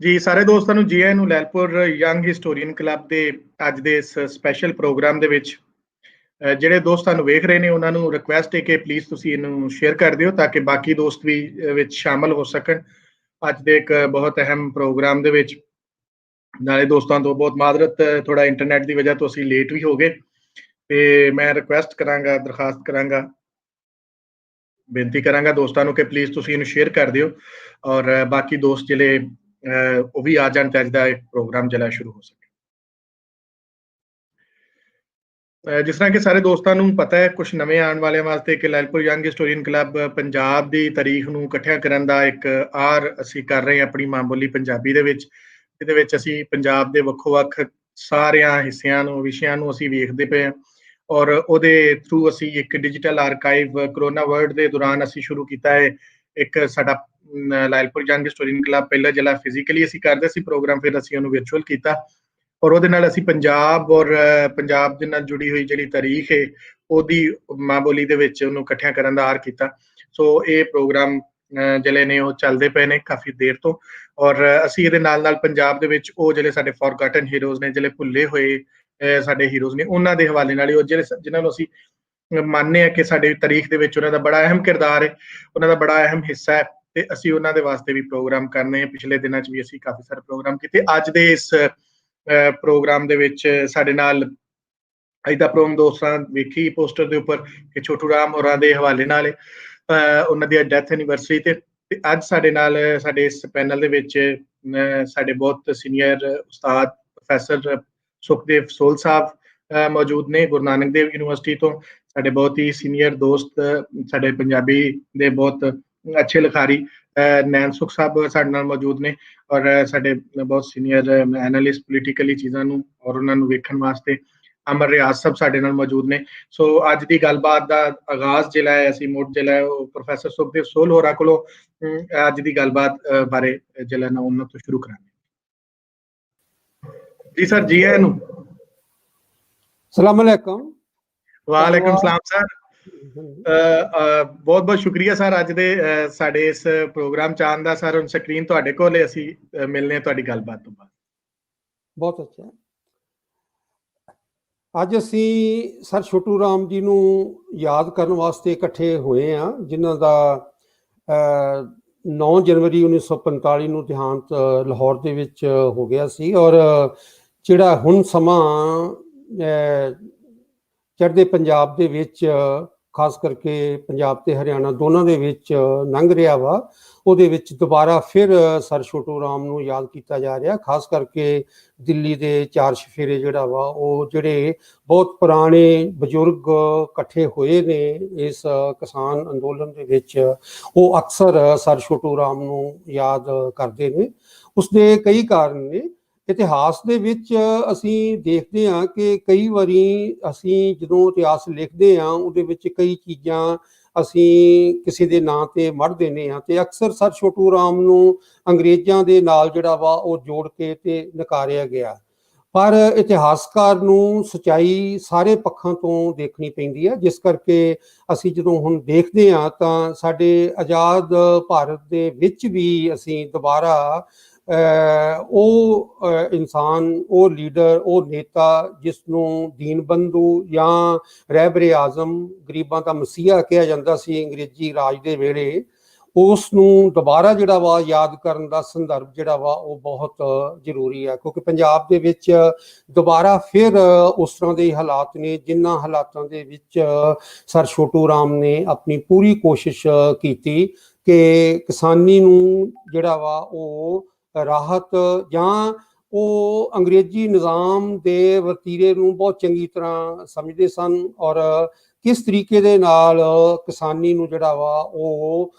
ਜੀ ਸਾਰੇ ਦੋਸਤਾਂ ਨੂੰ ਜੀ ਆਇਆਂ ਨੂੰ ਲੈਲਪੁਰ ਯੰਗ ਹਿਸਟੋਰੀਅਨ ਕਲੱਬ ਦੇ ਅੱਜ ਦੇ ਇਸ ਸਪੈਸ਼ਲ ਪ੍ਰੋਗਰਾਮ ਦੇ ਵਿੱਚ ਜਿਹੜੇ ਦੋਸਤ ਸਾਨੂੰ ਵੇਖ ਰਹੇ ਨੇ ਉਹਨਾਂ ਨੂੰ ਰਿਕੁਐਸਟ ਹੈ ਕਿ ਪਲੀਜ਼ ਤੁਸੀਂ ਇਹਨੂੰ ਸ਼ੇਅਰ ਕਰ ਦਿਓ ਤਾਂ ਕਿ ਬਾਕੀ ਦੋਸਤ ਵੀ ਵਿੱਚ ਸ਼ਾਮਲ ਹੋ ਸਕਣ ਅੱਜ ਦੇ ਇੱਕ ਬਹੁਤ ਅਹਿਮ ਪ੍ਰੋਗਰਾਮ ਦੇ ਵਿੱਚ। ਨਾਲੇ ਦੋਸਤਾਂ ਤੋਂ ਬਹੁਤ ਮਾਜ਼ਰਤ, ਥੋੜਾ ਇੰਟਰਨੈਟ ਦੀ ਵਜ੍ਹਾ ਤੋਂ ਅਸੀਂ ਲੇਟ ਵੀ ਹੋ ਗਏ ਤੇ ਮੈਂ ਰਿਕੁਐਸਟ ਕਰਾਂਗਾ, ਦਰਖਾਸਤ ਕਰਾਂਗਾ, ਬੇਨਤੀ ਕਰਾਂਗਾ ਦੋਸਤਾਂ ਨੂੰ ਕਿ ਪਲੀਜ਼ ਤੁਸੀਂ ਇਹਨੂੰ ਸ਼ੇਅਰ ਕਰ ਦਿਓ ਔਰ ਬਾਕੀ ਦੋਸਤ ਜਿਹੜੇ ਉਹ ਵੀ ਆ ਜਾਣ ਤੇ ਅੱਜ ਦਾ ਇੱਕ ਪ੍ਰੋਗਰਾਮ ਜਿਹੜਾ ਸ਼ੁਰੂ ਹੋ ਸਕੇ। ਜਿਸ ਤਰ੍ਹਾਂ ਕਿ ਸਾਰੇ ਦੋਸਤਾਂ ਨੂੰ ਪਤਾ ਹੈ, ਕੁਝ ਨਵੇਂ ਆਉਣ ਵਾਲਿਆਂ ਵਾਸਤੇ ਕਿ Lyallpur young historian club Punjab ਦੀ ਤਾਰੀਖ ਨੂੰ ਇਕੱਠਿਆਂ ਕਰਨ ਦਾ ਇੱਕ ਆਰ ਅਸੀਂ ਕਰ ਰਹੇ ਹਾਂ ਆਪਣੀ ਮਾਂ ਬੋਲੀ ਪੰਜਾਬੀ ਦੇ ਵਿੱਚ। ਇਹਦੇ ਵਿੱਚ ਅਸੀਂ ਪੰਜਾਬ ਦੇ ਵੱਖੋ ਵੱਖ ਸਾਰਿਆਂ ਹਿੱਸਿਆਂ ਨੂੰ, ਵਿਸ਼ਿਆਂ ਨੂੰ ਅਸੀਂ ਵੇਖਦੇ ਪਏ ਹਾਂ ਔਰ ਉਹਦੇ ਥਰੂ ਅਸੀਂ ਇੱਕ ਡਿਜੀਟਲ ਆਰਕਾਈਵ ਕਰੋਨਾ ਵਰਲਡ ਦੇ ਦੌਰਾਨ ਅਸੀਂ ਸ਼ੁਰੂ ਕੀਤਾ ਹੈ। ਇੱਕ ਸਾਡਾ ਲੈਲਪੁਰ ਯੰਗ ਹਿਸਟੋਰੀਅਨ ਕਲੱਬ ਪਹਿਲਾਂ ਜਿਹੜਾ ਫਿਜ਼ੀਕਲੀ ਅਸੀਂ ਕਰਦੇ ਸੀ ਪ੍ਰੋਗਰਾਮ, ਫਿਰ ਅਸੀਂ ਉਹਨੂੰ ਵਰਚੁਅਲ ਕੀਤਾ ਔਰ ਉਹਦੇ ਨਾਲ ਅਸੀਂ ਪੰਜਾਬ ਔਰ ਪੰਜਾਬ ਦੇ ਨਾਲ ਜੁੜੀ ਹੋਈ ਜਿਹੜੀ ਤਾਰੀਖ ਹੈ ਉਹਦੀ ਮਾਂ ਬੋਲੀ ਦੇ ਵਿੱਚ ਉਹਨੂੰ ਇਕੱਠਿਆਂ ਕਰਨ ਦਾ ਆਰ ਕੀਤਾ। ਸੋ ਇਹ ਪ੍ਰੋਗਰਾਮ ਜਿਹੜੇ ਨੇ ਉਹ ਚੱਲਦੇ ਪਏ ਨੇ ਕਾਫੀ ਦੇਰ ਤੋਂ ਔਰ ਅਸੀਂ ਇਹਦੇ ਨਾਲ ਨਾਲ ਪੰਜਾਬ ਦੇ ਵਿੱਚ ਉਹ ਜਿਹੜੇ ਸਾਡੇ ਫੋਰਗਟਨ ਹੀਰੋਜ਼ ਨੇ, ਜਿਹੜੇ ਭੁੱਲੇ ਹੋਏ ਸਾਡੇ ਹੀਰੋਜ਼ ਨੇ, ਉਹਨਾਂ ਦੇ ਹਵਾਲੇ ਨਾਲ ਹੀ ਉਹ ਜਿਹੜੇ ਜਿਨ੍ਹਾਂ ਨੂੰ ਅਸੀਂ ਮੰਨਦੇ ਹਾਂ ਕਿ ਸਾਡੀ ਤਾਰੀਖ ਦੇ ਵਿੱਚ ਉਹਨਾਂ ਦਾ ਬੜਾ ਅਹਿਮ ਕਿਰਦਾਰ ਹੈ, ਉਹਨਾਂ ਦਾ ਬੜਾ ਅਹਿਮ ਹਿੱਸਾ ਹੈ ਤੇ ਅਸੀਂ ਉਹਨਾਂ ਦੇ ਵਾਸਤੇ ਵੀ ਪ੍ਰੋਗਰਾਮ ਕਰਨੇ ਆ। ਪਿਛਲੇ ਦਿਨਾਂ 'ਚ ਵੀ ਅਸੀਂ ਕਾਫੀ ਸਾਰੇ ਪ੍ਰੋਗਰਾਮ ਕੀਤੇ। ਅੱਜ ਦੇ ਇਸ ਪ੍ਰੋਗਰਾਮ ਦੇ ਵਿੱਚ ਸਾਡੇ ਨਾਲ ਅੱਜ ਦਾ ਪ੍ਰੋਗਰਾਮ ਦੋਸਤਾਂ ਵੇਖੀ ਪੋਸਟਰ ਦੇ ਉੱਪਰ ਕਿ ਛੋਟੂ ਰਾਮ ਹੋਰਾਂ ਦੇ ਹਵਾਲੇ ਨਾਲ ਉਹਨਾਂ ਦੀ ਡੈਥ ਐਨੀਵਰਸਰੀ ਤੇ ਅੱਜ ਸਾਡੇ ਨਾਲ ਸਾਡੇ ਇਸ ਪੈਨਲ ਦੇ ਵਿੱਚ ਸਾਡੇ ਬਹੁਤ ਸੀਨੀਅਰ ਉਸਤਾਦ ਪ੍ਰੋਫੈਸਰ ਸੁਖਦੇਵ ਸੋਲ ਸਾਹਿਬ ਮੌਜੂਦ ਨੇ ਗੁਰੂ ਨਾਨਕ ਦੇਵ ਯੂਨੀਵਰਸਿਟੀ ਤੋਂ। ਸਾਡੇ ਬਹੁਤ ਹੀ ਸੀਨੀਅਰ ਦੋਸਤ, ਸਾਡੇ ਪੰਜਾਬੀ ਦੇ ਬਹੁਤ ਅੱਛੇ ਲਿਖਾਰੀ ਨੈਣ ਸੁਖ ਸਾਹਿਬ ਸਾਡੇ ਨਾਲ ਮੌਜੂਦ ਨੇ ਔਰ ਸਾਡੇ ਬਹੁਤ ਸੀਨੀਅਰ ਐਨਾਲਿਸਟ ਪੋਲੀਟੀਕਲੀ ਚੀਜ਼ਾਂ ਨੂੰ ਔਰ ਉਹਨਾਂ ਨੂੰ ਵੇਖਣ ਵਾਸਤੇ ਅਮਰ ਰਿਆਜ਼ ਸਾਹਿਬ ਸਾਡੇ ਨਾਲ ਮੌਜੂਦ ਨੇ। ਸੋ ਅੱਜ ਦੀ ਗੱਲਬਾਤ ਦਾ ਆਗਾਜ਼ ਜਿਹੜਾ ਹੈ ਅਸੀਂ ਮੁੱਢ ਜਿਹੜਾ ਹੈ ਉਹ ਪ੍ਰੋਫੈਸਰ ਸੁਖਦੇਵ ਸੋਲ ਹੋਰਾਂ ਕੋਲੋਂ ਅੱਜ ਦੀ ਗੱਲਬਾਤ ਬਾਰੇ ਜਿਹੜਾ ਨਾ ਉਹਨਾਂ ਤੋਂ ਸ਼ੁਰੂ ਕਰਾਂਗੇ। ਜੀ ਸਰ, ਜੀ ਆਇਆਂ ਨੂੰ। ਸਲਾਮ ਅਲੈਕੁਮ। ਵਾਲੇਕੁਮ ਸਲਾਮ ਸਰ। ਬਹੁਤ ਬਹੁਤ ਸ਼ੁਕਰੀਆ ਸਰ ਅੱਜ ਦੇ ਸਾਡੇ ਇਸ ਪ੍ਰੋਗਰਾਮ ਚ ਆਉਣ ਦਾ। ਸਰ ਹੁਣ ਸਕਰੀਨ ਤੁਹਾਡੇ ਕੋਲ ਹੈ, ਅਸੀਂ ਮਿਲਨੇ ਹਾਂ ਤੁਹਾਡੀ ਗੱਲਬਾਤ ਤੋਂ ਬਾਅਦ। ਬਹੁਤ ਅੱਛਾ। ਅੱਜ ਅਸੀਂ ਸਰ ਛੋਟੂ ਰਾਮ ਜੀ ਨੂੰ ਯਾਦ ਕਰਨ ਵਾਸਤੇ ਇਕੱਠੇ ਹੋਏ ਹਾਂ, ਜਿਨ੍ਹਾਂ ਦਾ 9 ਜਨਵਰੀ 1945 ਨੂੰ ਦੇਹਾਂਤ ਲਾਹੌਰ ਦੇ ਵਿੱਚ ਹੋ ਗਿਆ ਸੀ ਔਰ ਜਿਹੜਾ ਹੁਣ ਸਮਾਂ ਚੜ੍ਹਦੇ ਪੰਜਾਬ ਦੇ ਵਿੱਚ, ਖਾਸ ਕਰਕੇ ਪੰਜਾਬ ਤੇ ਹਰਿਆਣਾ ਦੋਨਾਂ ਦੇ ਵਿੱਚ ਲੰਘ ਰਿਹਾ ਵਾ, ਉਹਦੇ ਵਿੱਚ ਦੁਬਾਰਾ ਫਿਰ ਸਰ ਛੋਟੂ ਰਾਮ ਨੂੰ ਯਾਦ ਕੀਤਾ ਜਾ ਰਿਹਾ। ਖਾਸ ਕਰਕੇ ਦਿੱਲੀ ਦੇ 4 ਚੁਫੇਰੇ ਜਿਹੜਾ ਵਾ ਉਹ ਜਿਹੜੇ ਬਹੁਤ ਪੁਰਾਣੇ ਬਜ਼ੁਰਗ ਇਕੱਠੇ ਹੋਏ ਨੇ ਇਸ ਕਿਸਾਨ ਅੰਦੋਲਨ ਦੇ ਵਿੱਚ, ਉਹ ਅਕਸਰ ਸਰ ਛੋਟੂ ਰਾਮ ਨੂੰ ਯਾਦ ਕਰਦੇ ਨੇ। ਉਸਦੇ ਕਈ ਕਾਰਨ ਨੇ। ਇਤਿਹਾਸ ਦੇ ਵਿੱਚ ਅਸੀਂ ਦੇਖਦੇ ਹਾਂ ਕਿ ਕਈ ਵਾਰੀ ਅਸੀਂ ਜਦੋਂ ਇਤਿਹਾਸ ਲਿਖਦੇ ਹਾਂ ਉਹਦੇ ਵਿੱਚ ਕਈ ਚੀਜ਼ਾਂ ਅਸੀਂ ਕਿਸੇ ਦੇ ਨਾਂ ਤੇ ਮੜ ਦਿੰਦੇ ਹਾਂ ਤੇ ਅਕਸਰ ਸਰ ਛੋਟੂ ਰਾਮ ਨੂੰ ਅੰਗਰੇਜ਼ਾਂ ਦੇ ਨਾਲ ਜਿਹੜਾ ਵਾ ਉਹ ਜੋੜ ਕੇ ਤੇ ਨਕਾਰਿਆ ਗਿਆ। ਪਰ ਇਤਿਹਾਸਕਾਰ ਨੂੰ ਸੱਚਾਈ ਸਾਰੇ ਪੱਖਾਂ ਤੋਂ ਦੇਖਣੀ ਪੈਂਦੀ ਹੈ, ਜਿਸ ਕਰਕੇ ਅਸੀਂ ਜਦੋਂ ਹੁਣ ਦੇਖਦੇ ਹਾਂ ਤਾਂ ਸਾਡੇ ਆਜ਼ਾਦ ਭਾਰਤ ਦੇ ਵਿੱਚ ਵੀ ਅਸੀਂ ਦੁਬਾਰਾ ਉਹ ਇਨਸਾਨ, ਉਹ ਲੀਡਰ, ਉਹ ਨੇਤਾ ਜਿਸ ਨੂੰ ਦੀਨ ਬੰਧੂ ਜਾਂ ਰਹਿਬਰੇ ਆਜ਼ਮ, ਗਰੀਬਾਂ ਦਾ ਮਸੀਹਾ ਕਿਹਾ ਜਾਂਦਾ ਸੀ ਅੰਗਰੇਜ਼ੀ ਰਾਜ ਦੇ ਵੇਲੇ, ਉਸ ਨੂੰ ਦੁਬਾਰਾ ਜਿਹੜਾ ਵਾ ਯਾਦ ਕਰਨ ਦਾ ਸੰਦਰਭ ਜਿਹੜਾ ਵਾ ਉਹ ਬਹੁਤ ਜ਼ਰੂਰੀ ਹੈ। ਕਿਉਂਕਿ ਪੰਜਾਬ ਦੇ ਵਿੱਚ ਦੁਬਾਰਾ ਫਿਰ ਉਸ ਤਰ੍ਹਾਂ ਦੇ ਹਾਲਾਤ ਨੇ ਜਿਨ੍ਹਾਂ ਹਾਲਾਤਾਂ ਦੇ ਵਿੱਚ ਸਰ ਛੋਟੂ ਰਾਮ ਨੇ ਆਪਣੀ ਪੂਰੀ ਕੋਸ਼ਿਸ਼ ਕੀਤੀ ਕਿ ਕਿਸਾਨੀ ਨੂੰ ਜਿਹੜਾ ਵਾ ਉਹ ਰਾਹਤ ਜਾਂ ਉਹ ਅੰਗਰੇਜ਼ੀ ਨਿਜ਼ਾਮ ਦੇ ਵਤੀਰੇ ਨੂੰ ਬਹੁਤ ਚੰਗੀ ਤਰ੍ਹਾਂ ਸਮਝਦੇ ਸਨ ਔਰ ਕਿਸ ਤਰੀਕੇ ਦੇ ਨਾਲ ਕਿਸਾਨੀ ਨੂੰ ਜਿਹੜਾ ਵਾ ਉਹ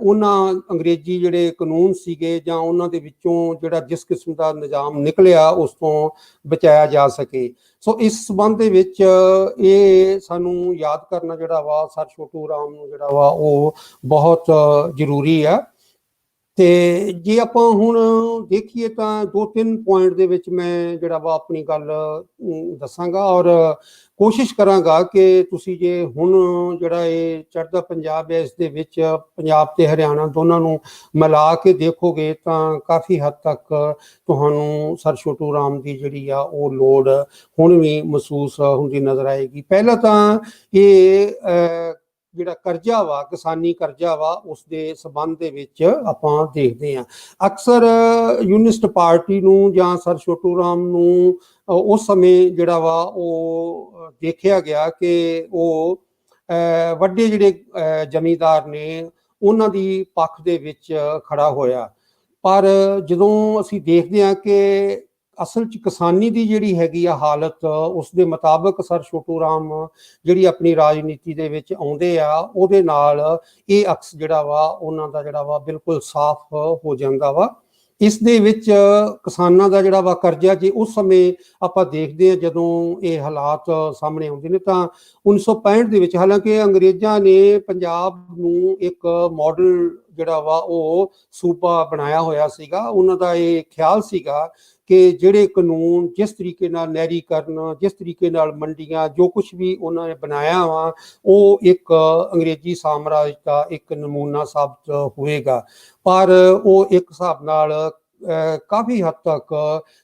ਉਹਨਾਂ ਅੰਗਰੇਜ਼ੀ ਜਿਹੜੇ ਕਾਨੂੰਨ ਸੀਗੇ ਜਾਂ ਉਹਨਾਂ ਦੇ ਵਿੱਚੋਂ ਜਿਹੜਾ ਜਿਸ ਕਿਸਮ ਦਾ ਨਿਜ਼ਾਮ ਨਿਕਲਿਆ ਉਸ ਤੋਂ ਬਚਾਇਆ ਜਾ ਸਕੇ। ਸੋ ਇਸ ਸੰਬੰਧ ਦੇ ਵਿੱਚ ਇਹ ਸਾਨੂੰ ਯਾਦ ਕਰਨਾ ਜਿਹੜਾ ਵਾ ਸਰ ਛੋਟੂ ਰਾਮ ਨੂੰ ਜਿਹੜਾ ਵਾ ਉਹ ਬਹੁਤ ਜ਼ਰੂਰੀ ਆ। ਤੇ ਜੇ ਆਪਾਂ ਹੁਣ ਦੇਖੀਏ ਤਾਂ 2-3 ਪੁਆਇੰਟ ਦੇ ਵਿੱਚ ਮੈਂ ਜਿਹੜਾ ਵਾ ਆਪਣੀ ਗੱਲ ਦੱਸਾਂਗਾ ਔਰ ਕੋਸ਼ਿਸ਼ ਕਰਾਂਗਾ ਕਿ ਤੁਸੀਂ ਜੇ ਹੁਣ ਜਿਹੜਾ ਇਹ ਚੜ੍ਹਦਾ ਪੰਜਾਬ ਹੈ ਇਸ ਦੇ ਵਿੱਚ ਪੰਜਾਬ ਤੇ ਹਰਿਆਣਾ ਦੋਨਾਂ ਨੂੰ ਮਿਲਾ ਕੇ ਦੇਖੋਗੇ ਤਾਂ ਕਾਫੀ ਹੱਦ ਤੱਕ ਤੁਹਾਨੂੰ ਸਰ ਛੋਟੂ ਰਾਮ ਦੀ ਜਿਹੜੀ ਆ ਉਹ ਲੋੜ ਹੁਣ ਵੀ ਮਹਿਸੂਸ ਹੁੰਦੀ ਨਜ਼ਰ ਆਏਗੀ। ਪਹਿਲਾਂ ਤਾਂ ਇਹ ਜਿਹੜਾ ਕਰਜ਼ਾ ਵਾ ਕਿਸਾਨੀ ਕਰਜ਼ਾ ਵਾ ਉਸ ਦੇ ਸੰਬੰਧ ਦੇ ਵਿੱਚ ਆਪਾਂ ਦੇਖਦੇ ਹਾਂ ਅਕਸਰ ਯੂਨਿਸਟ ਪਾਰਟੀ ਨੂੰ ਜਾਂ ਸਰ ਛੋਟੂ ਰਾਮ ਨੂੰ ਉਸ ਸਮੇਂ ਜਿਹੜਾ ਵਾ ਉਹ ਦੇਖਿਆ ਗਿਆ ਕਿ ਉਹ ਵੱਡੇ ਜਿਹੜੇ ਜ਼ਮੀਂਦਾਰ ਨੇ ਉਹਨਾਂ ਦੀ ਪੱਖ ਦੇ ਵਿੱਚ ਖੜਾ ਹੋਇਆ। ਪਰ ਜਦੋਂ ਅਸੀਂ ਦੇਖਦੇ ਹਾਂ ਕਿ ਅਸਲ 'ਚ ਕਿਸਾਨੀ ਦੀ ਜਿਹੜੀ ਹੈਗੀ ਆ ਹਾਲਤ ਉਸ ਦੇ ਮੁਤਾਬਕ ਸਰ ਛੋਟੂ ਰਾਮ ਜਿਹੜੀ ਆਪਣੀ ਰਾਜਨੀਤੀ ਦੇ ਵਿੱਚ ਆਉਂਦੇ ਆ ਉਹਦੇ ਨਾਲ ਇਹ ਅਕਸ ਜਿਹੜਾ ਵਾ ਉਹਨਾਂ ਦਾ ਜਿਹੜਾ ਵਾ ਬਿਲਕੁਲ ਸਾਫ਼ ਹੋ ਜਾਂਦਾ ਵਾ। ਇਸ ਦੇ ਵਿੱਚ ਕਿਸਾਨਾਂ ਦਾ ਜਿਹੜਾ ਵਾ ਕਰਜ਼ਾ ਜੇ ਉਸ ਸਮੇਂ ਆਪਾਂ ਦੇਖਦੇ ਹਾਂ ਜਦੋਂ ਇਹ ਹਾਲਾਤ ਸਾਹਮਣੇ ਆਉਂਦੇ ਨੇ ਤਾਂ 1965 ਦੇ ਵਿੱਚ ਹਾਲਾਂਕਿ ਅੰਗਰੇਜ਼ਾਂ ਨੇ ਪੰਜਾਬ ਨੂੰ ਇੱਕ ਮਾਡਲ ਜਿਹੜਾ ਵਾ ਉਹ ਸੂਬਾ ਬਣਾਇਆ ਹੋਇਆ ਸੀਗਾ। ਉਹਨਾਂ ਦਾ ਇਹ ਖਿਆਲ ਸੀਗਾ ਕਿ ਜਿਹੜੇ ਕਾਨੂੰਨ ਜਿਸ ਤਰੀਕੇ ਨਾਲ ਨਹਿਰੀਕਰਨ ਜਿਸ ਤਰੀਕੇ ਨਾਲ ਮੰਡੀਆਂ ਜੋ ਕੁਝ ਵੀ ਉਹਨਾਂ ਨੇ ਬਣਾਇਆ ਵਾ ਉਹ ਇੱਕ ਅੰਗਰੇਜ਼ੀ ਸਾਮਰਾਜ ਦਾ ਇੱਕ ਨਮੂਨਾ ਸਾਬਤ ਹੋਏਗਾ। ਪਰ ਉਹ ਇੱਕ ਹਿਸਾਬ ਨਾਲ ਕਾਫੀ ਹੱਦ ਤੱਕ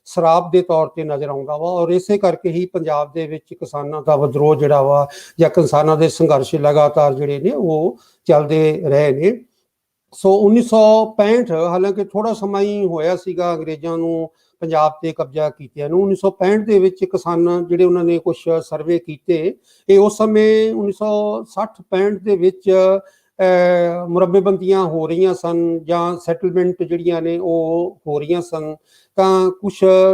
ਸ਼ਰਾਬ ਦੇ ਤੌਰ ਤੇ ਨਜ਼ਰ ਆਉਂਦਾ ਵਾ ਔਰ ਇਸੇ ਕਰਕੇ ਹੀ ਪੰਜਾਬ ਦੇ ਵਿੱਚ ਕਿਸਾਨਾਂ ਦਾ ਵਿਦਰੋਹ ਜਿਹੜਾ ਵਾ ਜਾਂ ਕਿਸਾਨਾਂ ਦੇ ਸੰਘਰਸ਼ ਲਗਾਤਾਰ ਜਿਹੜੇ ਨੇ ਉਹ ਚੱਲਦੇ ਰਹੇ ਨੇ। ਸੋ 1965 ਹਾਲਾਂਕਿ ਥੋੜਾ ਸਮਾਂ ਹੀ ਹੋਇਆ ਸੀਗਾ ਅੰਗਰੇਜ਼ਾਂ ਨੂੰ ਪੰਜਾਬ ਤੇ ਕਬਜ਼ਾ ਕੀਤਿਆਂ ਨੂੰ। 1965 ਦੇ ਵਿੱਚ ਕਿਸਾਨ ਜਿਹੜੇ ਉਹਨਾਂ ਨੇ ਕੁਝ ਸਰਵੇ ਕੀਤੇ ਇਹ ਉਸ ਸਮੇਂ 1960-65 ਦੇ ਵਿੱਚ ਮੁਰੱਬੇਬੰਦੀਆਂ ਹੋ ਰਹੀਆਂ ਸਨ ਜਾਂ ਸੈਟਲਮੈਂਟ ਜਿਹੜੀਆਂ ਨੇ ਉਹ ਹੋ ਰਹੀਆਂ ਸਨ ਤਾਂ ਕੁਝ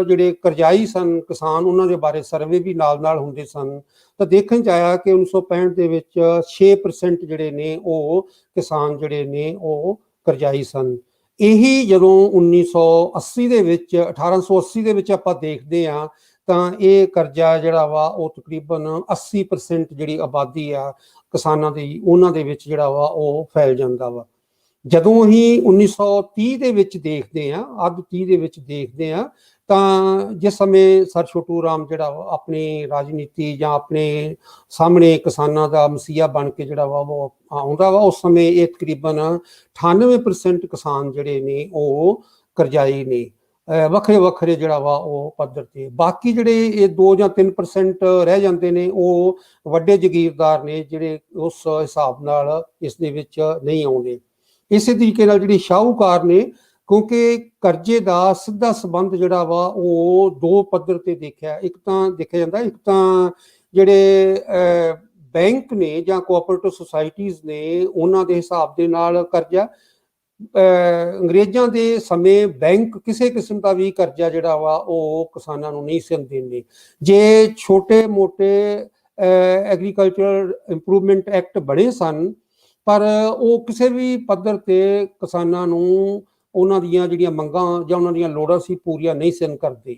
ਜਿਹੜੇ ਕਰਜ਼ਾਈ ਸਨ ਕਿਸਾਨ ਉਹਨਾਂ ਦੇ ਬਾਰੇ ਸਰਵੇ ਵੀ ਨਾਲ ਹੁੰਦੇ ਸਨ। ਤਾਂ ਦੇਖਣ 'ਚ ਆਇਆ ਕਿ 1965 ਦੇ ਵਿੱਚ 6% ਜਿਹੜੇ ਨੇ ਉਹ ਕਿਸਾਨ ਜਿਹੜੇ ਨੇ ਉਹ ਕਰਜ਼ਾਈ ਸਨ। ਇਹੀ ਜਦੋਂ 1980 ਦੇ ਵਿੱਚ 1880 ਦੇ ਵਿੱਚ ਆਪਾਂ ਦੇਖਦੇ ਹਾਂ ਤਾਂ ਇਹ ਕਰਜ਼ਾ ਜਿਹੜਾ ਵਾ ਉਹ ਤਕਰੀਬਨ 80% ਜਿਹੜੀ ਆਬਾਦੀ ਆ ਕਿਸਾਨਾਂ ਦੀ ਉਹਨਾਂ ਦੇ ਵਿੱਚ ਜਿਹੜਾ ਵਾ ਉਹ ਫੈਲ ਜਾਂਦਾ ਵਾ। ਜਦੋਂ ਹੀ 1930 ਦੇ ਵਿੱਚ ਦੇਖਦੇ ਹਾਂ ਅੱਧ 30 ਦੇ ਵਿੱਚ ਦੇਖਦੇ ਹਾਂ ਤਾਂ ਜਿਸ ਸਮੇਂ ਸਰ ਛੋਟੂ ਰਾਮ ਜਿਹੜਾ ਵਾ ਆਪਣੀ ਰਾਜਨੀਤੀ ਜਾਂ ਆਪਣੇ ਸਾਹਮਣੇ ਕਿਸਾਨਾਂ ਦਾ ਮਸੀਹਾ ਬਣ ਕੇ ਜਿਹੜਾ ਵਾ ਉਹ ਆਉਂਦਾ ਵਾ ਉਸ ਸਮੇਂ ਇਹ ਤਕਰੀਬਨ 98% ਕਿਸਾਨ ਜਿਹੜੇ ਨੇ ਉਹ ਕਰਜ਼ਾਈ ਨੇ ਵੱਖਰੇ ਜਿਹੜਾ ਵਾ ਉਹ ਪੱਧਰ ਤੇ। ਬਾਕੀ ਜਿਹੜੇ ਇਹ 2 ਜਾਂ 3% ਰਹਿ ਜਾਂਦੇ ਨੇ ਉਹ ਵੱਡੇ ਜਗੀਰਦਾਰ ਨੇ ਜਿਹੜੇ ਉਸ ਹਿਸਾਬ ਨਾਲ ਇਸ ਦੇ ਵਿੱਚ ਨਹੀਂ ਆਉਂਦੇ। ਇਸੇ ਤਰੀਕੇ ਨਾਲ ਜਿਹੜੀ ਸ਼ਾਹੂਕਾਰ ਨੇ ਕਿਉਂਕਿ ਕਰਜ਼ੇ ਦਾ ਸਿੱਧਾ ਸੰਬੰਧ ਜਿਹੜਾ ਵਾ ਉਹ 2 ਪੱਧਰ ਤੇ ਦੇਖਿਆ ਦੇਖਿਆ ਜਾਂਦਾ ਇੱਕ ਤਾਂ ਜਿਹੜੇ ਬੈਂਕ ਨੇ ਜਾਂ ਕੋਆਪਰੇਟਿਵ ਸੁਸਾਇਟੀਜ਼ ਨੇ ਉਹਨਾਂ ਦੇ ਹਿਸਾਬ ਦੇ ਨਾਲ ਕਰਜ਼ਾ। ਅੰਗਰੇਜ਼ਾਂ ਦੇ ਸਮੇਂ ਬੈਂਕ ਕਿਸੇ ਕਿਸਮ ਦਾ ਵੀ ਕਰਜ਼ਾ ਜਿਹੜਾ ਵਾ ਉਹ ਕਿਸਾਨਾਂ ਨੂੰ ਨਹੀਂ ਸਨ ਦਿੰਦੇ। ਜੇ ਛੋਟੇ ਮੋਟੇ ਐਗਰੀਕਲਚਰ ਇੰਪਰੂਵਮੈਂਟ ਐਕਟ ਬਣੇ ਸਨ ਪਰ ਉਹ ਕਿਸੇ ਵੀ ਪੱਧਰ ਤੇ ਕਿਸਾਨਾਂ ਨੂੰ ਉਹਨਾਂ ਦੀਆਂ ਜਿਹੜੀਆਂ ਮੰਗਾਂ ਜਾਂ ਉਹਨਾਂ ਦੀਆਂ ਲੋੜਾਂ ਸੀ ਪੂਰੀਆਂ ਨਹੀਂ ਸਨ ਕਰਦੇ।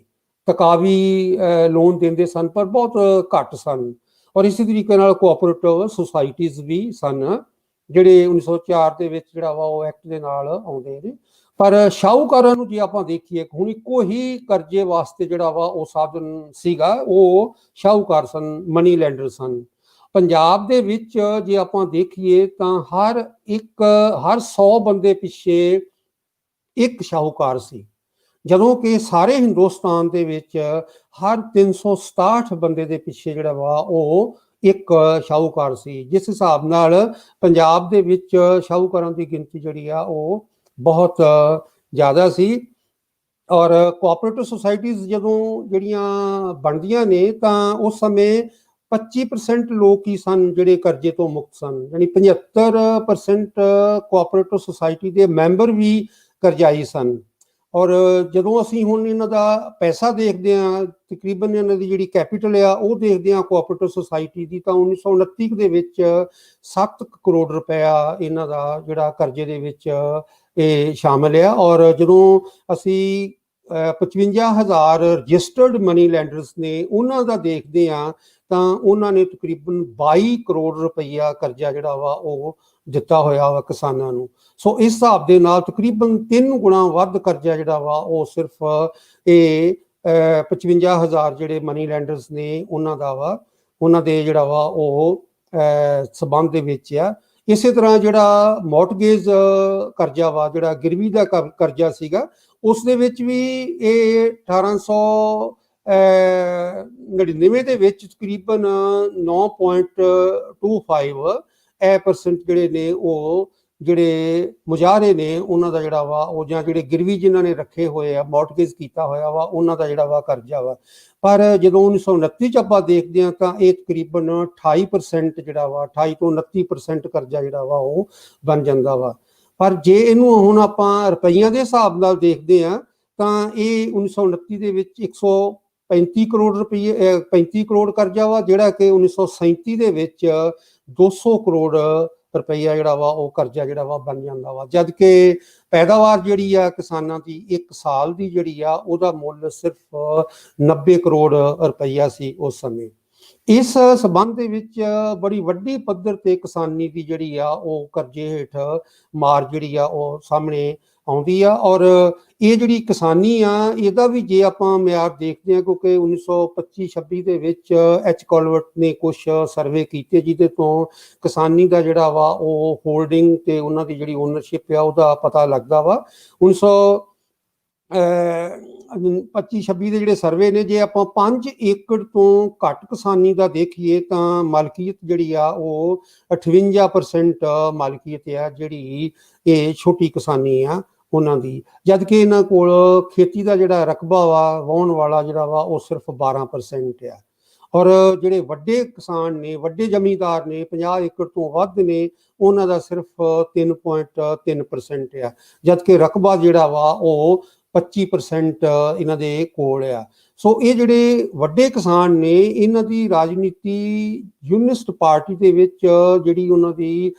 ਤਕਾਵੀ ਲੋਨ ਦਿੰਦੇ ਸਨ ਪਰ ਬਹੁਤ ਘੱਟ ਸਨ ਔਰ ਇਸੇ ਤਰੀਕੇ ਨਾਲ ਕੋਆਪਰੇਟਿਵ ਸੁਸਾਇਟੀਜ਼ ਵੀ ਸਨ ਜਿਹੜੇ 1904 ਦੇ ਵਿੱਚ ਜਿਹੜਾ ਵਾ ਉਹ ਐਕਟ ਦੇ ਨਾਲ ਆਉਂਦੇ ਨੇ। ਪਰ ਸ਼ਾਹੂਕਾਰਾਂ ਨੂੰ ਜੇ ਆਪਾਂ ਦੇਖੀਏ ਹੁਣ ਇੱਕੋ ਹੀ ਕਰਜ਼ੇ ਵਾਸਤੇ ਜਿਹੜਾ ਵਾ ਉਹ ਸਾਧਨ ਸੀਗਾ ਉਹ ਸ਼ਾਹੂਕਾਰ ਸਨ, ਮਨੀ ਲੈਂਡਰ ਸਨ। ਪੰਜਾਬ ਦੇ ਵਿੱਚ ਜੇ ਆਪਾਂ ਦੇਖੀਏ ਤਾਂ ਹਰ 100 ਬੰਦੇ ਪਿੱਛੇ ਇੱਕ ਸ਼ਾਹੂਕਾਰ ਸੀ ਜਦੋਂ ਕਿ ਸਾਰੇ ਹਿੰਦੁਸਤਾਨ ਦੇ ਵਿੱਚ ਹਰ 367 ਬੰਦੇ ਦੇ ਪਿੱਛੇ ਜਿਹੜਾ ਵਾ ਉਹ ਇੱਕ ਸ਼ਾਹੂਕਾਰ ਸੀ। ਜਿਸ ਹਿਸਾਬ ਨਾਲ ਪੰਜਾਬ ਦੇ ਵਿੱਚ ਸ਼ਾਹੂਕਾਰਾਂ ਦੀ ਗਿਣਤੀ ਜਿਹੜੀ ਆ ਉਹ ਬਹੁਤ ਜ਼ਿਆਦਾ ਸੀ ਔਰ ਕੋਆਪਰੇਟਿਵ ਸੁਸਾਇਟੀਜ਼ ਜਦੋਂ ਜਿਹੜੀਆਂ ਬਣਦੀਆਂ ਨੇ ਤਾਂ ਉਸ ਸਮੇਂ 25% ਲੋਕ ਹੀ ਸਨ ਜਿਹੜੇ ਕਰਜ਼ੇ ਤੋਂ ਮੁਕਤ ਸਨ, ਯਾਨੀ 75% ਕੋਆਪਰੇਟਿਵ ਸੁਸਾਇਟੀ ਦੇ ਮੈਂਬਰ ਵੀ ਕਰਜ਼ਾਈ ਸਨ। ਔਰ ਜਦੋਂ ਅਸੀਂ ਹੁਣ ਇਹਨਾਂ ਦਾ ਪੈਸਾ ਦੇਖਦੇ ਹਾਂ ਤਕਰੀਬਨ ਇਹਨਾਂ ਦੀ ਜਿਹੜੀ ਕੈਪੀਟਲ ਆ ਉਹ ਦੇਖਦੇ ਹਾਂ ਕੋਆਪਰੇਟਿਵ ਸੁਸਾਇਟੀ ਦੀ ਤਾਂ 1929 ਦੇ ਵਿੱਚ 7 ਕਰੋੜ ਰੁਪਇਆ ਇਹਨਾਂ ਦਾ ਜਿਹੜਾ ਕਰਜ਼ੇ ਦੇ ਵਿੱਚ ਇਹ ਸ਼ਾਮਿਲ ਆ। ਔਰ ਜਦੋਂ ਅਸੀਂ 55,000 ਰਜਿਸਟਰਡ ਮਨੀ ਲੈਂਡਰਸ ਨੇ ਉਹਨਾਂ ਦਾ ਦੇਖਦੇ ਹਾਂ ਤਾਂ ਉਹਨਾਂ ਨੇ ਤਕਰੀਬਨ 22 ਕਰੋੜ ਰੁਪਈਆ ਕਰਜ਼ਾ ਜਿਹੜਾ ਵਾ ਉਹ ਦਿੱਤਾ ਹੋਇਆ ਵਾ ਕਿਸਾਨਾਂ ਨੂੰ। ਸੋ ਇਸ ਹਿਸਾਬ ਦੇ ਨਾਲ ਤਕਰੀਬਨ 3 ਗੁਣਾ ਵੱਧ ਕਰਜ਼ਾ ਜਿਹੜਾ ਵਾ ਉਹ ਸਿਰਫ ਇਹ 55,000 ਜਿਹੜੇ ਮਨੀ ਲੈਂਡਰਸ ਨੇ ਉਹਨਾਂ ਦਾ ਵਾ, ਉਹਨਾਂ ਦੇ ਜਿਹੜਾ ਵਾ ਉਹ ਸਬੰਧ ਦੇ ਵਿੱਚ ਆ। ਇਸੇ ਤਰ੍ਹਾਂ ਜਿਹੜਾ ਮੌਰਟਗੇਜ ਕਰਜ਼ਾ ਵਾ, ਜਿਹੜਾ ਗਿਰਵੀ ਦਾ ਕਰਜ਼ਾ ਸੀਗਾ, ਉਸ ਦੇ ਵਿੱਚ ਵੀ ਇਹ 1899 ਦੇ ਵਿੱਚ ਤਕਰੀਬਨ 9.25% ਜਿਹੜੇ ਨੇ ਉਹ ਜਿਹੜੇ ਮੁਜ਼ਾਹਰੇ ਨੇ ਉਹਨਾਂ ਦਾ ਜਿਹੜਾ ਵਾ ਉਹ, ਜਾਂ ਜਿਹੜੇ ਗਿਰਵੀ ਜਿਨ੍ਹਾਂ ਨੇ ਰੱਖੇ ਹੋਏ ਆ, ਮੌਰਟਗੇਜ ਕੀਤਾ ਹੋਇਆ ਵਾ, ਉਹਨਾਂ ਦਾ ਜਿਹੜਾ ਵਾ ਕਰਜ਼ਾ ਵਾ। ਪਰ ਜਦੋਂ 1929 ਚ ਆਪਾਂ ਦੇਖਦੇ ਹਾਂ ਤਾਂ ਇਹ ਤਕਰੀਬਨ 28% ਜਿਹੜਾ ਵਾ, 28 ਤੋਂ 29% ਕਰਜ਼ਾ ਜਿਹੜਾ ਵਾ ਉਹ ਬਣ ਜਾਂਦਾ ਵਾ। ਪਰ ਜੇ ਇਹਨੂੰ ਹੁਣ ਆਪਾਂ ਰੁਪਈਆਂ ਦੇ ਹਿਸਾਬ ਨਾਲ ਦੇਖਦੇ ਹਾਂ ਤਾਂ ਇਹ 1929 ਦੇ ਵਿੱਚ 135 ਕਰੋੜ ਰੁਪਏ 35 ਕਰੋੜ ਕਰਜ਼ਾ ਵਾ, ਜਿਹੜਾ ਕਿ 1937 ਦੇ ਵਿੱਚ 200 ਕਰੋੜ ਰੁਪਈਆ ਜਿਹੜਾ ਵਾ ਉਹ ਕਰਜ਼ਾ ਜਿਹੜਾ ਵਾ ਬਣ ਜਾਂਦਾ ਵਾ। ਜਦ ਕਿ ਪੈਦਾਵਾਰ ਜਿਹੜੀ ਆ ਕਿਸਾਨਾਂ ਦੀ 1 ਸਾਲ ਦੀ ਜਿਹੜੀ ਆ ਉਹਦਾ ਮੁੱਲ ਸਿਰਫ 90 ਕਰੋੜ ਰੁਪਈਆ ਸੀ ਉਸ ਸਮੇਂ। ਇਸ ਸਬੰਧ ਦੇ ਵਿੱਚ ਬੜੀ ਵੱਡੀ ਪੱਧਰ ਤੇ ਕਿਸਾਨੀ ਦੀ ਜਿਹੜੀ ਆ ਉਹ ਕਰਜ਼ੇ ਹੇਠ ਮਾਰ ਜਿਹੜੀ ਆ ਉਹ ਸਾਹਮਣੇ ਆਉਂਦੀ ਆ। ਔਰ ਇਹ ਜਿਹੜੀ ਕਿਸਾਨੀ ਆ ਇਹਦਾ ਵੀ ਜੇ ਆਪਾਂ ਮਿਆਰ ਦੇਖਦੇ ਹਾਂ, ਕਿਉਂਕਿ 1925-26 ਦੇ ਵਿੱਚ ਐਚ ਕੋਲਵਰਟ ਨੇ ਕੁਝ ਸਰਵੇ ਕੀਤੇ ਜਿਹਦੇ ਤੋਂ ਕਿਸਾਨੀ ਦਾ ਜਿਹੜਾ ਵਾ ਉਹ ਹੋਲਡਿੰਗ ਤੇ ਉਹਨਾਂ ਦੀ ਜਿਹੜੀ ਓਨਰਸ਼ਿਪ ਆ ਉਹਦਾ ਪਤਾ ਲੱਗਦਾ ਵਾ। 1925-26 ਦੇ ਜਿਹੜੇ ਸਰਵੇ ਨੇ, ਜੇ ਆਪਾਂ 5 ਏਕੜ ਤੋਂ ਘੱਟ ਕਿਸਾਨੀ ਦਾ ਦੇਖੀਏ ਤਾਂ ਮਾਲਕੀਅਤ ਜਿਹੜੀ ਆ ਉਹ 58% ਮਾਲਕੀਅਤ ਆ ਜਿਹੜੀ ਇਹ ਛੋਟੀ ਕਿਸਾਨੀ ਆ ਉਹਨਾਂ ਦੀ। ਜਦ ਕਿ ਇਹਨਾਂ ਕੋਲ ਖੇਤੀ ਦਾ ਜਿਹੜਾ ਰਕਬਾ ਵਾ ਵਾਹੁਣ ਵਾਲਾ ਜਿਹੜਾ ਵਾ ਉਹ ਸਿਰਫ 12% ਆ। ਔਰ ਜਿਹੜੇ ਵੱਡੇ ਕਿਸਾਨ ਨੇ, ਵੱਡੇ ਜ਼ਮੀਂਦਾਰ ਨੇ, 50 ਏਕੜ ਤੋਂ ਵੱਧ ਨੇ, ਉਹਨਾਂ ਦਾ ਸਿਰਫ 3.3% ਆ। ਜਦ ਕਿ ਰਕਬਾ ਜਿਹੜਾ ਵਾ ਉਹ 25% ਇਹਨਾਂ ਦੇ ਕੋਲ ਆ। ਸੋ ਇਹ ਜਿਹੜੇ ਵੱਡੇ ਕਿਸਾਨ ਨੇ ਇਹਨਾਂ ਦੀ ਰਾਜਨੀਤੀ ਯੂਨਿਸਟ ਪਾਰਟੀ ਦੇ ਵਿੱਚ ਜਿਹੜੀ ਉਹਨਾਂ ਦੀ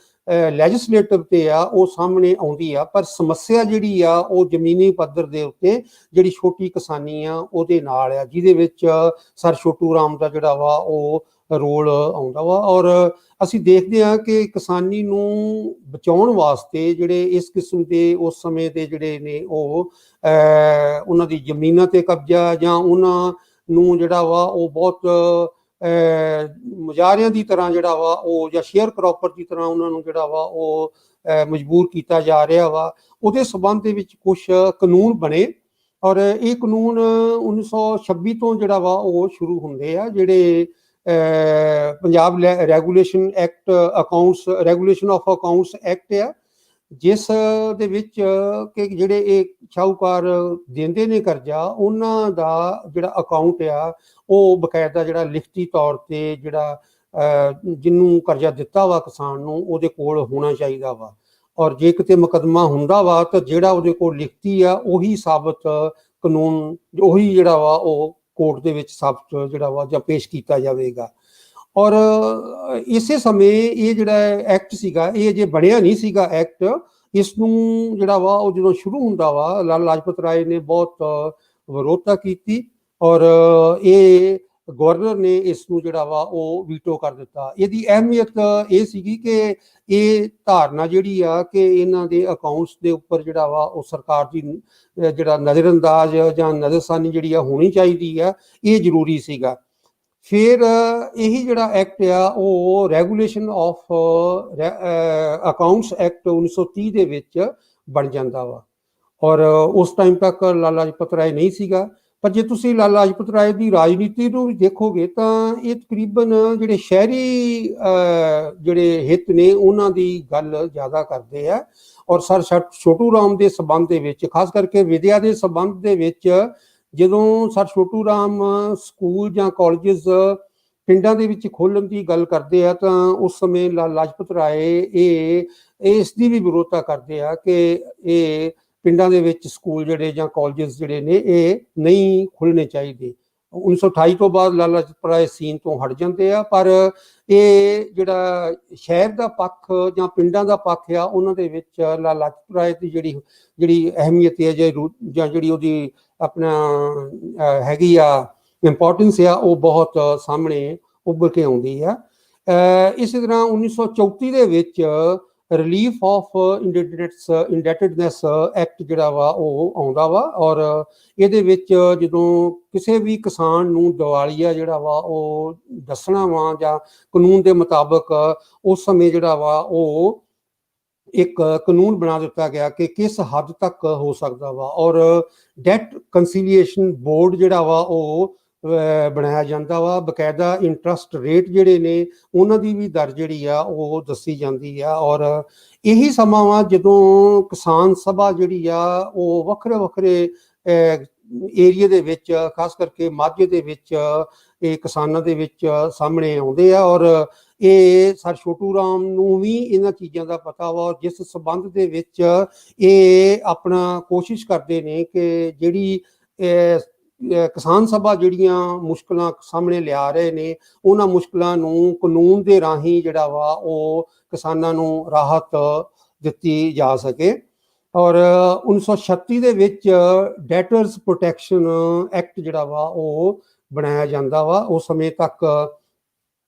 ਲੈਜਿਸਲੇਟਿਵ ਤੇ ਆ ਉਹ ਸਾਹਮਣੇ ਆਉਂਦੀ ਆ। ਪਰ ਸਮੱਸਿਆ ਜਿਹੜੀ ਆ ਉਹ ਜ਼ਮੀਨੀ ਪੱਧਰ ਦੇ ਉੱਤੇ ਜਿਹੜੀ ਛੋਟੀ ਕਿਸਾਨੀ ਆ ਉਹਦੇ ਨਾਲ ਆ, ਜਿਹਦੇ ਵਿੱਚ ਸਰ ਛੋਟੂ ਰਾਮ ਦਾ ਜਿਹੜਾ ਵਾ ਉਹ ਰੋਲ ਆਉਂਦਾ ਵਾ। ਔਰ ਅਸੀਂ ਦੇਖਦੇ ਹਾਂ ਕਿ ਕਿਸਾਨੀ ਨੂੰ ਬਚਾਉਣ ਵਾਸਤੇ ਜਿਹੜੇ ਇਸ ਕਿਸਮ ਦੇ ਉਸ ਸਮੇਂ ਦੇ ਜਿਹੜੇ ਨੇ ਉਹ ਉਹਨਾਂ ਦੀ ਜ਼ਮੀਨਾਂ ਤੇ ਕਬਜ਼ਾ ਜਾਂ ਉਹਨਾਂ ਨੂੰ ਜਿਹੜਾ ਵਾ ਉਹ ਬਹੁਤ ਮੁਜ਼ਾਹਰਿਆਂ ਦੀ ਤਰ੍ਹਾਂ ਜਿਹੜਾ ਵਾ ਉਹ, ਜਾਂ ਸ਼ੇਅਰ ਕ੍ਰੌਪਰ ਦੀ ਤਰ੍ਹਾਂ ਉਹਨਾਂ ਨੂੰ ਜਿਹੜਾ ਵਾ ਉਹ ਮਜਬੂਰ ਕੀਤਾ ਜਾ ਰਿਹਾ ਵਾ। ਉਹਦੇ ਸਬੰਧ ਦੇ ਵਿੱਚ ਕੁਝ ਕਾਨੂੰਨ ਬਣੇ ਔਰ ਇਹ ਕਾਨੂੰਨ 1926 ਤੋਂ ਜਿਹੜਾ ਵਾ ਉਹ ਸ਼ੁਰੂ ਹੁੰਦੇ ਆ, ਜਿਹੜੇ Punjab regulation act regulation of accounts act ਆ, ਜਿਸ ਦੇ ਵਿੱਚ ਕਿ ਜਿਹੜੇ ਇਹ ਸ਼ਾਹੂਕਾਰ ਦਿੰਦੇ ਨੇ ਕਰਜ਼ਾ ਉਹਨਾਂ ਦਾ ਜਿਹੜਾ ਅਕਾਊਂਟ ਆ ਉਹ ਬਕਾਇਦਾ ਜਿਹੜਾ ਲਿਖਤੀ ਤੌਰ ਤੇ ਜਿਹੜਾ ਜਿਹਨੂੰ ਕਰਜ਼ਾ ਦਿੱਤਾ ਵਾ ਕਿਸਾਨ ਨੂੰ ਉਹਦੇ ਕੋਲ ਹੋਣਾ ਚਾਹੀਦਾ ਵਾ। ਔਰ ਜੇ ਕਿਤੇ ਮੁਕੱਦਮਾ ਹੁੰਦਾ ਵਾ ਤਾਂ ਜਿਹੜਾ ਉਹਦੇ ਕੋਲ ਲਿਖਤੀ ਆ ਉਹੀ ਸਾਬਤ ਕਾਨੂੰਨ, ਉਹੀ ਜਿਹੜਾ ਵਾ ਉਹ ਕੋਰਟ ਦੇ ਵਿੱਚ ਸਾਬਤ ਜਿਹੜਾ ਵਾ ਜਾਂ ਪੇਸ਼ ਕੀਤਾ ਜਾਵੇਗਾ। ਔਰ ਇਸੇ ਸਮੇਂ ਇਹ ਜਿਹੜਾ ਐਕਟ ਸੀਗਾ ਇਹ ਜੇ ਬਣਿਆ ਨਹੀਂ ਸੀਗਾ ਐਕਟ, ਇਸ ਨੂੰ ਜਿਹੜਾ ਵਾ ਉਹ ਜਦੋਂ ਸ਼ੁਰੂ ਹੁੰਦਾ ਵਾ ਲਾਲਾ ਲਾਜਪਤ ਰਾਏ ਨੇ ਬਹੁਤ ਵਿਰੋਧਤਾ ਕੀਤੀ ਔਰ ਇਹ ਗਵਰਨਰ ਨੇ ਇਸ ਨੂੰ ਜਿਹੜਾ ਵਾ ਉਹ ਵੀਟੋ ਕਰ ਦਿੱਤਾ। ਇਹਦੀ ਅਹਿਮੀਅਤ ਇਹ ਸੀਗੀ ਕਿ ਇਹ ਧਾਰਨਾ ਜਿਹੜੀ ਆ ਕਿ ਇਹਨਾਂ ਦੇ ਅਕਾਊਂਟਸ ਦੇ ਉੱਪਰ ਜਿਹੜਾ ਵਾ ਉਹ ਸਰਕਾਰ ਦੀ ਜਿਹੜਾ ਨਜ਼ਰਅੰਦਾਜ਼ ਜਾਂ ਨਜ਼ਰਸਾਨੀ ਜਿਹੜੀ ਆ ਹੋਣੀ ਚਾਹੀਦੀ ਆ, ਇਹ ਜ਼ਰੂਰੀ ਸੀਗਾ। ਫਿਰ ਇਹੀ ਜਿਹੜਾ ਐਕਟ ਆ ਉਹ ਰੈਗੂਲੇਸ਼ਨ ਆਫ ਅਕਾਊਂਟਸ ਐਕਟ 1930 ਦੇ ਵਿੱਚ ਬਣ ਜਾਂਦਾ ਵਾ। ਔਰ ਉਸ ਟਾਈਮ ਤੱਕ ਲਾਲਾ ਲਾਜਪਤ ਰਾਏ ਨਹੀਂ ਸੀਗਾ। ਪਰ ਜੇ ਤੁਸੀਂ ਲਾਲਾ ਲਾਜਪਤ ਰਾਏ ਦੀ ਰਾਜਨੀਤੀ ਨੂੰ ਵੀ ਦੇਖੋਗੇ ਤਾਂ ਇਹ ਤਕਰੀਬਨ ਜਿਹੜੇ ਸ਼ਹਿਰੀ ਜਿਹੜੇ ਹਿੱਤ ਨੇ ਉਹਨਾਂ ਦੀ ਗੱਲ ਜ਼ਿਆਦਾ ਕਰਦੇ ਆ। ਔਰ ਸਰ ਛੋਟੂ ਰਾਮ ਦੇ ਸਬੰਧ ਦੇ ਵਿੱਚ, ਖਾਸ ਕਰਕੇ ਵਿਦਿਆ ਦੇ ਸਬੰਧ ਦੇ ਵਿੱਚ, ਜਦੋਂ ਸਰ ਛੋਟੂ ਰਾਮ ਸਕੂਲ ਜਾਂ ਕਾਲਜਸ ਪਿੰਡਾਂ ਦੇ ਵਿੱਚ ਖੋਲ੍ਹਣ ਦੀ ਗੱਲ ਕਰਦੇ ਆ ਤਾਂ ਉਸ ਸਮੇਂ ਲਾਲਾ ਲਾਜਪਤ ਰਾਏ ਇਸ ਦੀ ਵੀ ਵਿਰੋਧਤਾ ਕਰਦੇ ਆ ਕਿ ਇਹ ਪਿੰਡਾਂ ਦੇ ਵਿੱਚ ਸਕੂਲ ਜਿਹੜੇ ਜਾਂ ਕਾਲਜਸ ਜਿਹੜੇ ਨੇ ਇਹ ਨਹੀਂ ਖੁੱਲ੍ਹਣੇ ਚਾਹੀਦੇ। 1928 ਤੋਂ ਬਾਅਦ ਲਾਲਾ ਲਾਜਪਤ ਰਾਏ ਸੀਨ ਤੋਂ ਹਟ ਜਾਂਦੇ ਆ, ਪਰ ਇਹ ਜਿਹੜਾ ਸ਼ਹਿਰ ਦਾ ਪੱਖ ਜਾਂ ਪਿੰਡਾਂ ਦਾ ਪੱਖ ਆ ਉਹਨਾਂ ਦੇ ਵਿੱਚ ਲਾਲਾ ਲਾਜਪਤ ਰਾਏ ਦੀ ਜਿਹੜੀ ਅਹਿਮੀਅਤ ਹੈ ਜਾਂ ਜਿਹੜੀ ਉਹਦੀ ਆਪਣਾ ਹੈਗੀ ਆ ਇੰਪੋਰਟੈਂਸ ਆ ਉਹ ਬਹੁਤ ਸਾਹਮਣੇ ਉੱਭਰ ਕੇ ਆਉਂਦੀ ਆ। ਇਸੇ ਤਰ੍ਹਾਂ 1934 ਦੇ ਵਿੱਚ ਰਿਲੀਫ ਆਫ ਇੰਡੈਟਡਨੈਸ ਐਕਟ ਜਿਹੜਾ ਵਾ ਉਹ ਆਉਂਦਾ ਵਾ। ਔਰ ਇਹਦੇ ਵਿੱਚ ਜਦੋਂ ਕਿਸੇ ਵੀ ਕਿਸਾਨ ਨੂੰ ਦਿਵਾਲੀਆ ਜਿਹੜਾ ਵਾ ਉਹ ਦੱਸਣਾ ਵਾ ਜਾਂ ਕਾਨੂੰਨ ਦੇ ਮੁਤਾਬਕ ਉਸ ਸਮੇਂ ਜਿਹੜਾ ਵਾ ਉਹ ਇੱਕ ਕਾਨੂੰਨ ਬਣਾ ਦਿੱਤਾ ਗਿਆ ਕਿ ਕਿਸ ਹੱਦ ਤੱਕ ਹੋ ਸਕਦਾ ਵਾ। ਔਰ ਡੈਟ ਕੰਸੀਲੀਏਸ਼ਨ ਬੋਰਡ ਜਿਹੜਾ ਵਾ ਉਹ ਬਣਾਇਆ ਜਾਂਦਾ ਵਾ। ਬਕਾਇਦਾ ਇੰਟਰਸਟ ਰੇਟ ਜਿਹੜੇ ਨੇ ਉਹਨਾਂ ਦੀ ਵੀ ਦਰ ਜਿਹੜੀ ਆ ਉਹ ਦੱਸੀ ਜਾਂਦੀ ਆ। ਔਰ ਇਹੀ ਸਮਾਂ ਵਾ ਜਦੋਂ ਕਿਸਾਨ ਸਭਾ ਜਿਹੜੀ ਆ ਉਹ ਵੱਖਰੇ ਵੱਖਰੇ ਏਰੀਏ ਦੇ ਵਿੱਚ, ਖਾਸ ਕਰਕੇ ਮਾਝੇ ਦੇ ਵਿੱਚ ਇਹ ਕਿਸਾਨਾਂ ਦੇ ਵਿੱਚ ਸਾਹਮਣੇ ਆਉਂਦੇ ਆ। ਔਰ ਇਹ ਸਰ ਛੋਟੂ ਰਾਮ ਨੂੰ ਵੀ ਇਹਨਾਂ ਚੀਜ਼ਾਂ ਦਾ ਪਤਾ ਵਾ। ਔਰ ਜਿਸ ਸੰਬੰਧ ਦੇ ਵਿੱਚ ਇਹ ਆਪਣਾ ਕੋਸ਼ਿਸ਼ ਕਰਦੇ ਨੇ ਕਿ ਜਿਹੜੀ ਕਿਸਾਨ ਸਭਾ ਜਿਹੜੀਆਂ ਮੁਸ਼ਕਲਾਂ ਸਾਹਮਣੇ ਲਿਆ ਰਹੇ ਨੇ ਉਹਨਾਂ ਮੁਸ਼ਕਲਾਂ ਨੂੰ ਕਾਨੂੰਨ ਦੇ ਰਾਹੀਂ ਜਿਹੜਾ ਵਾ ਉਹ ਕਿਸਾਨਾਂ ਨੂੰ ਰਾਹਤ ਦਿੱਤੀ ਜਾ ਸਕੇ। ਔਰ 1936 ਦੇ ਵਿੱਚ ਡੈਟਰਸ ਪ੍ਰੋਟੈਕਸ਼ਨ ਐਕਟ ਜਿਹੜਾ ਵਾ ਉਹ ਬਣਾਇਆ ਜਾਂਦਾ ਵਾ। ਉਸ ਸਮੇਂ ਤੱਕ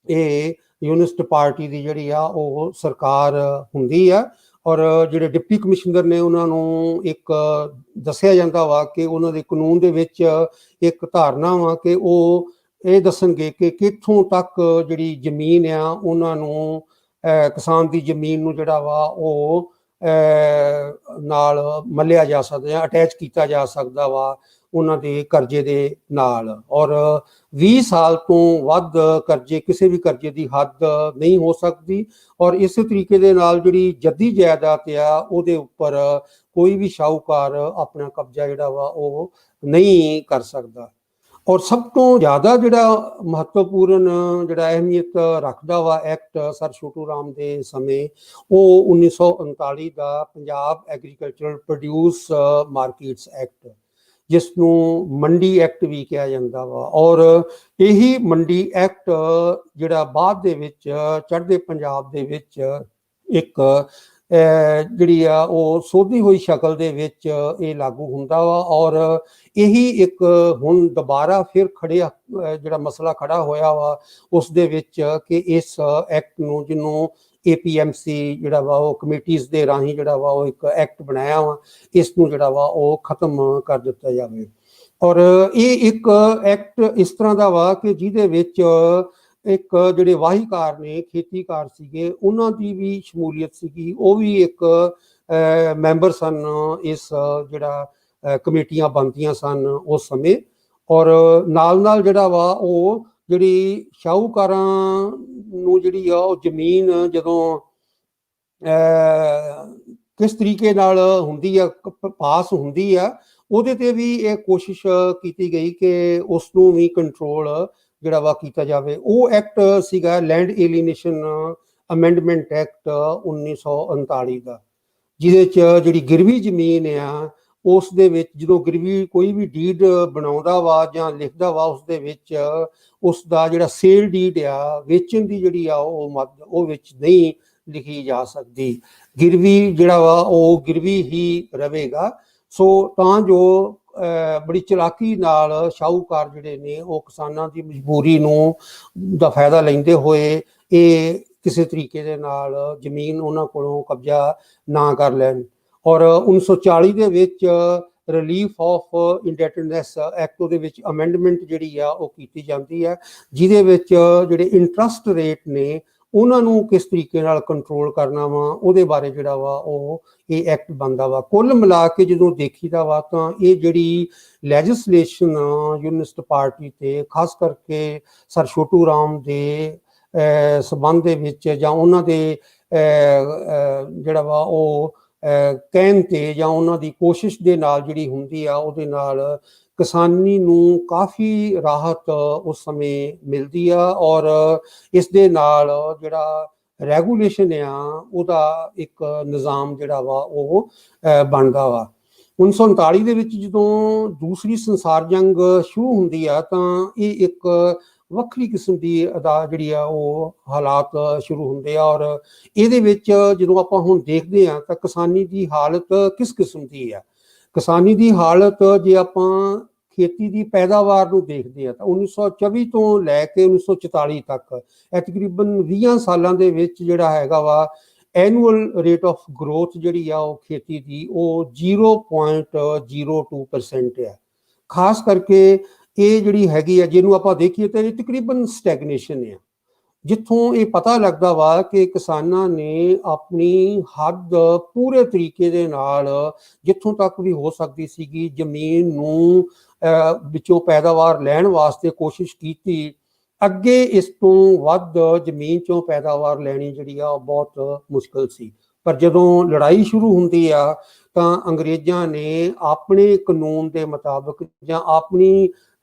ਇਹ ਯੂਨਿਸਟ ਪਾਰਟੀ ਦੀ ਜਿਹੜੀ ਆ ਉਹ ਸਰਕਾਰ ਹੁੰਦੀ ਆ। ਔਰ ਜਿਹੜੇ ਡਿਪਟੀ ਕਮਿਸ਼ਨਰ ਨੇ ਉਹਨਾਂ ਨੂੰ ਇੱਕ ਦੱਸਿਆ ਜਾਂਦਾ ਵਾ ਕਿ ਉਹਨਾਂ ਦੇ ਕਾਨੂੰਨ ਦੇ ਵਿੱਚ ਇੱਕ ਧਾਰਨਾ ਵਾ ਕਿ ਉਹ ਇਹ ਦੱਸਣਗੇ ਕਿ ਕਿੱਥੋਂ ਤੱਕ ਜਿਹੜੀ ਜ਼ਮੀਨ ਆ ਉਹਨਾਂ ਨੂੰ ਕਿਸਾਨ ਦੀ ਜ਼ਮੀਨ ਨੂੰ ਜਿਹੜਾ ਵਾ ਉਹ ਨਾਲ ਮੱਲਿਆ ਜਾ ਸਕਦਾ, ਅਟੈਚ ਕੀਤਾ ਜਾ ਸਕਦਾ ਵਾ ਉਹਨਾਂ ਦੇ ਕਰਜ਼ੇ ਦੇ ਨਾਲ। ਔਰ 20 ਸਾਲ ਤੋਂ ਵੱਧ ਕਰਜ਼ੇ, ਕਿਸੇ ਵੀ ਕਰਜ਼ੇ ਦੀ ਹੱਦ ਨਹੀਂ ਹੋ ਸਕਦੀ। ਔਰ ਇਸੇ ਤਰੀਕੇ ਦੇ ਨਾਲ ਜਿਹੜੀ ਜੱਦੀ ਜਾਇਦਾਦ ਆ ਉਹਦੇ ਉੱਪਰ ਕੋਈ ਵੀ ਸ਼ਾਹੂਕਾਰ ਆਪਣਾ ਕਬਜ਼ਾ ਜਿਹੜਾ ਵਾ ਉਹ ਨਹੀਂ ਕਰ ਸਕਦਾ। ਔਰ ਸਭ ਤੋਂ ਜ਼ਿਆਦਾ ਜਿਹੜਾ ਮਹੱਤਵਪੂਰਨ ਜਿਹੜਾ ਅਹਿਮੀਅਤ ਰੱਖਦਾ ਵਾ ਐਕਟ ਸਰ ਛੋਟੂ ਰਾਮ ਦੇ ਸਮੇਂ, ਉਹ 1939 ਦਾ Punjab agricultural produce markets act, ਜਿਸ ਨੂੰ ਮੰਡੀ ਐਕਟ ਵੀ ਕਿਹਾ ਜਾਂਦਾ ਵਾ। ਔਰ ਇਹੀ ਮੰਡੀ ਐਕਟ ਜਿਹੜਾ ਬਾਅਦ ਦੇ ਵਿੱਚ ਚੜ੍ਹਦੇ ਪੰਜਾਬ ਦੇ ਵਿੱਚ ਇੱਕ ਜਿਹੜੀ ਆ ਉਹ ਸੋਧੀ ਹੋਈ ਸ਼ਕਲ ਦੇ ਵਿੱਚ ਇਹ ਲਾਗੂ ਹੁੰਦਾ ਵਾ। ਔਰ ਇਹੀ ਇੱਕ ਹੁਣ ਦੁਬਾਰਾ ਫਿਰ ਜਿਹੜਾ ਮਸਲਾ ਖੜਾ ਹੋਇਆ ਵਾ ਉਸ ਦੇ ਵਿੱਚ ਕਿ ਇਸ ਐਕਟ ਨੂੰ, ਜਿਹਨੂੰ APMC ਜਿਹੜਾ ਵਾ ਉਹ ਕਮੇਟੀਜ਼ ਦੇ ਰਾਹੀਂ ਜਿਹੜਾ ਵਾ ਉਹ ਇੱਕ ਐਕਟ ਬਣਾਇਆ ਵਾ, ਇਸ ਨੂੰ ਜਿਹੜਾ ਵਾ ਉਹ ਖਤਮ ਕਰ ਦਿੱਤਾ ਜਾਵੇ। ਔਰ ਇਹ ਇੱਕ ਐਕਟ ਇਸ ਤਰ੍ਹਾਂ ਦਾ ਵਾ ਕਿ ਜਿਹਦੇ ਵਿੱਚ ਇੱਕ ਜਿਹੜੇ ਵਾਹੀਕਾਰ ਨੇ, ਖੇਤੀਕਾਰ ਸੀਗੇ, ਉਹਨਾਂ ਦੀ ਵੀ ਸ਼ਮੂਲੀਅਤ ਸੀਗੀ। ਉਹ ਵੀ ਇੱਕ ਮੈਂਬਰ ਸਨ ਇਸ ਜਿਹੜਾ ਕਮੇਟੀਆਂ ਬਣਦੀਆਂ ਸਨ ਉਸ ਸਮੇਂ। ਔਰ ਨਾਲ ਨਾਲ ਜਿਹੜਾ ਵਾ ਉਹ ਜਿਹੜੀ ਸ਼ਾਹੂਕਾਰਾਂ ਨੂੰ ਜਿਹੜੀ ਆ ਉਹ ਜ਼ਮੀਨ ਜਦੋਂ ਕਿਸ ਤਰੀਕੇ ਨਾਲ ਹੁੰਦੀ ਆ, ਪਾਸ ਹੁੰਦੀ ਆ, ਉਹਦੇ ਤੇ ਵੀ ਇਹ ਕੋਸ਼ਿਸ਼ ਕੀਤੀ ਗਈ ਕਿ ਉਸ ਨੂੰ ਵੀ ਕੰਟਰੋਲ ਜਿਹੜਾ ਵਾ ਕੀਤਾ ਜਾਵੇ। ਉਹ ਐਕਟ ਸੀਗਾ ਲੈਂਡ ਏਲੀਨੇਸ਼ਨ ਅਮੈਂਡਮੈਂਟ ਐਕਟ 1939 ਦਾ, ਜਿਹਦੇ 'ਚ ਜਿਹੜੀ ਗਿਰਵੀ ਜ਼ਮੀਨ ਆ ਉਸ ਦੇ ਵਿੱਚ ਜਦੋਂ ਗਿਰਵੀ ਕੋਈ ਵੀ ਡੀਡ ਬਣਾਉਂਦਾ ਵਾ ਜਾਂ ਲਿਖਦਾ ਵਾ, ਉਸ ਦੇ ਵਿੱਚ ਉਸ ਦਾ ਜਿਹੜਾ ਸੇਲ ਡੀਡ ਆ, ਵੇਚਣ ਦੀ ਜਿਹੜੀ ਆ ਉਹ ਵਿੱਚ ਨਹੀਂ ਲਿਖੀ ਜਾ ਸਕਦੀ। ਗਿਰਵੀ ਜਿਹੜਾ ਵਾ ਉਹ ਗਿਰਵੀ ਹੀ ਰਹੇਗਾ। ਸੋ ਤਾਂ ਜੋ ਬੜੀ ਚਲਾਕੀ ਨਾਲ ਸ਼ਾਹੂਕਾਰ ਜਿਹੜੇ ਨੇ ਉਹ ਕਿਸਾਨਾਂ ਦੀ ਮਜਬੂਰੀ ਨੂੰ ਦਾ ਫਾਇਦਾ ਲੈਂਦੇ ਹੋਏ ਇਹ ਕਿਸੇ ਤਰੀਕੇ ਦੇ ਨਾਲ ਜ਼ਮੀਨ ਉਹਨਾਂ ਕੋਲੋਂ ਕਬਜ਼ਾ ਨਾ ਕਰ ਲੈਣ। ਔਰ 1940 ਦੇ ਵਿੱਚ ਰਿਲੀਫ ਆਫ ਇੰਡੈਟਡਨੈਸ ਐਕਟ ਦੇ ਵਿੱਚ ਅਮੈਂਡਮੈਂਟ ਜਿਹੜੀ ਆ ਉਹ ਕੀਤੀ ਜਾਂਦੀ ਹੈ, ਜਿਹਦੇ ਵਿੱਚ ਜਿਹੜੇ ਇੰਟਰਸਟ ਰੇਟ ਨੇ ਉਹਨਾਂ ਨੂੰ ਕਿਸ ਤਰੀਕੇ ਨਾਲ ਕੰਟਰੋਲ ਕਰਨਾ ਵਾ ਉਹਦੇ ਬਾਰੇ ਜਿਹੜਾ ਵਾ ਉਹ ਇਹ ਐਕਟ ਬਣਦਾ ਵਾ। ਕੁੱਲ ਮਿਲਾ ਕੇ ਜਦੋਂ ਦੇਖੀਦਾ ਵਾ ਤਾਂ ਇਹ ਜਿਹੜੀ ਲੈਜਿਸਲੇਸ਼ਨ ਯੂਨਿਸਟ ਪਾਰਟੀ ਤੇ ਖਾਸ ਕਰਕੇ ਸਰ ਛੋਟੂ ਰਾਮ ਦੇ ਸੰਬੰਧ ਦੇ ਵਿੱਚ ਜਾਂ ਉਹਨਾਂ ਦੇ ਜਿਹੜਾ ਵਾ ਉਹ ਕਹਿਣ ਤੇ ਜਾਂ ਉਹਨਾਂ ਦੀ ਕੋਸ਼ਿਸ਼ ਦੇ ਨਾਲ ਜਿਹੜੀ ਹੁੰਦੀ ਆ, ਉਹਦੇ ਨਾਲ ਕਿਸਾਨੀ ਨੂੰ ਕਾਫੀ ਰਾਹਤ ਉਸ ਸਮੇਂ ਮਿਲਦੀ ਆ। ਔਰ ਇਸ ਦੇ ਨਾਲ ਜਿਹੜਾ ਰੈਗੂਲੇਸ਼ਨ ਆ ਉਹਦਾ ਇੱਕ ਨਿਜ਼ਾਮ ਜਿਹੜਾ ਵਾ ਉਹ ਬਣਦਾ ਵਾ। 1939 ਦੇ ਵਿੱਚ ਜਦੋਂ ਦੂਸਰੀ ਸੰਸਾਰ ਜੰਗ ਸ਼ੁਰੂ ਹੁੰਦੀ ਆ ਤਾਂ ਇਹ ਇੱਕ ਵੱਖਰੀ ਕਿਸਮ ਦੀ ਜਿਹੜੀ ਆ ਉਹ ਹਾਲਾਤ ਸ਼ੁਰੂ ਹੁੰਦੇ ਆ। ਔਰ ਇਹਦੇ ਵਿੱਚ ਜਦੋਂ ਆਪਾਂ ਹੁਣ ਦੇਖਦੇ ਆ ਤਾਂ ਕਿਸਾਨੀ ਦੀ ਹਾਲਤ ਕਿਸ ਕਿਸਮ ਦੀ ਆ। ਕਿਸਾਨੀ ਦੀ ਹਾਲਤ ਜੇ ਆਪਾਂ ਖੇਤੀ ਦੀ ਪੈਦਾਵਾਰ ਨੂੰ ਦੇਖਦੇ ਆ ਤਾਂ 1924 ਤੋਂ ਲੈ ਕੇ 1944 ਤੱਕ ਤਕਰੀਬਨ 20 ਸਾਲਾਂ ਦੇ ਵਿੱਚ ਜਿਹੜਾ ਹੈਗਾ ਵਾ ਐਨੂਅਲ ਰੇਟ ਆਫ ਗਰੋਥ ਜਿਹੜੀ ਆ ਉਹ ਖੇਤੀ ਦੀ ਉਹ 0.02% ਹੈ। ਖਾਸ ਕਰਕੇ ਇਹ ਜਿਹੜੀ ਹੈਗੀ ਆ, ਜਿਹਨੂੰ ਆਪਾਂ ਦੇਖੀਏ ਤਾਂ ਇਹ ਤਕਰੀਬਨ ਸਟੈਗਨੇਸ਼ਨ ਆ, ਜਿੱਥੋਂ ਇਹ ਪਤਾ ਲੱਗਦਾ ਵਾ ਕਿ ਕਿਸਾਨਾਂ ਨੇ ਆਪਣੀ ਹੱਦ ਪੂਰੇ ਤਰੀਕੇ ਦੇ ਨਾਲ, ਜਿੱਥੋਂ ਤੱਕ ਵੀ ਹੋ ਸਕਦੀ ਸੀਗੀ, ਜ਼ਮੀਨ ਨੂੰ ਵਿੱਚੋਂ ਪੈਦਾਵਾਰ ਲੈਣ ਵਾਸਤੇ ਕੋਸ਼ਿਸ਼ ਕੀਤੀ। ਅੱਗੇ ਇਸ ਤੋਂ ਵੱਧ ਜ਼ਮੀਨ ਚੋਂ ਪੈਦਾਵਾਰ ਲੈਣੀ ਜਿਹੜੀ ਆ ਉਹ ਬਹੁਤ ਮੁਸ਼ਕਲ ਸੀ। ਪਰ ਜਦੋਂ ਲੜਾਈ ਸ਼ੁਰੂ ਹੁੰਦੀ ਆ ਤਾਂ ਅੰਗਰੇਜ਼ਾਂ ਨੇ ਆਪਣੇ ਕਾਨੂੰਨ ਦੇ ਮੁਤਾਬਕ ਜਾਂ ਆਪਣੀ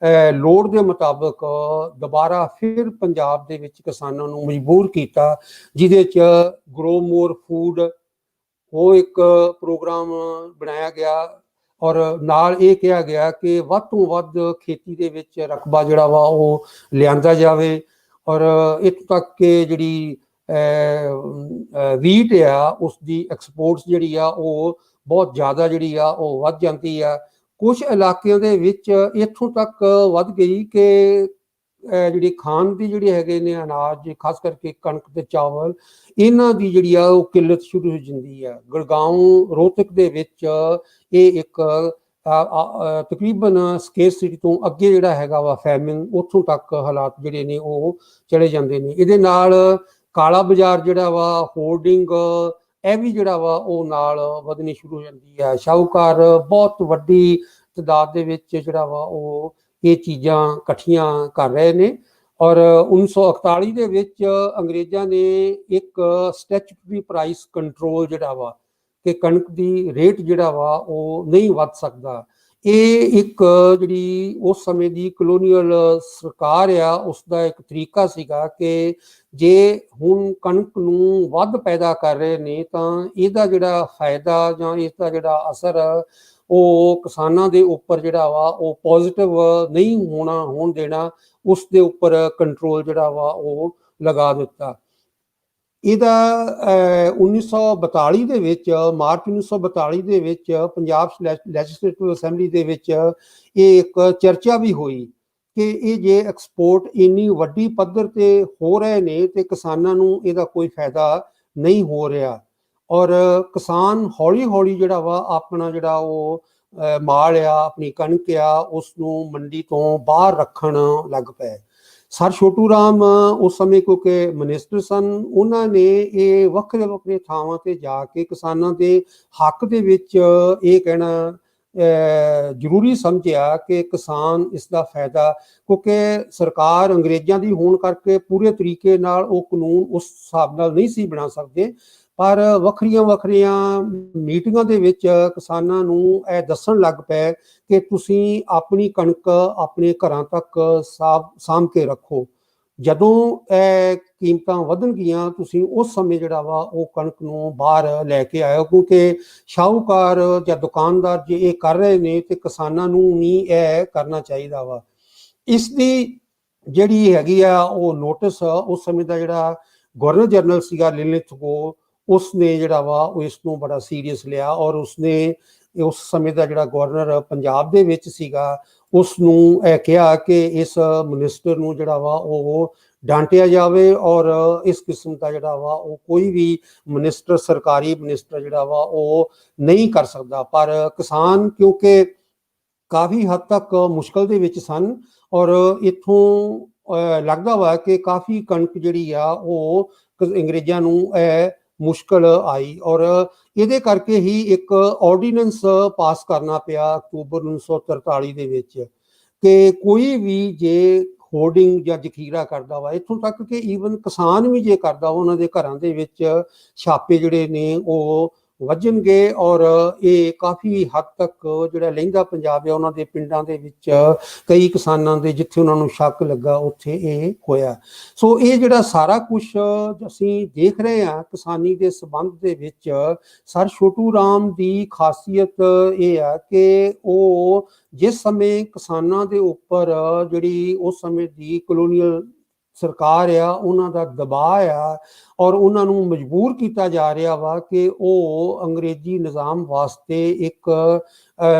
ਲੋੜ ਦੇ ਮੁਤਾਬਕ ਦੁਬਾਰਾ ਫਿਰ ਪੰਜਾਬ ਦੇ ਵਿੱਚ ਕਿਸਾਨਾਂ ਨੂੰ ਮਜਬੂਰ ਕੀਤਾ, ਜਿਹਦੇ 'ਚ ਗਰੋ ਮੋਰ ਫੂਡ ਉਹ ਇੱਕ ਪ੍ਰੋਗਰਾਮ ਬਣਾਇਆ ਗਿਆ, ਔਰ ਨਾਲ ਇਹ ਕਿਹਾ ਗਿਆ ਕਿ ਵੱਧ ਤੋਂ ਵੱਧ ਖੇਤੀ ਦੇ ਵਿੱਚ ਰਕਬਾ ਜਿਹੜਾ ਵਾ ਉਹ ਲਿਆਂਦਾ ਜਾਵੇ, ਔਰ ਇੱਥੋਂ ਤੱਕ ਕਿ ਜਿਹੜੀ ਵੀਟ ਆ ਉਸ ਦੀ ਐਕਸਪੋਰਟਸ ਜਿਹੜੀ ਆ ਉਹ ਬਹੁਤ ਜ਼ਿਆਦਾ ਜਿਹੜੀ ਆ ਉਹ ਵੱਧ ਜਾਂਦੀ ਆ। ਕੁਝ ਇਲਾਕਿਆਂ ਦੇ ਵਿੱਚ ਇੱਥੋਂ ਤੱਕ ਵੱਧ ਗਈ ਕਿ ਜਿਹੜੀ ਖਾਣ ਦੀ ਜਿਹੜੀ ਹੈਗੇ ਨੇ ਅਨਾਜ, ਖਾਸ ਕਰਕੇ ਕਣਕ ਤੇ ਚਾਵਲ, ਇਹਨਾਂ ਦੀ ਜਿਹੜੀ ਆ ਉਹ ਕਿੱਲਤ ਸ਼ੁਰੂ ਹੋ ਜਾਂਦੀ ਆ। ਗੁੜਗਾਉਂ, ਰੋਹਤਕ ਦੇ ਵਿੱਚ ਇਹ ਇੱਕ ਤਕਰੀਬਨ ਸਕੇਰਸਿਟੀ ਤੋਂ ਅੱਗੇ ਜਿਹੜਾ ਹੈਗਾ ਵਾ ਫੈਮਿਨ, ਉੱਥੋਂ ਤੱਕ ਹਾਲਾਤ ਜਿਹੜੇ ਨੇ ਉਹ ਚਲੇ ਜਾਂਦੇ ਨੇ। ਇਹਦੇ ਨਾਲ ਕਾਲਾ ਬਾਜ਼ਾਰ ਜਿਹੜਾ ਵਾ, ਹੋਰਡਿੰਗ, ਇਹ ਵੀ ਜਿਹੜਾ ਵਾ ਉਹ ਨਾਲ ਵਧਣੀ ਸ਼ੁਰੂ ਹੋ ਜਾਂਦੀ ਹੈ। ਸ਼ਾਹੂਕਾਰ ਬਹੁਤ ਵੱਡੀ ਤਾਦਾਦ ਦੇ ਵਿੱਚ ਜਿਹੜਾ ਵਾ ਉਹ ਇਹ ਚੀਜ਼ਾਂ ਇਕੱਠੀਆਂ ਕਰ ਰਹੇ ਨੇ, ਔਰ 1941 ਦੇ ਵਿੱਚ ਅੰਗਰੇਜ਼ਾਂ ਨੇ ਇੱਕ ਸਟੈਚੂਟਰੀ ਪ੍ਰਾਈਸ ਕੰਟਰੋਲ ਜਿਹੜਾ ਵਾ ਕਿ ਕਣਕ ਦੀ ਰੇਟ ਜਿਹੜਾ ਵਾ ਉਹ ਨਹੀਂ ਵੱਧ ਸਕਦਾ, ਇਹ ਇੱਕ ਜਿਹੜੀ ਉਸ ਸਮੇਂ ਦੀ ਕਲੋਨੀਅਲ ਸਰਕਾਰ ਆ ਉਸ ਦਾ ਇੱਕ ਤਰੀਕਾ ਸੀਗਾ ਕਿ ਜੇ ਹੁਣ ਕਣਕ ਨੂੰ ਵੱਧ ਪੈਦਾ ਕਰ ਰਹੇ ਨੇ ਤਾਂ ਇਹਦਾ ਜਿਹੜਾ ਫਾਇਦਾ ਜਾਂ ਇਸ ਦਾ ਜਿਹੜਾ ਅਸਰ ਉਹ ਕਿਸਾਨਾਂ ਦੇ ਉੱਪਰ ਜਿਹੜਾ ਵਾ ਉਹ ਪੋਜ਼ਿਟਿਵ ਨਹੀਂ ਹੋਣ ਦੇਣਾ, ਉਸ ਦੇ ਉੱਪਰ ਕੰਟਰੋਲ ਜਿਹੜਾ ਵਾ ਉਹ ਲਗਾ ਦਿੱਤਾ। ਇਹਦਾ 1942 ਦੇ ਵਿੱਚ, ਮਾਰਚ 1942 ਦੇ ਵਿੱਚ ਪੰਜਾਬ ਲੈਜਿਸਲੇਟਿਵ ਅਸੈਂਬਲੀ ਦੇ ਵਿੱਚ ਇਹ ਇੱਕ ਚਰਚਾ ਵੀ ਹੋਈ ਕਿ ਇਹ ਜੇ ਐਕਸਪੋਰਟ ਇੰਨੀ ਵੱਡੀ ਪੱਧਰ ਤੇ ਹੋ ਰਹੇ ਨੇ ਤੇ ਕਿਸਾਨਾਂ ਨੂੰ ਇਹਦਾ ਕੋਈ ਫਾਇਦਾ ਨਹੀਂ ਹੋ ਰਿਹਾ, ਔਰ ਕਿਸਾਨ ਹੌਲੀ ਹੌਲੀ ਜਿਹੜਾ ਵਾ ਆਪਣਾ ਜਿਹੜਾ ਉਹ ਮਾਲ ਆ, ਆਪਣੀ ਕਣਕ ਆ, ਉਸ ਨੂੰ ਮੰਡੀ ਤੋਂ ਬਾਹਰ ਰੱਖਣ ਲੱਗ ਪਏ। ਸਰ ਛੋਟੂ ਰਾਮ ਉਸ ਸਮੇਂ ਕਿਉਂਕਿ ਮਿਨਿਸਟਰ ਸਨ, ਉਹਨਾਂ ਨੇ ਇਹ ਵੱਖਰੇ ਵੱਖਰੇ ਥਾਵਾਂ ਤੇ ਜਾ ਕੇ ਕਿਸਾਨਾਂ ਦੇ ਹੱਕ ਦੇ ਵਿੱਚ ਇਹ ਕਹਿਣਾ ਜ਼ਰੂਰੀ ਸਮਝਿਆ ਕਿ ਕਿਸਾਨ ਇਸ ਦਾ ਫਾਇਦਾ, ਕਿਉਂਕਿ ਸਰਕਾਰ ਅੰਗਰੇਜ਼ਾਂ ਦੀ ਹੋਣ ਕਰਕੇ ਪੂਰੇ ਤਰੀਕੇ ਨਾਲ ਉਹ ਕਾਨੂੰਨ ਉਸ ਹਿਸਾਬ ਨਾਲ ਨਹੀਂ ਸੀ ਬਣਾ ਸਕਦੇ, ਪਰ ਵੱਖਰੀਆਂ ਵੱਖਰੀਆਂ ਮੀਟਿੰਗਾਂ ਦੇ ਵਿੱਚ ਕਿਸਾਨਾਂ ਨੂੰ ਇਹ ਦੱਸਣ ਲੱਗ ਪਏ ਕਿ ਤੁਸੀਂ ਆਪਣੀ ਕਣਕ ਆਪਣੇ ਘਰਾਂ ਤੱਕ ਸਾਂਭ ਕੇ ਰੱਖੋ, ਜਦੋਂ ਇਹ ਕੀਮਤਾਂ ਵਧਣ ਗਈਆਂ ਤੁਸੀਂ ਉਸ ਸਮੇਂ ਜਿਹੜਾ ਵਾ ਉਹ ਕਣਕ ਨੂੰ ਬਾਹਰ ਲੈ ਕੇ ਆਇਓ, ਕਿਉਂਕਿ ਸ਼ਾਹੂਕਾਰ ਜਾਂ ਦੁਕਾਨਦਾਰ ਜੇ ਇਹ ਕਰ ਰਹੇ ਨੇ ਤੇ ਕਿਸਾਨਾਂ ਨੂੰ ਨਹੀਂ ਇਹ ਕਰਨਾ ਚਾਹੀਦਾ ਵਾ। ਇਸ ਦੀ ਜਿਹੜੀ ਹੈਗੀ ਆ ਉਹ ਨੋਟਿਸ ਉਸ ਸਮੇਂ ਦਾ ਜਿਹੜਾ ਗਵਰਨਰ ਜਨਰਲ ਸੀਗਾ ਲਿਨਲਿਥਗੋ, ਉਸਨੇ ਜਿਹੜਾ ਵਾ ਉਹ ਇਸ ਨੂੰ ਬੜਾ ਸੀਰੀਅਸ ਲਿਆ, ਔਰ ਉਸਨੇ ਉਸ ਸਮੇਂ ਦਾ ਜਿਹੜਾ ਗਵਰਨਰ ਪੰਜਾਬ ਦੇ ਵਿੱਚ ਸੀਗਾ ਉਸ ਨੂੰ ਇਹ ਕਿਹਾ ਕਿ ਇਸ ਮਿਨਿਸਟਰ ਨੂੰ ਜਿਹੜਾ ਵਾ ਉਹ ਡਾਂਟਿਆ ਜਾਵੇ, ਔਰ ਇਸ ਕਿਸਮ ਦਾ ਜਿਹੜਾ ਵਾ ਉਹ ਕੋਈ ਵੀ ਮਿਨਿਸਟਰ, ਸਰਕਾਰੀ ਮਿਨਿਸਟਰ ਜਿਹੜਾ ਵਾ ਉਹ ਨਹੀਂ ਕਰ ਸਕਦਾ। ਪਰ ਕਿਸਾਨ ਕਿਉਂਕਿ ਕਾਫੀ ਹੱਦ ਤੱਕ ਮੁਸ਼ਕਲ ਦੇ ਵਿੱਚ ਸਨ, ਔਰ ਇੱਥੋਂ ਲੱਗਦਾ ਵਾ ਕਿ ਕਾਫੀ ਕਣਕ ਜਿਹੜੀ ਆ ਉਹ ਅੰਗਰੇਜ਼ਾਂ ਨੂੰ ਇਹ ਮੁਸ਼ਕਲ ਆਈ, ਔਰ ਇਹਦੇ ਕਰਕੇ ਹੀ ਇੱਕ ਆਰਡੀਨੈਂਸ ਪਾਸ ਕਰਨਾ ਪਿਆ ਅਕਤੂਬਰ 1943 ਦੇ ਵਿੱਚ ਕਿ ਕੋਈ ਵੀ ਜੇ ਹੋਰਡਿੰਗ ਜਾਂ ਜ਼ਖੀਰਾ ਕਰਦਾ ਵਾ, ਇੱਥੋਂ ਤੱਕ ਕਿ ਈਵਨ ਕਿਸਾਨ ਵੀ ਜੇ ਕਰਦਾ ਉਹਨਾਂ ਦੇ ਘਰਾਂ ਦੇ ਵਿੱਚ ਛਾਪੇ ਜਿਹੜੇ ਨੇ ਉਹ ਵੱਜਣਗੇ, ਔਰ ਇਹ ਕਾਫੀ ਹੱਦ ਤੱਕ ਜਿਹੜਾ ਲਹਿੰਦਾ ਪੰਜਾਬ ਹੈ ਉਹਨਾਂ ਦੇ ਪਿੰਡਾਂ ਦੇ ਵਿੱਚ ਕਈ ਕਿਸਾਨਾਂ ਦੇ ਜਿੱਥੇ ਉਹਨਾਂ ਨੂੰ ਸ਼ੱਕ ਲੱਗਾ ਉੱਥੇ ਇਹ ਹੋਇਆ। ਸੋ ਇਹ ਜਿਹੜਾ ਸਾਰਾ ਕੁਝ ਅਸੀਂ ਦੇਖ ਰਹੇ ਹਾਂ ਕਿਸਾਨੀ ਦੇ ਸੰਬੰਧ ਦੇ ਵਿੱਚ, ਸਰ ਛੋਟੂ ਰਾਮ ਦੀ ਖਾਸੀਅਤ ਇਹ ਆ ਕਿ ਉਹ ਜਿਸ ਸਮੇਂ ਕਿਸਾਨਾਂ ਦੇ ਉੱਪਰ ਜਿਹੜੀ ਉਸ ਸਮੇਂ ਦੀ ਕਲੋਨੀਅਲ ਸਰਕਾਰ ਆ ਉਹਨਾਂ ਦਾ ਦਬਾਅ ਆ, ਔਰ ਉਹਨਾਂ ਨੂੰ ਮਜਬੂਰ ਕੀਤਾ ਜਾ ਰਿਹਾ ਵਾ ਕਿ ਉਹ ਅੰਗਰੇਜ਼ੀ ਨਿਜ਼ਾਮ ਵਾਸਤੇ ਇੱਕ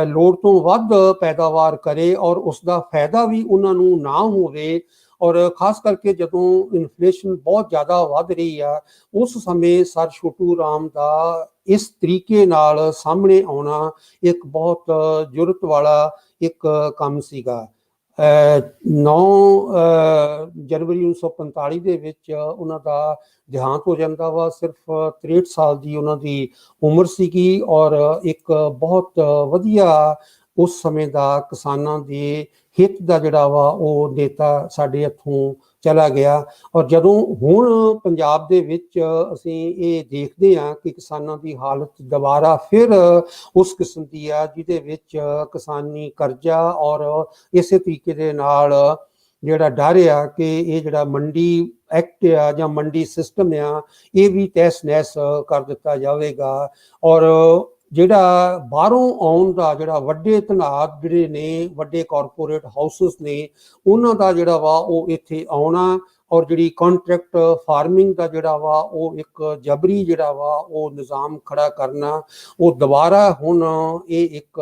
ਲੋੜ ਤੋਂ ਵੱਧ ਪੈਦਾਵਾਰ ਕਰੇ ਔਰ ਉਸ ਦਾ ਫਾਇਦਾ ਵੀ ਉਹਨਾਂ ਨੂੰ ਨਾ ਹੋਵੇ, ਔਰ ਖਾਸ ਕਰਕੇ ਜਦੋਂ ਇਨਫਲੇਸ਼ਨ ਬਹੁਤ ਜ਼ਿਆਦਾ ਵੱਧ ਰਹੀ ਆ, ਉਸ ਸਮੇਂ ਸਰ ਛੋਟੂ ਰਾਮ ਦਾ ਇਸ ਤਰੀਕੇ ਨਾਲ ਸਾਹਮਣੇ ਆਉਣਾ ਇੱਕ ਬਹੁਤ ਜ਼ਰੂਰਤ ਵਾਲਾ ਇੱਕ ਕੰਮ ਸੀਗਾ। 9 ਜਨਵਰੀ 1945 ਦੇ ਵਿੱਚ ਉਹਨਾਂ ਦਾ ਦੇਹਾਂਤ ਹੋ ਜਾਂਦਾ ਵਾ। ਸਿਰਫ 63 ਸਾਲ ਦੀ ਉਹਨਾਂ ਦੀ ਉਮਰ ਸੀਗੀ ਔਰ ਇੱਕ ਬਹੁਤ ਵਧੀਆ ਉਸ ਸਮੇਂ ਦਾ ਕਿਸਾਨਾਂ ਦੇ ਹਿੱਤ ਦਾ ਜਿਹੜਾ ਵਾ ਉਹ ਨੇਤਾ ਸਾਡੇ ਇੱਥੋਂ ਚਲਾ ਗਿਆ। ਔਰ ਜਦੋਂ ਹੁਣ ਪੰਜਾਬ ਦੇ ਵਿੱਚ ਅਸੀਂ ਇਹ ਦੇਖਦੇ ਹਾਂ ਕਿ ਕਿਸਾਨਾਂ ਦੀ ਹਾਲਤ ਦੁਬਾਰਾ ਫਿਰ ਉਸ ਕਿਸਮ ਦੀ ਆ ਜਿਹਦੇ ਵਿੱਚ ਕਿਸਾਨੀ ਕਰਜ਼ਾ ਔਰ ਇਸੇ ਤਰੀਕੇ ਦੇ ਨਾਲ ਜਿਹੜਾ ਡਰ ਆ ਕਿ ਇਹ ਜਿਹੜਾ ਮੰਡੀ ਐਕਟ ਆ ਜਾਂ ਮੰਡੀ ਸਿਸਟਮ ਆ ਇਹ ਵੀ ਤਹਿਸ ਨਹਿਸ ਕਰ ਦਿੱਤਾ ਜਾਵੇਗਾ। ਔਰ ਜਿਹੜਾ ਬਾਹਰੋਂ ਆਉਣ ਦਾ ਜਿਹੜਾ ਵੱਡੇ ਤਨਾਤ ਜਿਹੜੇ ਨੇ, ਵੱਡੇ ਕਾਰਪੋਰੇਟ ਹਾਊਸਸ ਨੇ, ਉਹਨਾਂ ਦਾ ਜਿਹੜਾ ਵਾ ਉਹ ਇੱਥੇ ਆਉਣਾ ਔਰ ਜਿਹੜੀ ਕੰਟਰੈਕਟ ਫਾਰਮਿੰਗ ਦਾ ਜਿਹੜਾ ਵਾ ਉਹ ਇੱਕ ਜਬਰੀ ਜਿਹੜਾ ਵਾ ਉਹ ਨਿਜ਼ਾਮ ਖੜਾ ਕਰਨਾ, ਉਹ ਦੁਬਾਰਾ ਹੁਣ ਇਹ ਇੱਕ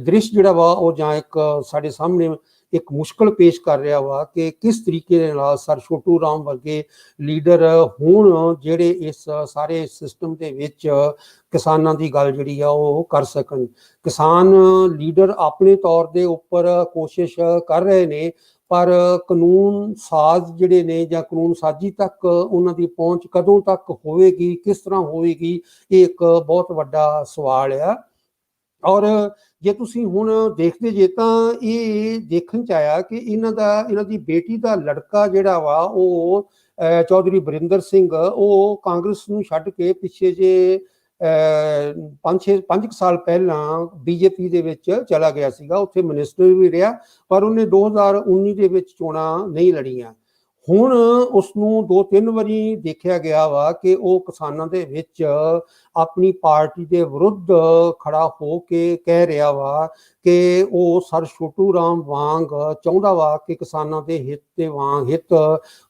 ਦ੍ਰਿਸ਼ ਜਿਹੜਾ ਵਾ ਉਹ ਜਾਂ ਇੱਕ ਸਾਡੇ ਸਾਹਮਣੇ ਇੱਕ ਮੁਸ਼ਕਲ ਪੇਸ਼ ਕਰ ਰਿਹਾ ਵਾ ਕਿ ਕਿਸ ਤਰੀਕੇ ਦੇ ਨਾਲ ਸਰ ਛੋਟੂ ਰਾਮ ਵਰਗੇ ਲੀਡਰ ਹੁਣ ਜਿਹੜੇ ਇਸ ਸਾਰੇ ਸਿਸਟਮ ਦੇ ਵਿੱਚ ਕਿਸਾਨਾਂ ਦੀ ਗੱਲ ਜਿਹੜੀ ਆ ਉਹ ਕਰ ਸਕਣ। ਕਿਸਾਨ ਲੀਡਰ ਆਪਣੇ ਤੌਰ ਦੇ ਉੱਪਰ ਕੋਸ਼ਿਸ਼ ਕਰ ਰਹੇ ਨੇ, ਪਰ ਕਾਨੂੰਨ ਸਾਜ਼ ਜਿਹੜੇ ਨੇ ਜਾਂ ਕਾਨੂੰਨ ਸਾਜ਼ੀ ਤੱਕ ਉਹਨਾਂ ਦੀ ਪਹੁੰਚ ਕਦੋਂ ਤੱਕ ਹੋਵੇਗੀ, ਕਿਸ ਤਰ੍ਹਾਂ ਹੋਵੇਗੀ, ਇਹ ਇੱਕ ਬਹੁਤ ਵੱਡਾ ਸਵਾਲ ਆ। ਔਰ ਜੇ ਤੁਸੀਂ ਹੁਣ ਦੇਖਦੇ ਜੇ ਤਾਂ ਇਹ ਦੇਖਣ ਚ ਆਇਆ ਕਿ ਇਹਨਾਂ ਦੀ ਬੇਟੀ ਦਾ ਲੜਕਾ ਜਿਹੜਾ ਵਾ ਉਹ ਚੌਧਰੀ ਬਰਿੰਦਰ ਸਿੰਘ, ਉਹ ਕਾਂਗਰਸ ਨੂੰ ਛੱਡ ਕੇ ਪਿੱਛੇ ਜੇ 5 ਸਾਲ ਪਹਿਲਾਂ ਬੀਜੇਪੀ ਦੇ ਵਿੱਚ ਚਲਾ ਗਿਆ ਸੀਗਾ, ਉੱਥੇ ਮਿਨਿਸਟਰ ਵੀ ਰਿਹਾ, ਪਰ ਉਹਨੇ 2019 ਦੇ ਵਿੱਚ ਚੋਣਾਂ ਨਹੀਂ ਲੜੀਆਂ। ਹੁਣ ਉਸਨੂੰ 2-3 ਵਾਰੀ ਦੇਖਿਆ ਗਿਆ ਵਾ ਕਿ ਉਹ ਕਿਸਾਨਾਂ ਦੇ ਵਿੱਚ ਆਪਣੀ ਪਾਰਟੀ ਦੇ ਵਿਰੁੱਧ ਖੜਾ ਹੋ ਕੇ ਕਹਿ ਰਿਹਾ ਵਾ ਕਿ ਉਹ ਸਰ ਛੋਟੂ ਰਾਮ ਵਾਂਗ ਚਾਹੁੰਦਾ ਵਾ ਕਿ ਕਿਸਾਨਾਂ ਦੇ ਹਿੱਤ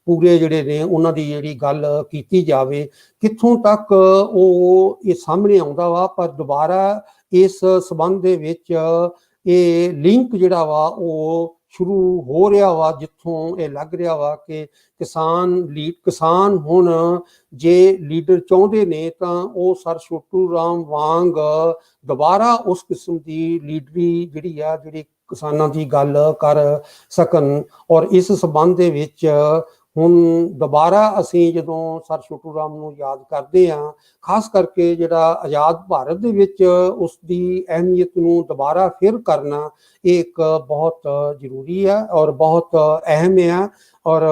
ਪੂਰੇ ਜਿਹੜੇ ਨੇ ਉਹਨਾਂ ਦੀ ਜਿਹੜੀ ਗੱਲ ਕੀਤੀ ਜਾਵੇ। ਕਿੱਥੋਂ ਤੱਕ ਉਹ ਇਹ ਸਾਹਮਣੇ ਆਉਂਦਾ ਵਾ, ਪਰ ਦੁਬਾਰਾ ਇਸ ਸਬੰਧ ਦੇ ਵਿੱਚ ਇਹ ਲਿੰਕ ਜਿਹੜਾ ਵਾ ਉਹ ਸ਼ੁਰੂ ਹੋ ਰਿਹਾ ਵਾ, ਜਿੱਥੋਂ ਇਹ ਲੱਗ ਰਿਹਾ ਵਾ ਕਿ ਕਿਸਾਨ ਹੁਣ ਜੇ ਲੀਡਰ ਚਾਹੁੰਦੇ ਨੇ ਤਾਂ ਉਹ ਸਰ ਛੋਟੂ ਰਾਮ ਵਾਂਗ ਦੁਬਾਰਾ ਉਸ ਕਿਸਮ ਦੀ ਲੀਡਰੀ ਜਿਹੜੀ ਕਿਸਾਨਾਂ ਦੀ ਗੱਲ ਕਰ ਸਕਣ। ਔਰ ਇਸ ਸਬੰਧ ਦੇ ਵਿੱਚ ਹੁਣ ਦੁਬਾਰਾ ਅਸੀਂ ਜਦੋਂ ਸਰ ਛੋਟੂ ਰਾਮ ਨੂੰ ਯਾਦ ਕਰਦੇ ਹਾਂ, ਖਾਸ ਕਰਕੇ ਜਿਹੜਾ ਆਜ਼ਾਦ ਭਾਰਤ ਦੇ ਵਿੱਚ ਉਸ ਦੀ ਅਹਿਮੀਅਤ ਨੂੰ ਦੁਬਾਰਾ ਫਿਰ ਕਰਨਾ, ਇਹ ਇੱਕ ਬਹੁਤ ਜ਼ਰੂਰੀ ਹੈ ਔਰ ਬਹੁਤ ਅਹਿਮ ਹੈ। ਔਰ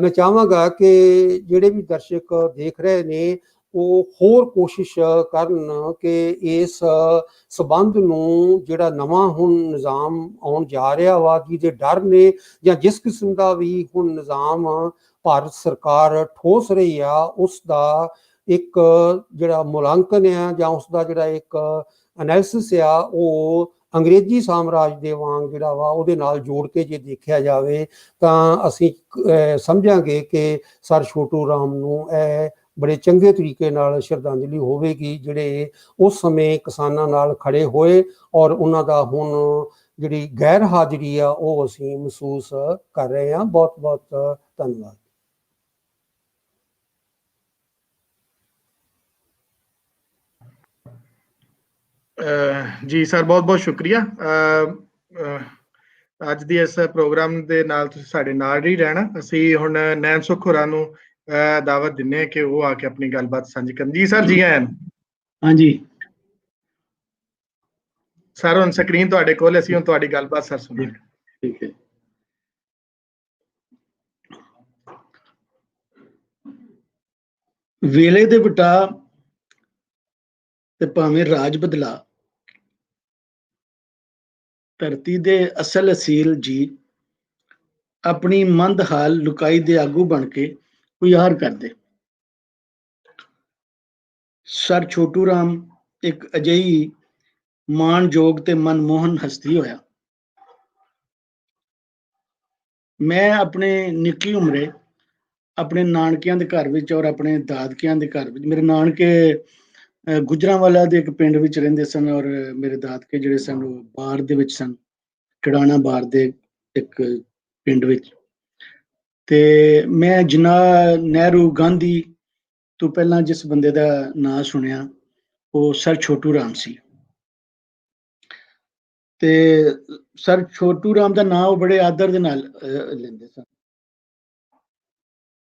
ਮੈਂ ਚਾਹਾਂਗਾ ਕਿ ਜਿਹੜੇ ਵੀ ਦਰਸ਼ਕ ਦੇਖ ਰਹੇ ਨੇ ਉਹ ਹੋਰ ਕੋਸ਼ਿਸ਼ ਕਰਨ ਕਿ ਇਸ ਸਬੰਧ ਨੂੰ ਜਿਹੜਾ ਨਵਾਂ ਹੁਣ ਨਿਜ਼ਾਮ ਆਉਣ ਜਾ ਰਿਹਾ ਵਾ, ਜਿਹਦੇ ਡਰ ਨੇ ਜਾਂ ਜਿਸ ਕਿਸਮ ਦਾ ਵੀ ਹੁਣ ਨਿਜ਼ਾਮ ਭਾਰਤ ਸਰਕਾਰ ਠੋਸ ਰਹੀ ਆ, ਉਸ ਦਾ ਇੱਕ ਜਿਹੜਾ ਮੁਲਾਂਕਣ ਆ ਜਾਂ ਉਸ ਦਾ ਜਿਹੜਾ ਇੱਕ ਐਨਾਲਿਸਿਸ ਆ ਉਹ ਅੰਗਰੇਜ਼ੀ ਸਾਮਰਾਜ ਦੇ ਵਾਂਗ ਜਿਹੜਾ ਵਾ ਉਹਦੇ ਨਾਲ ਜੋੜ ਕੇ ਜੇ ਦੇਖਿਆ ਜਾਵੇ ਤਾਂ ਅਸੀਂ ਸਮਝਾਂਗੇ ਕਿ ਸਰ ਛੋਟੂ ਰਾਮ ਨੂੰ ਇਹ ਬੜੇ ਚੰਗੇ ਤਰੀਕੇ ਨਾਲ ਸ਼ਰਧਾਂਜਲੀ ਹੋਵੇਗੀ ਜਿਹੜੇ ਉਸ ਸਮੇਂ ਕਿਸਾਨਾਂ ਨਾਲ ਖੜੇ ਹੋਏ ਔਰ ਉਹਨਾਂ ਦਾ ਹੁਣ ਜਿਹੜੀ ਗੈਰ ਹਾਜ਼ਰੀ ਆ ਉਹ ਅਸੀਂ ਮਹਿਸੂਸ ਕਰ ਰਹੇ ਹਾਂ। ਬਹੁਤ ਬਹੁਤ ਧੰਨਵਾਦ। ਜੀ ਸਰ, ਬਹੁਤ ਬਹੁਤ ਸ਼ੁਕਰੀਆ। ਅੱਜ ਦੀ ਇਸ ਪ੍ਰੋਗਰਾਮ ਦੇ ਨਾਲ ਤੁਸੀਂ ਸਾਡੇ ਨਾਲ ਹੀ ਰਹਿਣਾ। ਅਸੀਂ ਹੁਣ ਨੈਣ ਸੁੱਖ ਹੋਰਾਂ ਨੂੰ ਦਾਵਤ ਦਿੰਦੇ ਹਾਂ ਕਿ ਉਹ ਆ ਕੇ ਆਪਣੀ ਗੱਲਬਾਤ ਸਾਂਝੀ ਕਰਨ। ਜੀ ਸਰ, ਜੀ ਆਇਆਂ। ਹਾਂਜੀ ਸਰ, ਹੁਣ ਸਕਰੀਨ ਤੁਹਾਡੇ ਕੋਲ, ਅਸੀਂ ਹੁਣ ਤੁਹਾਡੀ ਗੱਲਬਾਤ ਸਰ ਸੁਣਾਂਗੇ। ਠੀਕ ਹੈ। ਵੇਲੇ ਦੇ ਵਟਾ ਤੇ ਭਾਵੇਂ ਰਾਜ ਬਦਲਾ, ਧਰਤੀ ਦੇ ਅਸਲ ਅਸੀਲ ਜੀ ਆਪਣੀ ਮੰਦ ਹਾਲ ਲੁਕਾਈ ਦੇ ਆਗੂ ਬਣ ਕੇ ਉਜਾਰ ਕਰਦੇ। ਸਰ ਛੋਟੂ ਰਾਮ ਇੱਕ ਅਜਿਹੀ ਮਾਣਯੋਗ ਤੇ ਮਨਮੋਹਨ ਹਸਤੀ ਹੋਇਆ। ਮੈਂ ਆਪਣੇ ਨਿੱਕੀ ਉਮਰੇ ਆਪਣੇ ਨਾਨਕਿਆਂ ਦੇ ਘਰ ਵਿੱਚ ਔਰ ਆਪਣੇ ਦਾਦਕਿਆਂ ਦੇ ਘਰ ਵਿੱਚ, ਮੇਰੇ ਨਾਨਕੇ ਗੁਜਰਾਂਵਾਲਾ ਦੇ ਇੱਕ ਪਿੰਡ ਵਿੱਚ ਰਹਿੰਦੇ ਸਨ ਔਰ ਮੇਰੇ ਦਾਦਕੇ ਜਿਹੜੇ ਸਨ ਉਹ ਬਾਰ ਦੇ ਵਿੱਚ ਸਨ, ਕੜਾਣਾ ਬਾਰ ਦੇ ਇੱਕ ਪਿੰਡ ਵਿੱਚ। ਤੇ ਮੈਂ ਜਿੰਨਾ ਨਹਿਰੂ ਗਾਂਧੀ ਤੋਂ ਪਹਿਲਾਂ ਜਿਸ ਬੰਦੇ ਦਾ ਨਾਂ ਸੁਣਿਆ ਉਹ ਸਰ ਛੋਟੂ ਰਾਮ ਸੀ। ਤੇ ਸਰ ਛੋਟੂ ਰਾਮ ਦਾ ਨਾਂ ਉਹ ਬੜੇ ਆਦਰ ਦੇ ਨਾਲ ਲੈਂਦੇ ਸਨ।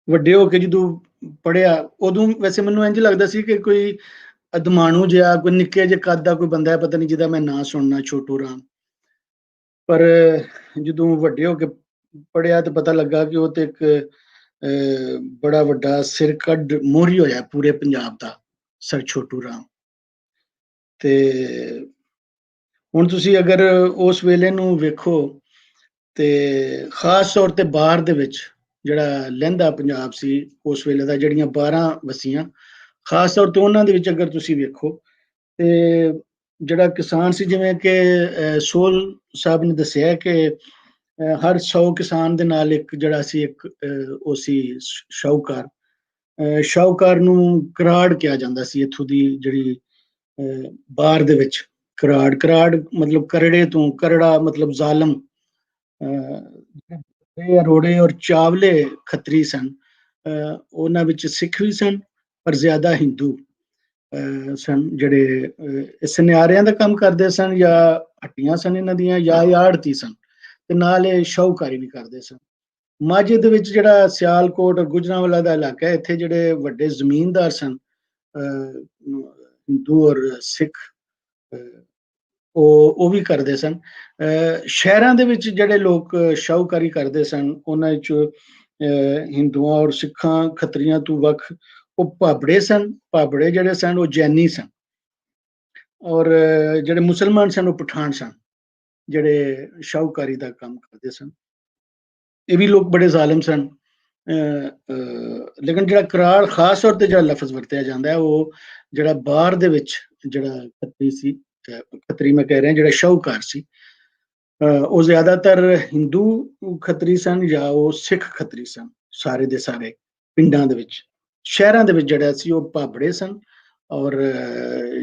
ਵੱਡੇ ਹੋ ਕੇ ਜਦੋਂ ਪੜ੍ਹਿਆ ਉਦੋਂ ਵੈਸੇ ਮੈਨੂੰ ਇੰਝ ਲੱਗਦਾ ਸੀ ਕਿ ਕੋਈ ਅਦਮਾਣੂ ਜਿਹਾ, ਕੋਈ ਨਿੱਕੇ ਜਿਹੇ ਕੱਦ ਦਾ ਕੋਈ ਬੰਦਾ ਹੈ, ਪਤਾ ਨਹੀਂ ਜਿਹਦਾ ਮੈਂ ਨਾਂ ਸੁਣਨਾ, ਛੋਟੂ ਰਾਮ। ਪਰ ਜਦੋਂ ਵੱਡੇ ਹੋ ਕੇ ਪੜ੍ਹਿਆ ਤੇ ਪਤਾ ਲੱਗਾ ਕਿ ਉਹ ਤੇ ਇੱਕ ਬੜਾ ਵੱਡਾ ਸਿਰ ਕੱਢ ਮੋਹਰੀ ਹੋਇਆ ਪੂਰੇ ਪੰਜਾਬ ਦਾ, ਸਰ ਛੋਟੂ ਰਾਮ। ਤੇ ਹੁਣ ਤੁਸੀਂ ਅਗਰ ਉਸ ਵੇਲੇ ਨੂੰ ਵੇਖੋ ਤੇ ਖਾਸ ਤੌਰ ਤੇ ਬਾਹਰ ਦੇ ਵਿੱਚ ਜਿਹੜਾ ਲਹਿੰਦਾ ਪੰਜਾਬ ਸੀ ਉਸ ਵੇਲੇ ਦਾ, ਜਿਹੜੀਆਂ 12 ਵਸੀਆਂ ਖਾਸ ਤੌਰ ਤੇ ਉਹਨਾਂ ਦੇ ਵਿੱਚ ਅਗਰ ਤੁਸੀਂ ਵੇਖੋ ਤੇ ਜਿਹੜਾ ਕਿਸਾਨ ਸੀ, ਜਿਵੇਂ ਕਿ ਸੋਹਲ ਸਾਹਿਬ ਨੇ ਦੱਸਿਆ ਕਿ ਹਰ 100 ਕਿਸਾਨ ਦੇ ਨਾਲ ਇੱਕ ਜਿਹੜਾ ਸੀ ਇੱਕ ਉਹ ਸੀ ਸ਼ਾਹੂਕਾਰ। ਸ਼ਾਹੂਕਾਰ ਨੂੰ ਕਰਾੜ ਕਿਹਾ ਜਾਂਦਾ ਸੀ। ਇੱਥੋਂ ਦੀ ਜਿਹੜੀ ਬਾਹਰ ਦੇ ਵਿੱਚ ਕਰਾੜ ਮਤਲਬ ਕਰੜੇ ਤੋਂ, ਕਰੜਾ ਮਤਲਬ ਜ਼ਾਲਮ। ਅਰੋੜੇ ਔਰ ਚਾਵਲੇ ਖੱਤਰੀ ਸਨ। ਉਹਨਾਂ ਵਿੱਚ ਸਿੱਖ ਵੀ ਸਨ ਪਰ ਜ਼ਿਆਦਾ ਹਿੰਦੂ ਸਨ, ਜਿਹੜੇ ਸੁਨਿਆਰਿਆਂ ਦਾ ਕੰਮ ਕਰਦੇ ਸਨ ਜਾਂ ਹੱਟੀਆਂ ਸਨ ਇਹਨਾਂ ਦੀਆਂ, ਜਾਂ ਆੜਤੀ ਸਨ, ਤੇ ਨਾਲ ਇਹ ਸ਼ਾਹੂਕਾਰੀ ਵੀ ਕਰਦੇ ਸਨ। ਮਾਝੇ ਦੇ ਵਿੱਚ ਜਿਹੜਾ ਸਿਆਲਕੋਟ ਔਰ ਗੁਜਰਾਂਵਾਲਾ ਦਾ ਇਲਾਕਾ ਹੈ, ਇੱਥੇ ਜਿਹੜੇ ਵੱਡੇ ਜ਼ਮੀਨਦਾਰ ਸਨ ਹਿੰਦੂ ਔਰ ਸਿੱਖ, ਉਹ ਵੀ ਕਰਦੇ ਸਨ। ਸ਼ਹਿਰਾਂ ਦੇ ਵਿੱਚ ਜਿਹੜੇ ਲੋਕ ਸ਼ਾਹੂਕਾਰੀ ਕਰਦੇ ਸਨ ਉਹਨਾਂ ਵਿੱਚ ਹਿੰਦੂਆਂ ਔਰ ਸਿੱਖਾਂ ਖੱਤਰੀਆਂ ਤੋਂ ਵੱਖ ਉਹ ਭਾਬੜੇ ਸਨ। ਭਾਬੜੇ ਜਿਹੜੇ ਸਨ ਉਹ ਜੈਨੀ ਸਨ, ਔਰ ਜਿਹੜੇ ਮੁਸਲਮਾਨ ਸਨ ਉਹ ਪਠਾਨ ਸਨ, ਜਿਹੜੇ ਸ਼ਾਹੂਕਾਰੀ ਦਾ ਕੰਮ ਕਰਦੇ ਸਨ। ਇਹ ਵੀ ਲੋਕ ਬੜੇ ਜ਼ਾਲਿਮ ਸਨ। ਲੇਕਿਨ ਜਿਹੜਾ ਕਰਾੜ ਖਾਸ ਤੌਰ ਤੇ ਜਿਹੜਾ ਲਫ਼ਜ਼ ਵਰਤਿਆ ਜਾਂਦਾ ਹੈ ਉਹ ਜਿਹੜਾ ਬਾਹਰ ਦੇ ਵਿੱਚ ਜਿਹੜਾ ਖੱਤਰੀ ਸੀ, ਖੱਤਰੀ ਮੈਂ ਕਹਿ ਰਿਹਾ ਜਿਹੜਾ ਸ਼ਾਹੂਕਾਰ ਸੀ, ਉਹ ਜ਼ਿਆਦਾਤਰ ਹਿੰਦੂ ਖੱਤਰੀ ਸਨ ਜਾਂ ਉਹ ਸਿੱਖ ਖੱਤਰੀ ਸਨ। ਸਾਰੇ ਦੇ ਸਾਰੇ ਪਿੰਡਾਂ ਦੇ ਵਿੱਚ, ਸ਼ਹਿਰਾਂ ਦੇ ਵਿੱਚ ਜਿਹੜਾ ਸੀ ਉਹ ਭਾਬੜੇ ਸਨ ਔਰ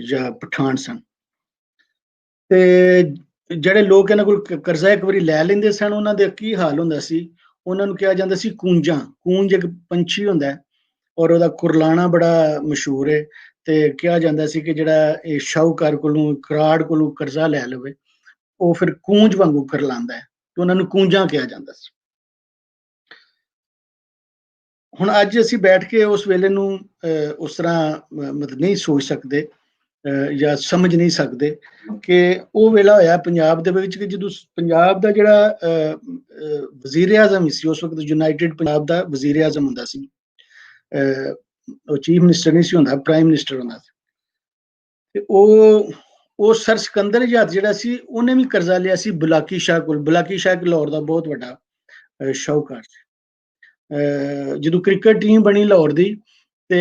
ਜਾਂ ਪਠਾਨ ਸਨ। ਤੇ ਜਿਹੜੇ ਲੋਕ ਇਹਨਾਂ ਕੋਲ ਕਰਜ਼ਾ ਇੱਕ ਵਾਰੀ ਲੈ ਲੈਂਦੇ ਸਨ, ਉਹਨਾਂ ਦਾ ਕੀ ਹਾਲ ਹੁੰਦਾ ਸੀ, ਉਹਨਾਂ ਨੂੰ ਕਿਹਾ ਜਾਂਦਾ ਸੀ ਕੂੰਜਾਂ। ਕੂੰਜ ਇੱਕ ਪੰਛੀ ਹੁੰਦਾ ਹੈ ਔਰ ਉਹਦਾ ਕੁਰਲਾਣਾ ਬੜਾ ਮਸ਼ਹੂਰ ਹੈ। ਤੇ ਕਿਹਾ ਜਾਂਦਾ ਸੀ ਕਿ ਜਿਹੜਾ ਇਹ ਸ਼ਾਹੂਕਾਰ ਕੋਲੋਂ, ਕਰਾੜ ਕੋਲੋਂ ਕਰਜ਼ਾ ਲੈ ਲਵੇ ਉਹ ਫਿਰ ਕੂੰਜ ਵਾਂਗੂ ਕਰਲਾਉਂਦਾ ਹੈ, ਤੇ ਉਹਨਾਂ ਨੂੰ ਕੂੰਜਾਂ ਕਿਹਾ ਜਾਂਦਾ ਸੀ। ਹੁਣ ਅੱਜ ਅਸੀਂ ਬੈਠ ਕੇ ਉਸ ਵੇਲੇ ਨੂੰ ਉਸ ਤਰ੍ਹਾਂ ਮਤਲਬ ਨਹੀਂ ਸੋਚ ਸਕਦੇ ਜਾਂ ਸਮਝ ਨਹੀਂ ਸਕਦੇ ਕਿ ਉਹ ਵੇਲਾ ਹੋਇਆ ਪੰਜਾਬ ਦੇ ਵਿੱਚ ਕਿ ਜਦੋਂ ਪੰਜਾਬ ਦਾ ਜਿਹੜਾ ਵਜ਼ੀਰ ਆਜ਼ਮ ਸੀ ਉਸ ਵਕਤ, ਯੂਨਾਈਟਿਡ ਪੰਜਾਬ ਦਾ ਵਜ਼ੀਰ ਆਜ਼ਮ ਹੁੰਦਾ ਸੀ, ਉਹ ਚੀਫ ਮਿਨਿਸਟਰ ਨਹੀਂ ਸੀ ਹੁੰਦਾ, ਪ੍ਰਾਈਮ ਮਿਨਿਸਟਰ ਹੁੰਦਾ ਸੀ। ਤੇ ਉਹ ਸਰ ਸਿਕੰਦਰ ਆਜ਼ਾਦ ਜਿਹੜਾ ਸੀ ਉਹਨੇ ਵੀ ਕਰਜ਼ਾ ਲਿਆ ਸੀ ਬੁਲਾਕੀ ਸ਼ਾਹ ਕੋਲ। ਬੁਲਾਕੀ ਸ਼ਾਹ ਲਾਹੌਰ ਦਾ ਬਹੁਤ ਵੱਡਾ ਸ਼ਾਹੂਕਾਰ ਸੀ। ਜਦੋਂ ਕ੍ਰਿਕਟ ਟੀਮ ਬਣੀ ਲਾਹੌਰ ਦੀ ਤੇ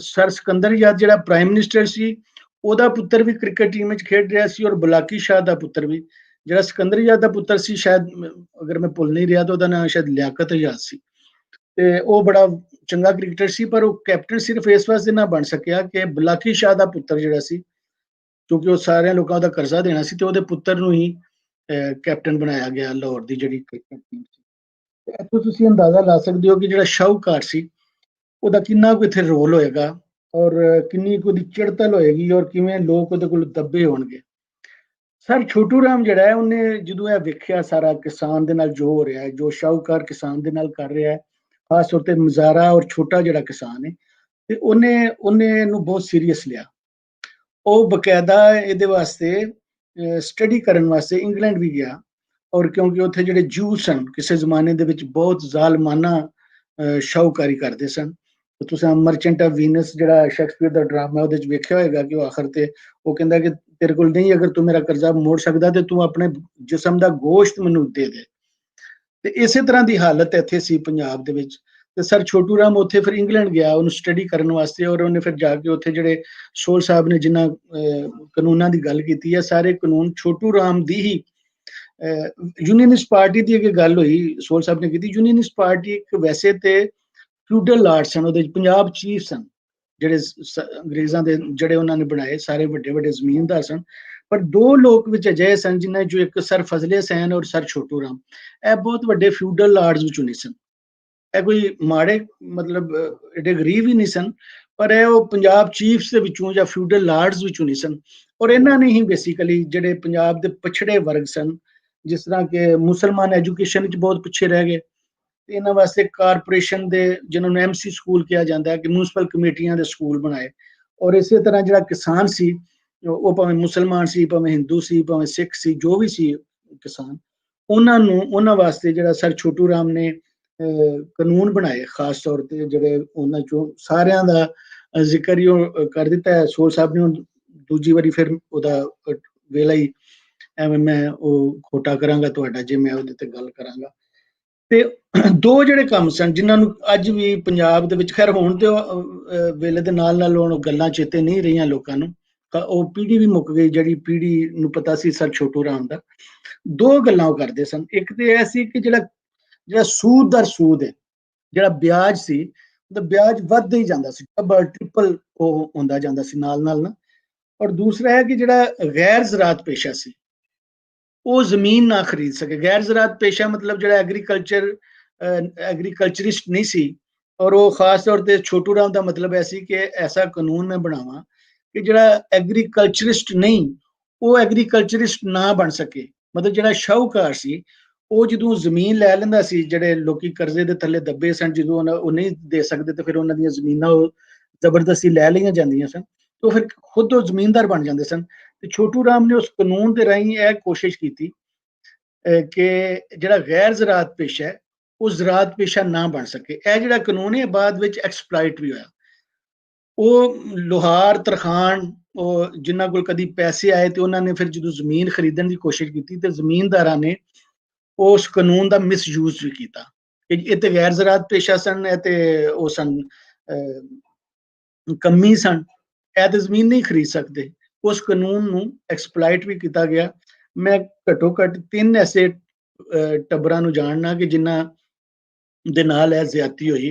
ਸਰ ਸਿਕੰਦਰ ਆਜ਼ਾਦ ਜਿਹੜਾ ਪ੍ਰਾਈਮ ਮਿਨਿਸਟਰ ਸੀ ਉਹਦਾ ਪੁੱਤਰ ਵੀ ਕ੍ਰਿਕਟ ਟੀਮ ਵਿੱਚ ਖੇਡ ਰਿਹਾ ਸੀ, ਔਰ ਬੁਲਾਕੀ ਸ਼ਾਹ ਦਾ ਪੁੱਤਰ ਵੀ। ਜਿਹੜਾ ਸਿਕੰਦਰ ਆਜ਼ਾਦ ਦਾ ਪੁੱਤਰ ਸੀ, ਸ਼ਾਇਦ ਅਗਰ ਮੈਂ ਭੁੱਲ ਨਹੀਂ ਰਿਹਾ ਤਾਂ ਉਹਦਾ ਨਾਮ ਸ਼ਾਇਦ ਲਿਆਕਤ ਆਜ਼ਾਦ ਸੀ, ਤੇ ਉਹ ਬੜਾ ਚੰਗਾ ਕ੍ਰਿਕਟਰ ਸੀ। ਪਰ ਉਹ ਕੈਪਟਨ ਸਿਰਫ ਇਸ ਵਾਸਤੇ ਨਾ ਬਣ ਸਕਿਆ ਕਿ ਬੁਲਾਕੀ ਸ਼ਾਹ ਦਾ ਪੁੱਤਰ ਜਿਹੜਾ ਸੀ, ਕਿਉਂਕਿ ਉਹ ਸਾਰਿਆਂ ਲੋਕਾਂ ਦਾ ਕਰਜ਼ਾ ਦੇਣਾ ਸੀ, ਤੇ ਉਹਦੇ ਪੁੱਤਰ ਨੂੰ ਹੀ ਕੈਪਟਨ ਬਣਾਇਆ ਗਿਆ ਲਾਹੌਰ ਦੀ ਜਿਹੜੀ ਕ੍ਰਿਕਟ ਟੀਮ ਸੀ। ਇੱਥੋਂ ਤੁਸੀਂ ਅੰਦਾਜ਼ਾ ਲਾ ਸਕਦੇ ਹੋ ਕਿ ਜਿਹੜਾ ਸ਼ਾਹੂਕਾਰ ਸੀ ਉਹਦਾ ਕਿੰਨਾ ਕੁ ਇੱਥੇ ਰੋਲ ਹੋਏਗਾ, ਔਰ ਕਿੰਨੀ ਕੁ ਉਹਦੀ ਚਿੜਤਲ ਹੋਏਗੀ, ਔਰ ਕਿਵੇਂ ਲੋਕ ਉਹਦੇ ਕੋਲ ਦੱਬੇ ਹੋਣਗੇ। ਸਰ ਛੋਟੂ ਰਾਮ ਜਿਹੜਾ ਹੈ, ਉਹਨੇ ਜਦੋਂ ਇਹ ਵੇਖਿਆ ਸਾਰਾ ਕਿਸਾਨ ਦੇ ਨਾਲ ਜੋ ਹੋ ਰਿਹਾ ਹੈ, ਜੋ ਸ਼ਾਹੂਕਾਰ ਕਿਸਾਨ ਦੇ ਨਾਲ ਕਰ ਰਿਹਾ ਹੈ, ਖਾਸ ਤੌਰ ਤੇ ਮਜ਼ਾਰਾ ਔਰ ਛੋਟਾ ਜਿਹੜਾ ਕਿਸਾਨ ਹੈ, ਤੇ ਉਹਨੇ ਇਹਨੂੰ ਬਹੁਤ ਸੀਰੀਅਸ ਲਿਆ। ਉਹ ਬਕਾਇਦਾ ਇਹਦੇ ਵਾਸਤੇ ਸਟੱਡੀ ਕਰਨ ਵਾਸਤੇ ਇੰਗਲੈਂਡ ਵੀ ਗਿਆ, ਔਰ ਕਿਉਂਕਿ ਉੱਥੇ ਜਿਹੜੇ ਜੂ ਸਨ ਕਿਸੇ ਜ਼ਮਾਨੇ ਦੇ ਵਿੱਚ ਬਹੁਤ ਜ਼ਾਲਮਾਨਾ ਸ਼ਾਹੂਕਾਰੀ ਕਰਦੇ ਸਨ। ਤੁਸੀਂ ਮਰਚੈਂਟ ਆਫ ਵੀਨਸ ਜਿਹੜਾ ਸ਼ੇਕਸਪੀਅਰ ਦਾ ਡਰਾਮਾ ਉਹਦੇ ਚ ਵੇਖਿਆ ਹੋਏਗਾ ਕਿ ਉਹ ਆਖਰ ਤੇ ਉਹ ਕਹਿੰਦਾ ਕਿ ਤੇਰੇ ਕੋਲ ਨਹੀਂ, ਅਗਰ ਤੂੰ ਮੇਰਾ ਕਰਜ਼ਾ ਮੋੜ ਸਕਦਾ ਤੇ ਤੂੰ ਆਪਣੇ ਜਿਸਮ ਦਾ ਗੋਸ਼ਤ ਮੈਨੂੰ ਦੇ ਦੇ। ਤੇ ਇਸੇ ਤਰ੍ਹਾਂ ਦੀ ਹਾਲਤ ਇੱਥੇ ਸੀ ਪੰਜਾਬ ਦੇ ਵਿੱਚ। ਤੇ ਸਰ ਛੋਟੂ ਰਾਮ ਉੱਥੇ ਫਿਰ ਇੰਗਲੈਂਡ ਗਿਆ ਉਹਨੂੰ ਸਟੱਡੀ ਕਰਨ ਵਾਸਤੇ, ਔਰ ਉਹਨੇ ਫਿਰ ਜਾ ਕੇ ਉੱਥੇ ਜਿਹੜੇ ਸੋਹਲ ਸਾਹਿਬ ਨੇ ਜਿਨ੍ਹਾਂ ਕਾਨੂੰਨਾਂ ਦੀ ਗੱਲ ਕੀਤੀ ਹੈ, ਸਾਰੇ ਕਾਨੂੰਨ ਛੋਟੂ ਰਾਮ ਦੀ ਹੀ ਯੂਨੀਅਨਿਸਟ ਪਾਰਟੀ ਦੀ ਇੱਕ ਗੱਲ ਹੋਈ, ਸੋਹਲ ਸਾਹਿਬ ਨੇ ਕੀਤੀ। ਯੂਨੀਅਨਿਸਟ ਪਾਰਟੀ ਇੱਕ ਵੈਸੇ ਤੇ ਫਿਊਡਲ ਲਾਰਡ ਸਨ, ਉਹਦੇ ਪੰਜਾਬ ਚੀਫ ਸਨ ਜਿਹੜੇ ਅੰਗਰੇਜ਼ਾਂ ਦੇ ਜਿਹੜੇ ਉਹਨਾਂ ਨੇ ਬਣਾਏ, ਸਾਰੇ ਵੱਡੇ ਵੱਡੇ ਜ਼ਮੀਨਦਾਰ ਸਨ। ਪਰ ਦੋ ਲੋਕ ਵਿੱਚ ਅਜਿਹੇ ਸਨ ਜਿਨ੍ਹਾਂ ਚੋਂ ਇੱਕ ਸਰ ਫਜ਼ਲੇ ਹਸੈਨ ਔਰ ਸਰ ਛੋਟੂ ਰਾਮ, ਇਹ ਬਹੁਤ ਵੱਡੇ ਫਿਊਡਲ ਲਾਰਡਸ ਵਿੱਚੋਂ ਨਹੀਂ ਸਨ। ਇਹ ਕੋਈ ਮਾੜੇ ਮਤਲਬ ਏਡੇ ਗਰੀਬ ਹੀ ਨਹੀਂ ਸਨ, ਪਰ ਇਹ ਉਹ ਪੰਜਾਬ ਚੀਫਸ ਦੇ ਵਿੱਚੋਂ ਜਾਂ ਫਿਊਡਲ ਲਾਰਡਸ ਵਿੱਚੋਂ ਨਹੀਂ ਸਨ। ਔਰ ਇਹਨਾਂ ਨੇ ਹੀ ਬੇਸਿਕਲੀ ਜਿਹੜੇ ਪੰਜਾਬ ਦੇ ਪਛੜੇ ਵਰਗ ਸਨ, ਜਿਸ ਤਰ੍ਹਾਂ ਕਿ ਮੁਸਲਮਾਨ ਐਜੂਕੇਸ਼ਨ ਵਿੱਚ ਬਹੁਤ ਪਿੱਛੇ ਰਹਿ ਗਏ, ਤੇ ਇਹਨਾਂ ਵਾਸਤੇ ਕਾਰਪੋਰੇਸ਼ਨ ਦੇ, ਜਿਨ੍ਹਾਂ ਨੂੰ ਐਮਸੀ ਸਕੂਲ ਕਿਹਾ ਜਾਂਦਾ ਹੈ, ਕਿ ਮਿਊਨਿਸਪਲ ਕਮੇਟੀਆਂ ਦੇ ਸਕੂਲ ਬਣਾਏ। ਔਰ ਇਸੇ ਤਰ੍ਹਾਂ ਜਿਹੜਾ ਕਿਸਾਨ ਸੀ, ਉਹ ਭਾਵੇਂ ਮੁਸਲਮਾਨ ਸੀ, ਭਾਵੇਂ ਹਿੰਦੂ ਸੀ, ਭਾਵੇਂ ਸਿੱਖ ਸੀ, ਜੋ ਵੀ ਸੀ ਕਿਸਾਨ, ਉਹਨਾਂ ਵਾਸਤੇ ਜਿਹੜਾ ਸਰ ਛੋਟੂ ਰਾਮ ਨੇ ਕਾਨੂੰਨ ਬਣਾਏ, ਖਾਸ ਤੌਰ ਤੇ ਜਿਹੜੇ ਉਹਨਾਂ ਚੋਂ ਸਾਰਿਆਂ ਦਾ ਜ਼ਿਕਰ ਹੀ ਕਰ ਦਿੱਤਾ ਹੈ ਸੋਲ ਸਾਹਿਬ ਨੇ। ਦੂਜੀ ਵਾਰੀ ਫਿਰ ਉਹਦਾ ਵੇਲਾ ਹੀ ਐਵੇਂ ਮੈਂ ਉਹ ਖੋਟਾ ਕਰਾਂਗਾ ਤੁਹਾਡਾ ਜੇ ਮੈਂ ਉਹਦੇ ਤੇ ਗੱਲ ਕਰਾਂਗਾ। ਤੇ ਦੋ ਜਿਹੜੇ ਕੰਮ ਸਨ ਜਿਨ੍ਹਾਂ ਨੂੰ ਅੱਜ ਵੀ ਪੰਜਾਬ ਦੇ ਵਿੱਚ, ਖੈਰ ਹੁਣ ਤੇ ਵੇਲੇ ਦੇ ਨਾਲ ਨਾਲ ਹੁਣ ਗੱਲਾਂ ਚੇਤੇ ਨਹੀਂ ਰਹੀਆਂ ਲੋਕਾਂ ਨੂੰ, ਉਹ ਪੀੜ੍ਹੀ ਵੀ ਮੁੱਕ ਗਈ ਜਿਹੜੀ ਪੀੜ੍ਹੀ ਨੂੰ ਪਤਾ ਸੀ ਸਰ ਛੋਟੂ ਰਾਮ ਦਾ। ਦੋ ਗੱਲਾਂ ਉਹ ਕਰਦੇ ਸਨ। ਇੱਕ ਤੇ ਇਹ ਸੀ ਕਿ ਜਿਹੜਾ ਸੂਦ ਦਰ ਸੂਦ ਹੈ, ਜਿਹੜਾ ਵਿਆਜ ਸੀ, ਮਤਲਬ ਵਿਆਜ ਵੱਧਦਾ ਹੀ ਜਾਂਦਾ ਸੀ, ਡਬਲ ਟ੍ਰਿਪਲ ਉਹ ਹੁੰਦਾ ਜਾਂਦਾ ਸੀ ਨਾਲ ਨਾਲ ਨਾ। ਔਰ ਦੂਸਰਾ ਹੈ ਕਿ ਜਿਹੜਾ ਗੈਰ ਜ਼ਰਾਤ ਪੇਸ਼ਾ ਸੀ, ਉਹ ਜ਼ਮੀਨ ਨਾ ਖਰੀਦ ਸਕੇ। ਗੈਰ ਜ਼ਰਾਤ ਪੇਸ਼ਾ ਮਤਲਬ ਜਿਹੜਾ ਐਗਰੀਕਲਚਰਿਸਟ ਨਹੀਂ ਸੀ। ਔਰ ਉਹ ਖਾਸ ਤੌਰ ਤੇ ਛੋਟੂ ਰਾਮ ਦਾ ਮਤਲਬ ਐਸੀ ਕਿ ਐਸਾ ਕਾਨੂੰਨ ਮੈਂ ਬਣਾਵਾਂ ਕਿ ਜਿਹੜਾ ਐਗਰੀਕਲਚਰਿਸਟ ਨਹੀਂ, ਉਹ ਐਗਰੀਕਲਚਰਿਸਟ ਨਾ ਬਣ ਸਕੇ। ਮਤਲਬ ਜਿਹੜਾ ਸ਼ਾਹੂਕਾਰ ਸੀ, ਉਹ ਜਦੋਂ ਜ਼ਮੀਨ ਲੈ ਲੈਂਦਾ ਸੀ, ਜਿਹੜੇ ਲੋਕੀ ਕਰਜ਼ੇ ਦੇ ਥੱਲੇ ਦੱਬੇ ਸਨ, ਜਦੋਂ ਉਹ ਨਹੀਂ ਦੇ ਸਕਦੇ ਤੇ ਫਿਰ ਉਹਨਾਂ ਦੀਆਂ ਜ਼ਮੀਨਾਂ ਉਹ ਜ਼ਬਰਦਸਤੀ ਲੈ ਲਈਆਂ ਜਾਂਦੀਆਂ ਸਨ, ਤਾਂ ਫਿਰ ਖੁਦ ਉਹ ਜ਼ਮੀਨਦਾਰ ਬਣ ਜਾਂਦੇ ਸਨ। ਤੇ ਛੋਟੂ ਰਾਮ ਨੇ ਉਸ ਕਾਨੂੰਨ ਦੇ ਰਾਹੀਂ ਇਹ ਕੋਸ਼ਿਸ਼ ਕੀਤੀ ਕਿ ਜਿਹੜਾ ਗੈਰ ਜ਼ਰਾਤ ਪੇਸ਼ਾ ਹੈ ਉਹ ਜ਼ਰਾਤ ਪੇਸ਼ਾ ਨਾ ਬਣ ਸਕੇ। ਇਹ ਜਿਹੜਾ ਕਾਨੂੰਨ ਹੈ ਬਾਅਦ ਵਿੱਚ ਐਕਸਪਲਾਇਟ ਵੀ ਹੋਇਆ। ਉਹ ਲੋਹਾਰ ਤਰਖਾਨ, ਉਹ ਜਿਨ੍ਹਾਂ ਕੋਲ ਕਦੀ ਪੈਸੇ ਆਏ ਤੇ ਉਹਨਾਂ ਨੇ ਫਿਰ ਜਦੋਂ ਜ਼ਮੀਨ ਖਰੀਦਣ ਦੀ ਕੋਸ਼ਿਸ਼ ਕੀਤੀ ਤੇ ਜ਼ਮੀਨਦਾਰਾਂ ਨੇ ਉਸ ਕਾਨੂੰਨ ਦਾ ਮਿਸਯੂਜ਼ ਵੀ ਕੀਤਾ। ਇਹ ਤੇ ਗੈਰ ਜ਼ਰਾਤ ਪੇਸ਼ਾ ਸਨ, ਇਹ ਤੇ ਉਹ ਸਨ ਕੰਮੀ ਸਨ, ਇਹ ਤੇ ਜ਼ਮੀਨ ਨਹੀਂ ਖਰੀਦ ਸਕਦੇ। ਉਸ ਕਾਨੂੰਨ ਨੂੰ ਐਕਸਪਲਾਇਟ ਵੀ ਕੀਤਾ ਗਿਆ। ਮੈਂ ਘੱਟੋ ਘੱਟ 3 ਐਸੇ ਟੱਬਰਾਂ ਨੂੰ ਜਾਣਨਾ ਕਿ ਜਿਨ੍ਹਾਂ ਦੇ ਨਾਲ ਇਹ ਜ਼ਿਆਦਤੀ ਹੋਈ,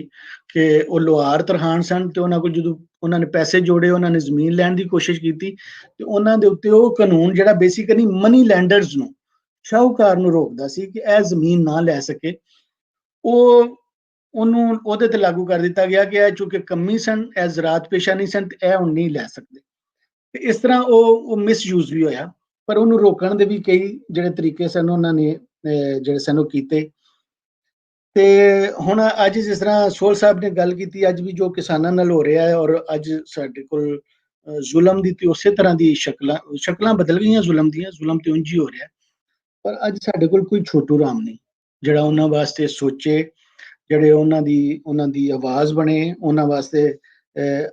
ਕਿ ਉਹ ਲੋਹਾਰ ਤਰਖਾਨ ਸਨ ਤੇ ਉਹਨਾਂ ਕੋਲ ਜਦੋਂ ਉਹਨਾਂ ਨੇ ਪੈਸੇ ਜੋੜੇ, ਉਹਨਾਂ ਨੇ ਜ਼ਮੀਨ ਲੈਣ ਦੀ ਕੋਸ਼ਿਸ਼ ਕੀਤੀ ਤੇ ਉਹਨਾਂ ਦੇ ਉੱਤੇ ਉਹ ਕਾਨੂੰਨ ਜਿਹੜਾ ਬੇਸਿਕਲੀ ਮਨੀ ਲੈਂਡਰਸ ਨੂੰ, ਸ਼ਾਹੂਕਾਰ ਨੂੰ ਰੋਕਦਾ ਸੀ ਕਿ ਇਹ ਜ਼ਮੀਨ ਨਾ ਲੈ ਸਕੇ, ਉਹਨੂੰ ਉਹਦੇ ਤੇ ਲਾਗੂ ਕਰ ਦਿੱਤਾ ਗਿਆ ਕਿ ਇਹ ਚੂੰਕਿ ਕੰਮੀ ਸਨ, ਇਹ ਜ਼ਰਾਤ ਪੇਸ਼ਾ ਨਹੀਂ ਸਨ, ਤੇ ਇਹ ਹੁਣ ਨਹੀਂ ਲੈ ਸਕਦੇ। ਤੇ ਇਸ ਤਰ੍ਹਾਂ ਉਹ ਮਿਸਯੂਜ਼ ਵੀ ਹੋਇਆ। ਪਰ ਉਹਨੂੰ ਰੋਕਣ ਦੇ ਵੀ ਕਈ ਜਿਹੜੇ ਤਰੀਕੇ ਸਨ ਉਹਨਾਂ ਨੇ ਜਿਹੜੇ ਸਨ ਉਹ ਕੀਤੇ। ਤੇ ਹੁਣ ਅੱਜ ਜਿਸ ਤਰ੍ਹਾਂ ਸੋਲ ਸਾਹਿਬ ਨੇ ਗੱਲ ਕੀਤੀ, ਅੱਜ ਵੀ ਜੋ ਕਿਸਾਨਾਂ ਨਾਲ ਹੋ ਰਿਹਾ ਹੈ, ਔਰ ਅੱਜ ਸਾਡੇ ਕੋਲ ਜ਼ੁਲਮ ਦੀ ਤੇ ਉਸੇ ਤਰ੍ਹਾਂ ਦੀ ਸ਼ਕਲਾਂ ਬਦਲ ਗਈਆਂ ਜ਼ੁਲਮ ਦੀਆਂ, ਜ਼ੁਲਮ ਤੇ ਉਂਝ ਹੀ ਹੋ ਰਿਹਾ। ਪਰ ਅੱਜ ਸਾਡੇ ਕੋਲ ਕੋਈ ਛੋਟੂ ਰਾਮ ਨਹੀਂ ਜਿਹੜਾ ਉਹਨਾਂ ਵਾਸਤੇ ਸੋਚੇ, ਜਿਹੜੇ ਉਹਨਾਂ ਦੀ ਆਵਾਜ਼ ਬਣੇ, ਉਹਨਾਂ ਵਾਸਤੇ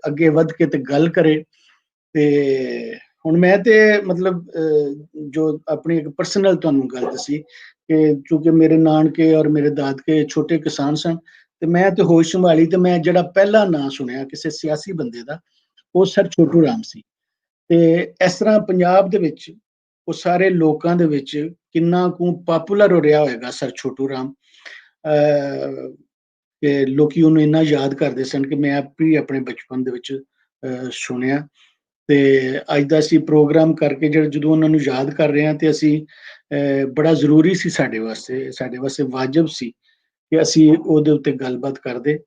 ਅੱਗੇ ਵੱਧ ਕੇ ਤੇ ਗੱਲ ਕਰੇ। ਤੇ ਹੁਣ ਮੈਂ ਤੇ ਮਤਲਬ ਜੋ ਆਪਣੀ ਇੱਕ ਪਰਸਨਲ ਤੁਹਾਨੂੰ ਗੱਲ ਦੱਸੀ ਕਿ ਚੂੰਕਿ ਮੇਰੇ ਨਾਨਕੇ ਔਰ ਮੇਰੇ ਦਾਦਕੇ ਛੋਟੇ ਕਿਸਾਨ ਸਨ, ਤੇ ਮੈਂ ਤੇ ਹੋਸ਼ ਸੰਭਾਲੀ ਤੇ ਮੈਂ ਜਿਹੜਾ ਪਹਿਲਾ ਨਾਂ ਸੁਣਿਆ ਕਿਸੇ ਸਿਆਸੀ ਬੰਦੇ ਦਾ, ਉਹ ਸਰ ਛੋਟੂ ਰਾਮ ਸੀ। ਤੇ ਇਸ ਤਰ੍ਹਾਂ ਪੰਜਾਬ ਦੇ ਵਿੱਚ ਉਹ ਸਾਰੇ ਲੋਕਾਂ ਦੇ ਵਿੱਚ ਕਿੰਨਾ ਕੁ ਪਾਪੂਲਰ ਹੋ ਰਿਹਾ ਹੋਏਗਾ ਸਰ ਛੋਟੂ ਰਾਮ, ਕਿ ਲੋਕੀ ਉਹਨੂੰ ਇੰਨਾ ਯਾਦ ਕਰਦੇ ਸਨ ਕਿ ਮੈਂ ਆਪਣੇ ਬਚਪਨ ਦੇ ਵਿੱਚ ਸੁਣਿਆ। ਤੇ ਅੱਜ ਦਾ ਅਸੀਂ ਪ੍ਰੋਗਰਾਮ ਕਰਕੇ ਜਦੋਂ ਉਹਨਾਂ ਨੂੰ ਯਾਦ ਕਰ ਰਹੇ ਹਾਂ, ਤੇ ਅਸੀਂ ਬੜਾ ਜ਼ਰੂਰੀ ਸੀ ਸਾਡੇ ਵਾਸਤੇ ਵਾਜਬ ਸੀ ਕਿ ਅਸੀਂ ਉਹਦੇ ਉੱਤੇ ਗੱਲਬਾਤ ਕਰਦੇ।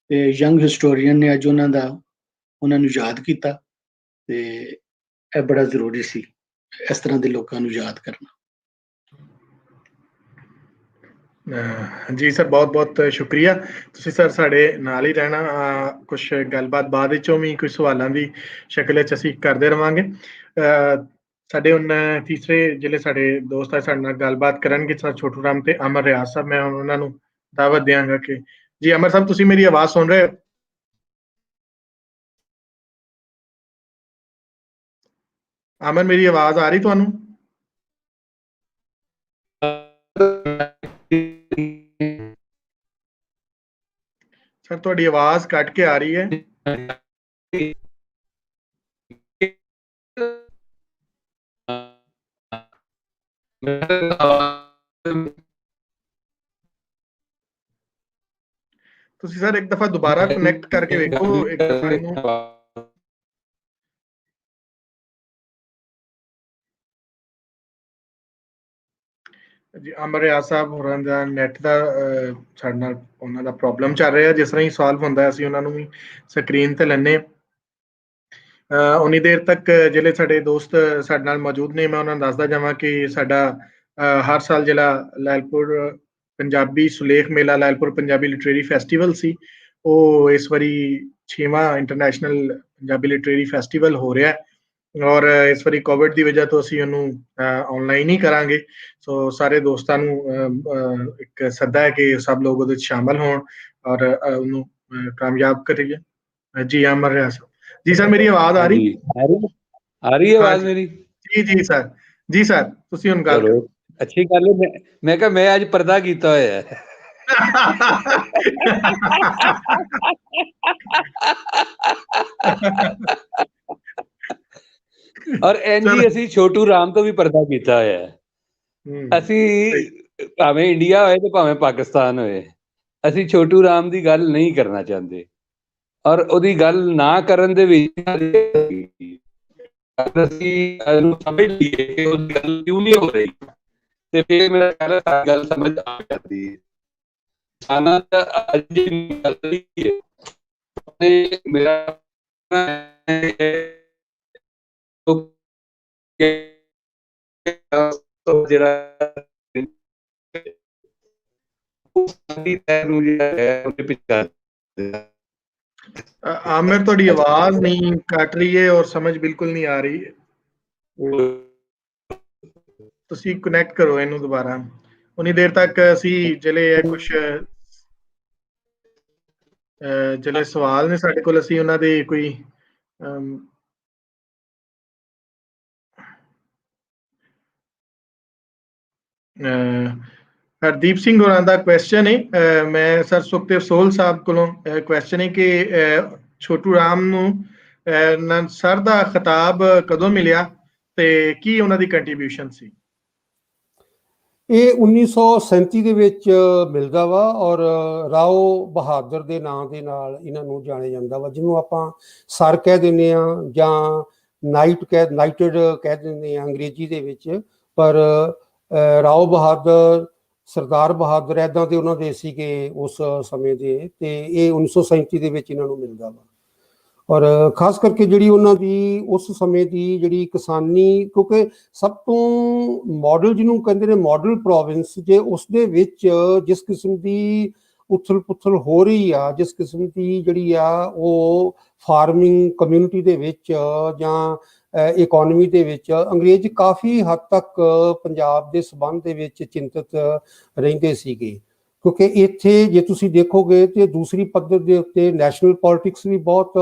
ਤੇ ਯੰਗ ਹਿਸਟੋਰੀਅਨ ਨੇ ਅੱਜ ਉਹਨਾਂ ਨੂੰ ਯਾਦ ਕੀਤਾ, ਤੇ ਇਹ ਬੜਾ ਜ਼ਰੂਰੀ ਸੀ ਇਸ ਤਰ੍ਹਾਂ ਦੇ ਲੋਕਾਂ ਨੂੰ ਯਾਦ ਕਰਨਾ। ਜੀ ਸਰ, ਬਹੁਤ ਬਹੁਤ ਸ਼ੁਕਰੀਆ। ਤੁਸੀਂ ਸਰ ਸਾਡੇ ਨਾਲ ਹੀ ਰਹਿਣਾ। ਕੁਛ ਗੱਲਬਾਤ ਬਾਅਦ ਵਿੱਚੋਂ ਵੀ ਕੁਝ ਸਵਾਲਾਂ ਦੀ ਸ਼ਕਲ ਵਿੱਚ ਅਸੀਂ ਕਰਦੇ ਰਵਾਂਗੇ। ਸਾਡੇ ਹੁਣ ਤੀਸਰੇ ਜਿਹੜੇ ਸਾਡੇ ਦੋਸਤ ਆ ਸਾਡੇ ਨਾਲ ਗੱਲਬਾਤ ਕਰਨਗੇ ਸਰ ਛੋਟੂ ਰਾਮ ਤੇ ਅਮਰ ਰਿਆਜ਼ ਸਾਹਿਬ। ਮੈਂ ਉਹਨਾਂ ਨੂੰ ਦਾਵਤ ਦਿਆਂਗਾ ਕਿ ਜੀ ਅਮਰ ਸਾਹਿਬ, ਤੁਸੀਂ ਮੇਰੀ ਆਵਾਜ਼ ਸੁਣ ਰਹੇ ਹੋ? ਅਮਰ, ਮੇਰੀ ਆਵਾਜ਼ ਆ ਰਹੀ ਤੁਹਾਨੂੰ? ਸਰ ਤੁਹਾਡੀ ਆਵਾਜ਼ ਕੱਟ ਕੇ ਆ ਰਹੀ ਹੈ। ਤੁਸੀਂ ਸਰ ਇੱਕ ਦਫਾ ਦੁਬਾਰਾ ਕਨੈਕਟ ਕਰਕੇ ਵੇਖੋ, ਇੱਕ ਦਫਾ ਇਹਨੂੰ। ਜੀ ਅਮਰ ਰਿਆਜ਼ ਸਾਹਿਬ ਹੋਰਾਂ ਦਾ ਨੈਟ ਦਾ ਸਾਡੇ ਨਾਲ ਉਹਨਾਂ ਦਾ ਪ੍ਰੋਬਲਮ ਚੱਲ ਰਿਹਾ, ਜਿਸ ਤਰ੍ਹਾਂ ਹੀ ਸੋਲਵ ਹੁੰਦਾ ਅਸੀਂ ਉਹਨਾਂ ਨੂੰ ਵੀ ਸਕਰੀਨ ਤੇ ਲੈਣੇ। ਉਨੀ ਦੇਰ ਤੱਕ ਜਿਹੜੇ ਸਾਡੇ ਦੋਸਤ ਸਾਡੇ ਨਾਲ ਮੌਜੂਦ ਨੇ, ਮੈਂ ਉਹਨਾਂ ਨੂੰ ਦੱਸਦਾ ਜਾਵਾਂ ਕਿ ਸਾਡਾ ਹਰ ਸਾਲ ਜਿਹੜਾ ਲਾਇਲਪੁਰ ਪੰਜਾਬੀ ਸੁਲੇਖ ਮੇਲਾ, ਲਾਇਲਪੁਰ ਪੰਜਾਬੀ ਲਿਟਰੇਰੀ ਫੈਸਟੀਵਲ ਸੀ, ਉਹ ਇਸ ਵਾਰੀ 6ਵਾਂ ਇੰਟਰਨੈਸ਼ਨਲ ਪੰਜਾਬੀ ਲਿਟਰੇਰੀ ਫੈਸਟੀਵਲ ਹੋ ਰਿਹਾ ਔਰ ਇਸ ਵਾਰੀ ਕੋਵਿਡ ਦੀ ਵਜ੍ਹਾ ਤੋਂ ਅਸੀਂ ਉਹਨੂੰ ਆਨਲਾਈਨ ਹੀ ਕਰਾਂਗੇ। ਸੋ ਸਾਰੇ ਦੋਸਤਾਂ ਨੂੰ ਇੱਕ ਸੱਦਾ ਹੈ ਕਿ ਸਭ ਲੋਕ ਉਹਦੇ ਵਿੱਚ ਸ਼ਾਮਲ ਹੋਣ ਔਰ ਉਹਨੂੰ ਕਾਮਯਾਬ ਕਰੀਏ। ਜੀ ਅਮਰ ਰਿਆਜ਼ ਸਾਹਿਬ। जी सर, मेरी आवाज आ रही? आ रही है आवाज मेरी? जी जी सर, जी सर, ਤੁਸੀਂ ਹੁਣ ਗੱਲ ਕਰੋ। ਅੱਛੀ ਗੱਲ ਹੈ। ਮੈਂ ਕਿਹਾ ਮੈਂ ਅੱਜ ਪਰਦਾ ਕੀਤਾ ਹੋਇਆ ਹੈ। ਔਰ ਐਨਜੀ ਅਸੀਂ ਛੋਟੂ ਰਾਮ ਤੋਂ ਵੀ ਪਰਦਾ ਕੀਤਾ ਹੋਇਆ ਹੈ। ਅਸੀਂ ਭਾਵੇਂ ਇੰਡੀਆ ਹੋਏ ਤੇ ਭਾਵੇਂ ਪਾਕਿਸਤਾਨ ਹੋਏ, ਅਸੀਂ ਛੋਟੂ ਰਾਮ ਦੀ ਗੱਲ ਨਹੀਂ ਕਰਨਾ ਚਾਹੁੰਦੇ ਔਰ ਉਹਦੀ ਗੱਲ ਨਾ ਕਰਨ ਦੇ ਵਿੱਚ ਅਸੀਂ ਸਮਝ ਲਈਏ ਕਿ ਉਹ ਗੱਲ ਕਿਉਂ ਨਹੀਂ ਹੋ ਰਹੀ ਤੇ ਫਿਰ ਮੇਰਾ ਖਿਆਲ ਹੈ ਗੱਲ ਸਮਝ ਆ ਜਾਂਦੀ ਹੈ। ਕਿਸਾਨਾਂ ਦਾ ਅੱਜ ਮੇਰਾ ਜਿਹੜਾ आमिर ਤੁਹਾਡੀ ਆਵਾਜ਼ ਨਹੀਂ ਕੱਟ ਰਹੀ ਹੈ ਔਰ ਸਮਝ ਬਿਲਕੁਲ ਨਹੀਂ ਆ ਰਹੀ। ਤੁਸੀਂ ਕਨੈਕਟ ਕਰੋ ਇਹਨੂੰ ਦੁਬਾਰਾ। ਉਨੀ ਦੇਰ ਤੱਕ ਅਸੀਂ ਜਿਹੜੇ ਕੁਝ ਜਿਹੜੇ ਸਵਾਲ ਨੇ ਸਾਡੇ ਕੋਲ, ਅਸੀਂ ਉਹਨਾਂ ਦੇ ਕੋਈ ਹਰਦੀਪ ਸਿੰਘ ਹੋਰਾਂ ਦਾ ਕੁਐਸਚਨ ਹੈ, ਮੈਂ ਸਰ ਸੁਖਦੇਵ ਸੋਹਲ ਸਾਹਿਬ ਕੋਲੋਂ ਕੁਐਸਚਨ ਹੈ ਕਿ ਛੋਟੂ ਰਾਮ ਨੂੰ ਸਰ ਦਾ ਖਿਤਾਬ ਕਦੋਂ ਮਿਲਿਆ ਤੇ ਕੀ ਉਹਨਾਂ ਦੀ ਕੰਟਰੀਬਿਊਸ਼ਨ ਸੀ? ਇਹ 1937 ਦੇ ਵਿੱਚ ਮਿਲਦਾ ਵਾ ਔਰ ਰਾਓ ਬਹਾਦਰ ਦੇ ਨਾਂ ਦੇ ਨਾਲ ਇਹਨਾਂ ਨੂੰ ਜਾਣਿਆ ਜਾਂਦਾ ਵਾ, ਜਿਹਨੂੰ ਆਪਾਂ ਸਰ ਕਹਿ ਦਿੰਦੇ ਆ ਜਾਂ ਨਾਈਟਡ ਕਹਿ ਦਿੰਦੇ ਆ ਅੰਗਰੇਜ਼ੀ ਦੇ ਵਿੱਚ। ਪਰ ਰਾਓ ਬਹਾਦਰ, ਸਰਦਾਰ ਬਹਾਦਰ ਇੱਦਾਂ ਦੇ ਉਹਨਾਂ ਦੇ ਸੀਗੇ ਉਸ ਸਮੇਂ ਦੇ, ਤੇ ਇਹ 1937 ਦੇ ਵਿੱਚ ਇਹਨਾਂ ਨੂੰ ਮਿਲਦਾ ਵਾ। ਔਰ ਖਾਸ ਕਰਕੇ ਜਿਹੜੀ ਉਹਨਾਂ ਦੀ ਉਸ ਸਮੇਂ ਦੀ ਜਿਹੜੀ ਕਿਸਾਨੀ, ਕਿਉਂਕਿ ਸਭ ਤੋਂ ਮਾਡਲ ਜਿਹਨੂੰ ਕਹਿੰਦੇ ਨੇ ਮਾਡਲ ਪ੍ਰੋਵਿੰਸ, ਜੇ ਉਸ ਦੇ ਵਿੱਚ ਜਿਸ ਕਿਸਮ ਦੀ ਉਥਲ ਪੁਥਲ ਹੋ ਰਹੀ ਆ, ਜਿਸ ਕਿਸਮ ਦੀ ਜਿਹੜੀ ਆ ਉਹ ਫਾਰਮਿੰਗ ਕਮਿਊਨਿਟੀ ਦੇ ਵਿੱਚ ਜਾਂ ਇਕੋਨਮੀ ਦੇ ਵਿੱਚ ਅੰਗਰੇਜ਼ ਕਾਫੀ ਹੱਦ ਤੱਕ ਪੰਜਾਬ ਦੇ ਸੰਬੰਧ ਦੇ ਵਿੱਚ ਚਿੰਤਤ ਰਹਿੰਦੇ ਸੀਗੇ। ਕਿਉਂਕਿ ਇੱਥੇ ਜੇ ਤੁਸੀਂ ਦੇਖੋਗੇ ਤੇ ਦੂਸਰੀ ਪੱਧਰ ਦੇ ਉੱਤੇ ਨੈਸ਼ਨਲ ਪੋਲਿਟਿਕਸ ਵੀ ਬਹੁਤ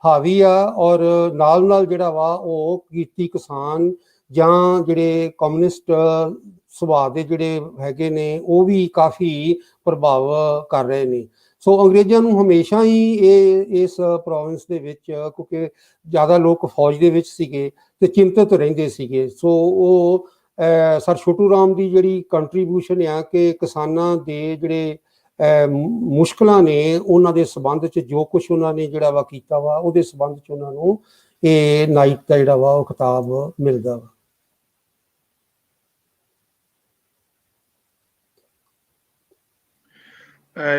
ਹਾਵੀ ਆ ਔਰ ਨਾਲ ਨਾਲ ਜਿਹੜਾ ਵਾ ਉਹ ਕਿਰਤੀ ਕਿਸਾਨ ਜਾਂ ਜਿਹੜੇ ਕਮਿਊਨਿਸਟ ਸੁਭਾਅ ਦੇ ਜਿਹੜੇ ਹੈਗੇ ਨੇ ਉਹ ਵੀ ਕਾਫੀ ਪ੍ਰਭਾਵ ਕਰ ਰਹੇ ਨੇ। ਸੋ ਅੰਗਰੇਜ਼ਾਂ ਨੂੰ ਹਮੇਸ਼ਾ ਹੀ ਇਸ ਪ੍ਰੋਵਿੰਸ ਦੇ ਵਿੱਚ, ਕਿਉਂਕਿ ਜ਼ਿਆਦਾ ਲੋਕ ਫੌਜ ਦੇ ਵਿੱਚ ਸੀਗੇ ਤੇ ਚਿੰਤਤ ਰਹਿੰਦੇ ਸੀਗੇ, ਸੋ ਉਹ ਸਰ ਛੋਟੂ ਰਾਮ ਦੀ ਜਿਹੜੀ ਕੰਟਰੀਬਿਊਸ਼ਨ ਆ ਕਿ ਕਿਸਾਨਾਂ ਦੇ ਜਿਹੜੇ ਮੁਸ਼ਕਲਾਂ ਨੇ ਉਹਨਾਂ ਦੇ ਸੰਬੰਧ 'ਚ ਜੋ ਕੁਛ ਉਹਨਾਂ ਨੇ ਜਿਹੜਾ ਵਾ ਕੀਤਾ ਵਾ, ਉਹਦੇ ਸੰਬੰਧ 'ਚ ਉਹਨਾਂ ਨੂੰ ਇਹ ਨਾਈਟ ਦਾ ਜਿਹੜਾ ਵਾ ਉਹ ਖਿਤਾਬ ਮਿਲਦਾ ਵਾ।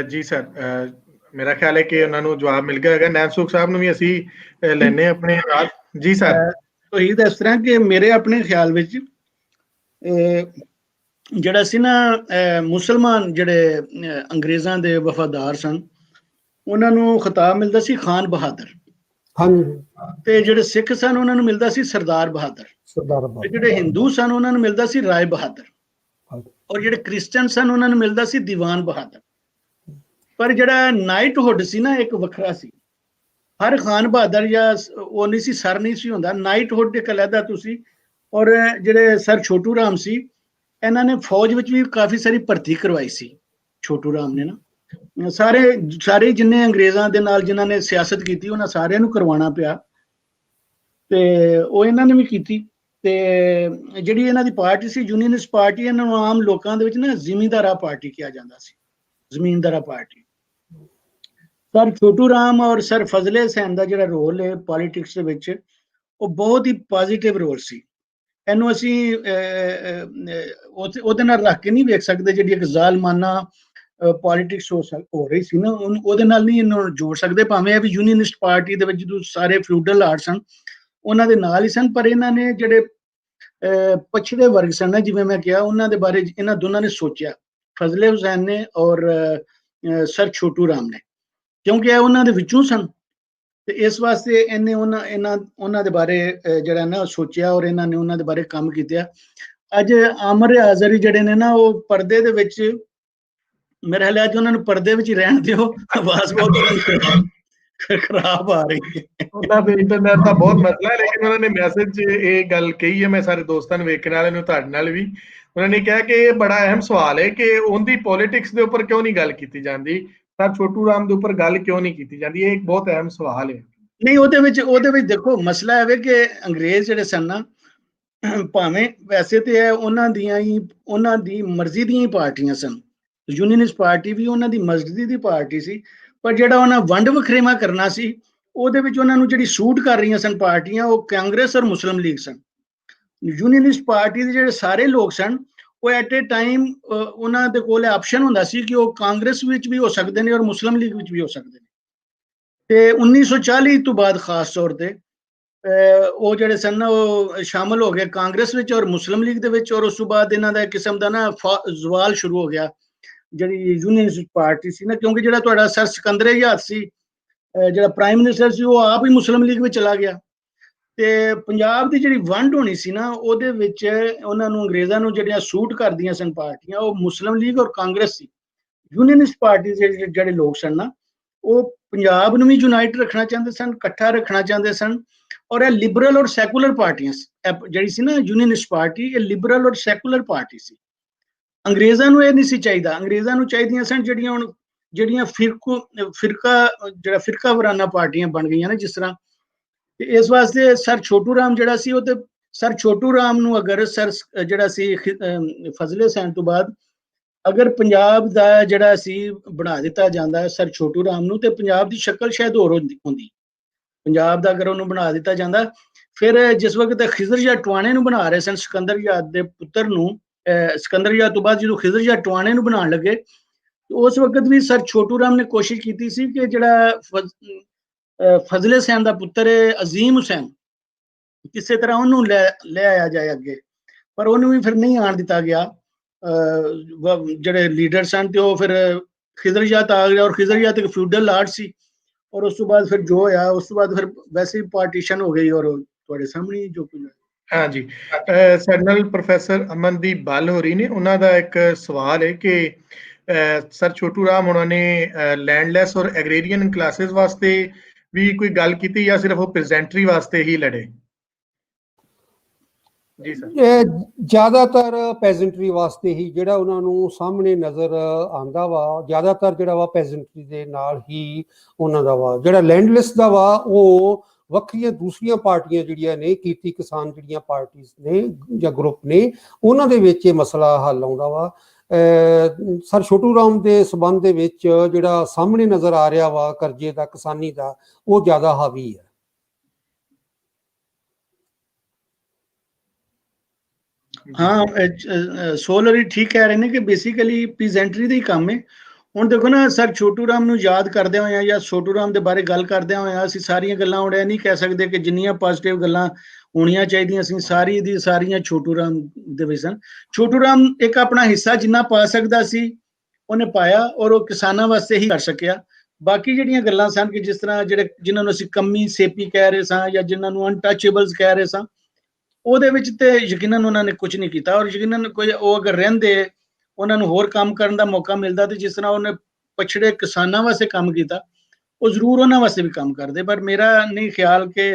ਜੀ ਸਰ, ਮੇਰਾ ਖਿਆਲ ਹੈ ਕਿ ਉਹਨਾਂ ਨੂੰ ਜਵਾਬ ਮਿਲ ਗਿਆ ਹੈਗਾ। ਨੈਨਸੂਖ ਸਾਹਿਬ ਨੂੰ ਵੀ ਅਸੀਂ ਲੈਣੇ ਆਪਣੇ ਨਾਲ। ਜੀ ਸਰ। ਇਹ ਤਾਂ ਇਸ ਤਰ੍ਹਾਂ ਕਿ ਮੇਰੇ ਆਪਣੇ ਖਿਆਲ ਵਿੱਚ ਜਿਹੜਾ ਸੀ ਨਾ, ਮੁਸਲਮਾਨ ਜਿਹੜੇ ਅੰਗਰੇਜ਼ਾਂ ਦੇ ਵਫਾਦਾਰ ਸਨ ਉਹਨਾਂ ਨੂੰ ਖਿਤਾਬ ਮਿਲਦਾ ਸੀ ਖਾਨ ਬਹਾਦਰ, ਤੇ ਜਿਹੜੇ ਸਿੱਖ ਸਨ ਉਹਨਾਂ ਨੂੰ ਮਿਲਦਾ ਸੀ ਸਰਦਾਰ ਬਹਾਦਰ, ਤੇ ਜਿਹੜੇ ਹਿੰਦੂ ਸਨ ਉਹਨਾਂ ਨੂੰ ਮਿਲਦਾ ਸੀ ਰਾਏ ਬਹਾਦਰ, ਔਰ ਜਿਹੜੇ ਕ੍ਰਿਸਚਨ ਸਨ ਉਹਨਾਂ ਨੂੰ ਮਿਲਦਾ ਸੀ ਦੀਵਾਨ ਬਹਾਦਰ। ਪਰ ਜਿਹੜਾ ਨਾਈਟਹੁੱਡ ਸੀ ਨਾ ਇੱਕ ਵੱਖਰਾ ਸੀ। ਹਰ ਖਾਨ ਬਹਾਦਰ ਜਾਂ ਉਹ ਨਹੀਂ ਸੀ, ਸਰ ਨਹੀਂ ਸੀ ਹੁੰਦਾ, ਨਾਈਟਹੁੱਡ ਇੱਕ ਅਲੱਗਾ ਤੁਸੀਂ। ਔਰ ਜਿਹੜੇ ਸਰ ਛੋਟੂ ਰਾਮ ਸੀ, ਇਹਨਾਂ ਨੇ ਫੌਜ ਵਿੱਚ ਵੀ ਕਾਫੀ ਸਾਰੀ ਭਰਤੀ ਕਰਵਾਈ ਸੀ। ਛੋਟੂ ਰਾਮ ਨੇ ਨਾ ਸਾਰੇ ਜਿੰਨੇ ਅੰਗਰੇਜ਼ਾਂ ਦੇ ਨਾਲ ਜਿਨ੍ਹਾਂ ਨੇ ਸਿਆਸਤ ਕੀਤੀ ਉਹਨਾਂ ਸਾਰਿਆਂ ਨੂੰ ਕਰਵਾਉਣਾ ਪਿਆ, ਤੇ ਉਹ ਇਹਨਾਂ ਨੇ ਵੀ ਕੀਤੀ। ਤੇ ਜਿਹੜੀ ਇਹਨਾਂ ਦੀ ਪਾਰਟੀ ਸੀ ਯੂਨੀਅਨਿਸਟ ਪਾਰਟੀ, ਇਹਨਾਂ ਨੂੰ ਆਮ ਲੋਕਾਂ ਦੇ ਵਿੱਚ ਨਾ ਜ਼ਿਮੀਂਦਾਰਾ ਪਾਰਟੀ ਕਿਹਾ ਜਾਂਦਾ ਸੀ, ਜ਼ਮੀਨਦਾਰਾ ਪਾਰਟੀ। ਸਰ ਛੋਟੂ ਰਾਮ ਔਰ ਸਰ ਫਜ਼ਲੇ ਹਸੈਨ ਦਾ ਜਿਹੜਾ ਰੋਲ ਹੈ ਪੋਲੀਟਿਕਸ ਦੇ ਵਿੱਚ, ਉਹ ਬਹੁਤ ਹੀ ਪੋਜ਼ਿਟਿਵ ਰੋਲ ਸੀ। ਇਹਨੂੰ ਅਸੀਂ ਉਹਦੇ ਨਾਲ ਰੱਖ ਕੇ ਨਹੀਂ ਵੇਖ ਸਕਦੇ। ਜਿਹੜੀ ਇੱਕ ਜ਼ਾਲਮਾਨਾ ਪੋਲਿਟਿਕਸ ਹੋ ਰਹੀ ਸੀ ਨਾ, ਉਹਦੇ ਨਾਲ ਨਹੀਂ ਇਹਨੂੰ ਜੋੜ ਸਕਦੇ। ਭਾਵੇਂ ਇਹ ਵੀ ਯੂਨੀਅਨਿਸਟ ਪਾਰਟੀ ਦੇ ਵਿੱਚ ਜਦੋਂ ਸਾਰੇ ਫਿਊਡਲ ਆਰਟ ਸਨ ਉਹਨਾਂ ਦੇ ਨਾਲ ਹੀ ਸਨ, ਪਰ ਇਹਨਾਂ ਨੇ ਜਿਹੜੇ ਪਛੜੇ ਵਰਗ ਸਨ ਨਾ, ਜਿਵੇਂ ਮੈਂ ਕਿਹਾ, ਉਹਨਾਂ ਦੇ ਬਾਰੇ ਇਹਨਾਂ ਦੋਨਾਂ ਨੇ ਸੋਚਿਆ, ਫਜ਼ਲੇ ਹੁਸੈਨ ਨੇ ਔਰ ਸਰ ਛੋਟੂ ਰਾਮ ਨੇ, ਕਿਉਂਕਿ ਇਹ ਉਹਨਾਂ ਦੇ ਵਿੱਚੋਂ ਸਨ। ਤੇ ਇਸ ਵਾਸਤੇ ਇਹਨੇ ਉਹਨਾਂ ਦੇ ਬਾਰੇ ਜਿਹੜਾ ਨਾ ਸੋਚਿਆ ਔਰ ਇਹਨਾਂ ਨੇ ਉਹਨਾਂ ਦੇ ਬਾਰੇ ਕੰਮ ਕੀਤਾ। ਅੱਜ ਆਮਰ ਆਜ਼ਰੀ ਜਿਹੜੇ ਨੇ ਨਾ, ਉਹ ਪਰਦੇ ਦੇ ਵਿੱਚ, ਮੇਰੇ ਖਿਆਲ ਅੱਜ ਉਹਨਾਂ ਨੂੰ ਪਰਦੇ ਵਿੱਚ ਹੀ ਰਹਿਣ ਦਿਓ, ਆਵਾਜ਼ ਬਹੁਤ ਖਰਾਬ ਆ ਰਹੀ ਹੈ। ਉਹਨਾਂ ਦੇ ਇੰਟਰਨੈਟ ਦਾ ਬਹੁਤ ਮਸਲਾ ਹੈ, ਲੇਕਿਨ ਉਹਨਾਂ ਨੇ ਮੈਸੇਜ 'ਚ ਇਹ ਗੱਲ ਕਹੀ ਹੈ, ਮੈਂ ਸਾਰੇ ਦੋਸਤਾਂ ਨੂੰ, ਵੇਖਣ ਵਾਲਿਆਂ ਨੂੰ, ਤੁਹਾਡੇ ਨਾਲ ਵੀ। ਉਹਨਾਂ ਨੇ ਕਿਹਾ ਕਿ ਇਹ ਬੜਾ ਅਹਿਮ ਸਵਾਲ ਹੈ ਕਿ ਉਹਦੀ ਪੋਲਿਟਿਕਸ ਦੇ ਉੱਪਰ ਕਿਉਂ ਨਹੀਂ ਗੱਲ ਕੀਤੀ ਜਾਂਦੀ, ਸਰ ਛੋਟੂ ਰਾਮ ਦੇ ਉੱਪਰ ਗੱਲ ਕਿਉਂ ਨਹੀਂ ਕੀਤੀ ਜਾਂਦੀ। ਇਹ ਇੱਕ ਬਹੁਤ ਅਹਿਮ ਸਵਾਲ ਹੈ। ਨਹੀਂ, ਉਹਦੇ ਵਿੱਚ ਦੇਖੋ ਮਸਲਾ ਹੈ ਕਿ ਅੰਗਰੇਜ਼ ਜਿਹੜੇ ਸਨ ਨਾ, ਭਾਵੇਂ ਵੈਸੇ ਤੇ ਇਹ ਉਹਨਾਂ ਦੀ ਮਰਜ਼ੀ ਦੀਆਂ ਹੀ ਪਾਰਟੀਆਂ ਸਨ। ਯੂਨੀਅਨਿਸਟ ਪਾਰਟੀ ਵੀ ਉਹਨਾਂ ਦੀ ਮਰਜ਼ੀ ਦੀ ਪਾਰਟੀ ਸੀ, ਪਰ ਜਿਹੜਾ ਉਹਨਾਂ ਵੰਡ ਵਖਰੇਵਾ ਕਰਨਾ ਸੀ, ਉਹਦੇ ਵਿੱਚ ਉਹਨਾਂ ਨੂੰ ਜਿਹੜੀ ਸੂਟ ਕਰ ਰਹੀਆਂ ਸਨ ਪਾਰਟੀਆਂ, ਉਹ ਕਾਂਗਰਸ ਔਰ ਮੁਸਲਿਮ ਲੀਗ ਸਨ। ਯੂਨੀਅਨਿਸਟ ਪਾਰਟੀ ਦੇ ਜਿਹੜੇ ਸਾਰੇ ਲੋਕ ਸਨ, ਉਹ ਐਟ ਏ ਟਾਈਮ ਉਹਨਾਂ ਦੇ ਕੋਲ ਆਪਸ਼ਨ ਹੁੰਦਾ ਸੀ ਕਿ ਉਹ ਕਾਂਗਰਸ ਵਿੱਚ ਵੀ ਹੋ ਸਕਦੇ ਨੇ ਔਰ ਮੁਸਲਿਮ ਲੀਗ ਵਿੱਚ ਵੀ ਹੋ ਸਕਦੇ ਨੇ। ਤੇ 1940 ਤੋਂ ਬਾਅਦ ਖਾਸ ਤੌਰ ਤੇ ਉਹ ਜਿਹੜੇ ਸਨ ਨਾ, ਉਹ ਸ਼ਾਮਲ ਹੋ ਗਏ ਕਾਂਗਰਸ ਵਿੱਚ ਔਰ ਮੁਸਲਿਮ ਲੀਗ ਦੇ ਵਿੱਚ, ਔਰ ਉਸ ਤੋਂ ਬਾਅਦ ਇਹਨਾਂ ਦਾ ਇੱਕ ਕਿਸਮ ਦਾ ਨਾ ਜ਼ਵਾਲ ਸ਼ੁਰੂ ਹੋ ਗਿਆ ਜਿਹੜੀ ਯੂਨੀਅਨਿਸਟ ਪਾਰਟੀ ਸੀ ਨਾ, ਕਿਉਂਕਿ ਜਿਹੜਾ ਤੁਹਾਡਾ ਸਰ ਸਿਕੰਦਰ ਆਜ਼ਾਦ ਸੀ, ਜਿਹੜਾ ਪ੍ਰਾਈਮ ਮਿਨਿਸਟਰ ਸੀ, ਉਹ ਆਪ ਹੀ ਮੁਸਲਿਮ ਲੀਗ ਵਿੱਚ ਚਲਾ ਗਿਆ। ਤੇ ਪੰਜਾਬ ਦੀ ਜਿਹੜੀ ਵੰਡ ਹੋਣੀ ਸੀ ਨਾ, ਉਹਦੇ ਵਿੱਚ ਉਹਨਾਂ ਨੂੰ, ਅੰਗਰੇਜ਼ਾਂ ਨੂੰ ਜਿਹੜੀਆਂ ਸੂਟ ਕਰਦੀਆਂ ਸਨ ਪਾਰਟੀਆਂ, ਉਹ ਮੁਸਲਿਮ ਲੀਗ ਔਰ ਕਾਂਗਰਸ ਸੀ। ਯੂਨੀਅਨਿਸਟ ਪਾਰਟੀ ਦੇ ਜਿਹੜੇ ਲੋਕ ਸਨ ਨਾ, ਉਹ ਪੰਜਾਬ ਨੂੰ ਵੀ ਯੂਨਾਈਟ ਰੱਖਣਾ ਚਾਹੁੰਦੇ ਸਨ, ਇਕੱਠਾ ਰੱਖਣਾ ਚਾਹੁੰਦੇ ਸਨ। ਔਰ ਇਹ ਲਿਬਰਲ ਔਰ ਸੈਕੂਲਰ ਪਾਰਟੀਆਂ ਜਿਹੜੀ ਸੀ ਨਾ ਯੂਨੀਅਨਿਸਟ ਪਾਰਟੀ, ਇਹ ਲਿਬਰਲ ਔਰ ਸੈਕੂਲਰ ਪਾਰਟੀ ਸੀ। ਅੰਗਰੇਜ਼ਾਂ ਨੂੰ ਇਹ ਨਹੀਂ ਸੀ ਚਾਹੀਦਾ। ਅੰਗਰੇਜ਼ਾਂ ਨੂੰ ਚਾਹੀਦੀਆਂ ਸਨ ਜਿਹੜੀਆਂ ਫਿਰਕਾ ਵਰਾਨਾ ਪਾਰਟੀਆਂ ਬਣ ਗਈਆਂ ਨੇ ਜਿਸ ਤਰ੍ਹਾਂ। ਤੇ ਇਸ ਵਾਸਤੇ ਸਰ ਛੋਟੂ ਰਾਮ ਜਿਹੜਾ ਸੀ, ਉਹ ਤੇ ਸਰ ਛੋਟੂ ਰਾਮ ਨੂੰ ਅਗਰ ਸਰ ਜਿਹੜਾ ਸੀ ਫਜ਼ਲੇ ਹੁਸੈਨ ਤੋਂ ਬਾਅਦ ਅਗਰ ਪੰਜਾਬ ਦਾ ਜਿਹੜਾ ਸੀ ਬਣਾ ਦਿੱਤਾ ਜਾਂਦਾ ਸਰ ਛੋਟੂ ਰਾਮ ਨੂੰ, ਤੇ ਪੰਜਾਬ ਦੀ ਸ਼ਕਲ ਸ਼ਾਇਦ ਹੋਰ ਹੁੰਦੀ। ਪੰਜਾਬ ਦਾ ਅਗਰ ਉਹਨੂੰ ਬਣਾ ਦਿੱਤਾ ਜਾਂਦਾ, ਫਿਰ ਜਿਸ ਵਕਤ ਖਿਜ਼ਰ ਸ਼ਾਹ ਟਵਾਣੇ ਨੂੰ ਬਣਾ ਰਹੇ ਸਨ, ਸਿਕੰਦਰ ਆਜ਼ਾਦ ਦੇ ਪੁੱਤਰ ਨੂੰ, ਸਿਕੰਦਰ ਆਜ਼ਾਦ ਤੋਂ ਬਾਅਦ ਜਦੋਂ ਖਿਜ਼ਰ ਸ਼ਾਹ ਟਵਾਣੇ ਨੂੰ ਬਣਾਉਣ ਲੱਗੇ, ਉਸ ਵਕਤ ਵੀ ਸਰ ਛੋਟੂ ਰਾਮ ਨੇ ਕੋਸ਼ਿਸ਼ ਕੀਤੀ ਸੀ ਕਿ ਜਿਹੜਾ ਫਜ਼ਲੇ ਹੁਸੈਨ ਦਾ ਪੁੱਤਰ ਅਜ਼ੀਮ ਹੁਸੈਨ, ਕਿਸੇ ਤਰ੍ਹਾਂ ਉਹਨੂੰ ਲੈ ਆਇਆ ਜਾਏ ਅੱਗੇ, ਪਰ ਉਹਨੂੰ ਵੀ ਫਿਰ ਨਹੀਂ ਆਣ ਦਿੱਤਾ ਗਿਆ। ਜਿਹੜੇ ਲੀਡਰ ਸਨ ਤੇ ਉਹ ਫਿਰ ਖਿਜ਼ਰ ਆਜ਼ਾਦ ਆ ਗਿਆ, ਔਰ ਖਿਜ਼ਰ ਆਜ਼ਾਦ ਇੱਕ ਫਿਊਡਲ ਆਰਟ ਸੀ, ਔਰ ਉਸ ਤੋਂ ਬਾਅਦ ਫਿਰ ਜੋ ਹੋਇਆ, ਉਸ ਤੋਂ ਬਾਅਦ ਫਿਰ ਵੈਸੇ ਹੀ ਪਾਰਟੀਸ਼ਨ ਹੋ ਗਈ, ਔਰ ਤੁਹਾਡੇ ਸਾਹਮਣੇ ਜੋ ਕੁਝ। ਹਾਂਜੀ, ਸਰਨਲ ਪ੍ਰੋਫੈਸਰ ਅਮਨਦੀਪ ਬੱਲ ਹੋਰੀ ਨੇ, ਉਹਨਾਂ ਦਾ ਇੱਕ ਸਵਾਲ ਹੈ ਕਿ ਸਰ ਛੋਟੂ ਰਾਮ ਉਹਨਾਂ ਨੇ ਲੈਂਡਲੈਸ ਔਰ ਐਗਰੀਰੀਅਨ ਕਲਾਸਿਸ ਵਾਸਤੇ ਵੀ ਕੋਈ ਗੱਲ ਕੀਤੀ ਜਾਂ ਸਿਰਫ ਉਹ ਪ੍ਰੈਜ਼ੈਂਟਰੀ ਵਾਸਤੇ ਹੀ ਲੜੇ? ਜੀ ਸਰ। ਜ਼ਿਆਦਾਤਰ ਪੈਜ਼ੈਂਟਰੀ ਵਾਸਤੇ ਹੀ ਜਿਹੜਾ ਉਹਨਾਂ ਨੂੰ ਸਾਹਮਣੇ ਨਜ਼ਰ ਆਉਂਦਾ ਵਾ, ਜ਼ਿਆਦਾਤਰ ਜਿਹੜਾ ਵਾ ਪੈਜ਼ੈਂਟਰੀ ਦੇ ਨਾਲ ਹੀ ਉਹਨਾਂ ਦਾ ਵਾ। ਜਿਹੜਾ ਲੈਂਡਲੈਸ ਦਾ ਵਾ, ਉਹ ਵੱਖਰੀਆਂ ਦੂਸਰੀਆਂ ਪਾਰਟੀਆਂ ਜਿਹੜੀਆਂ ਨੇ, ਕੀਤੀ ਕਿਸਾਨ ਜਿਹੜੀਆਂ ਪਾਰਟੀਆਂ ਨੇ ਜਾਂ ਗਰੁੱਪ ਨੇ, ਉਹਨਾਂ ਦੇ ਵਿੱਚ ਇਹ ਮਸਲਾ ਹੱਲ ਆਉਂਦਾ ਵਾ। ਸਰ ਛੋਟੂ ਰਾਮ ਦੇ ਸਬੰਧ ਦੇ ਵਿੱਚ ਜਿਹੜਾ ਸਾਹਮਣੇ ਨਜ਼ਰ ਆ ਰਿਹਾ ਵਾ ਕਰਜ਼ੇ ਦਾ, ਕਿਸਾਨੀ ਦਾ, ਉਹ ਜ਼ਿਆਦਾ ਹਾਵੀ ਹੈ। ਹਾਂ, ਸੋਲਰੀ ਠੀਕ ਕਹਿ ਰਹੇ ਨੇ ਕਿ ਬੇਸਿਕਲੀ ਪੀਜ਼ੈਂਟਰੀ ਦਾ ਹੀ ਕੰਮ ਹੈ। ਹੁਣ ਦੇਖੋ ਨਾ, ਸਰ ਛੋਟੂ ਰਾਮ ਨੂੰ ਯਾਦ ਕਰਦੇ ਹੋਇਆ ਜਾਂ ਛੋਟੂ ਰਾਮ ਦੇ ਬਾਰੇ ਗੱਲ ਕਰਦੇ ਹੋਇਆ, ਅਸੀਂ ਸਾਰੀਆਂ ਗੱਲਾਂ ਹੁਣ ਇਹ ਨਹੀਂ ਕਹਿ ਸਕਦੇ ਕਿ ਜਿੰਨੀਆਂ ਪੋਜ਼ਿਟਿਵ ਗੱਲਾਂ ਹੋਣੀਆਂ ਚਾਹੀਦੀਆਂ ਸੀ ਸਾਰੀਆਂ ਛੋਟੂ ਰਾਮ ਦੇ ਵਿੱਚ ਸਨ। ਛੋਟੂ ਰਾਮ ਇੱਕ ਆਪਣਾ ਹਿੱਸਾ ਜਿੰਨਾ ਪਾ ਸਕਦਾ ਸੀ ਉਹਨੇ ਪਾਇਆ, ਔਰ ਉਹ ਕਿਸਾਨਾਂ ਵਾਸਤੇ ਹੀ ਕਰ ਸਕਿਆ। ਬਾਕੀ ਜਿਹੜੀਆਂ ਗੱਲਾਂ ਸਨ ਕਿ ਜਿਸ ਤਰ੍ਹਾਂ ਜਿਨ੍ਹਾਂ ਨੂੰ ਅਸੀਂ ਕਮੀ ਸੇਪੀ ਕਹਿ ਰਹੇ ਸਾਂ ਜਾਂ ਜਿਨ੍ਹਾਂ ਨੂੰ ਅਨਟੱਚੇਬਲਸ ਕਹਿ ਰਹੇ ਸਾਂ, ਉਹਦੇ ਵਿੱਚ ਤੇ ਯਕੀਨਨ ਉਹਨਾਂ ਨੇ ਕੁਝ ਨਹੀਂ ਕੀਤਾ। ਔਰ ਯਕੀਨਨ ਕੋਈ ਉਹ ਅਗਰ ਰਹਿੰਦੇ, ਉਹਨਾਂ ਨੂੰ ਹੋਰ ਕੰਮ ਕਰਨ ਦਾ ਮੌਕਾ ਮਿਲਦਾ, ਤੇ ਜਿਸ ਤਰ੍ਹਾਂ ਉਹਨੇ ਪਛੜੇ ਕਿਸਾਨਾਂ ਵਾਸਤੇ ਕੰਮ ਕੀਤਾ, ਉਹ ਜ਼ਰੂਰ ਉਹਨਾਂ ਵਾਸਤੇ ਵੀ ਕੰਮ ਕਰਦੇ। ਪਰ ਮੇਰਾ ਨਹੀਂ ਖਿਆਲ ਕਿ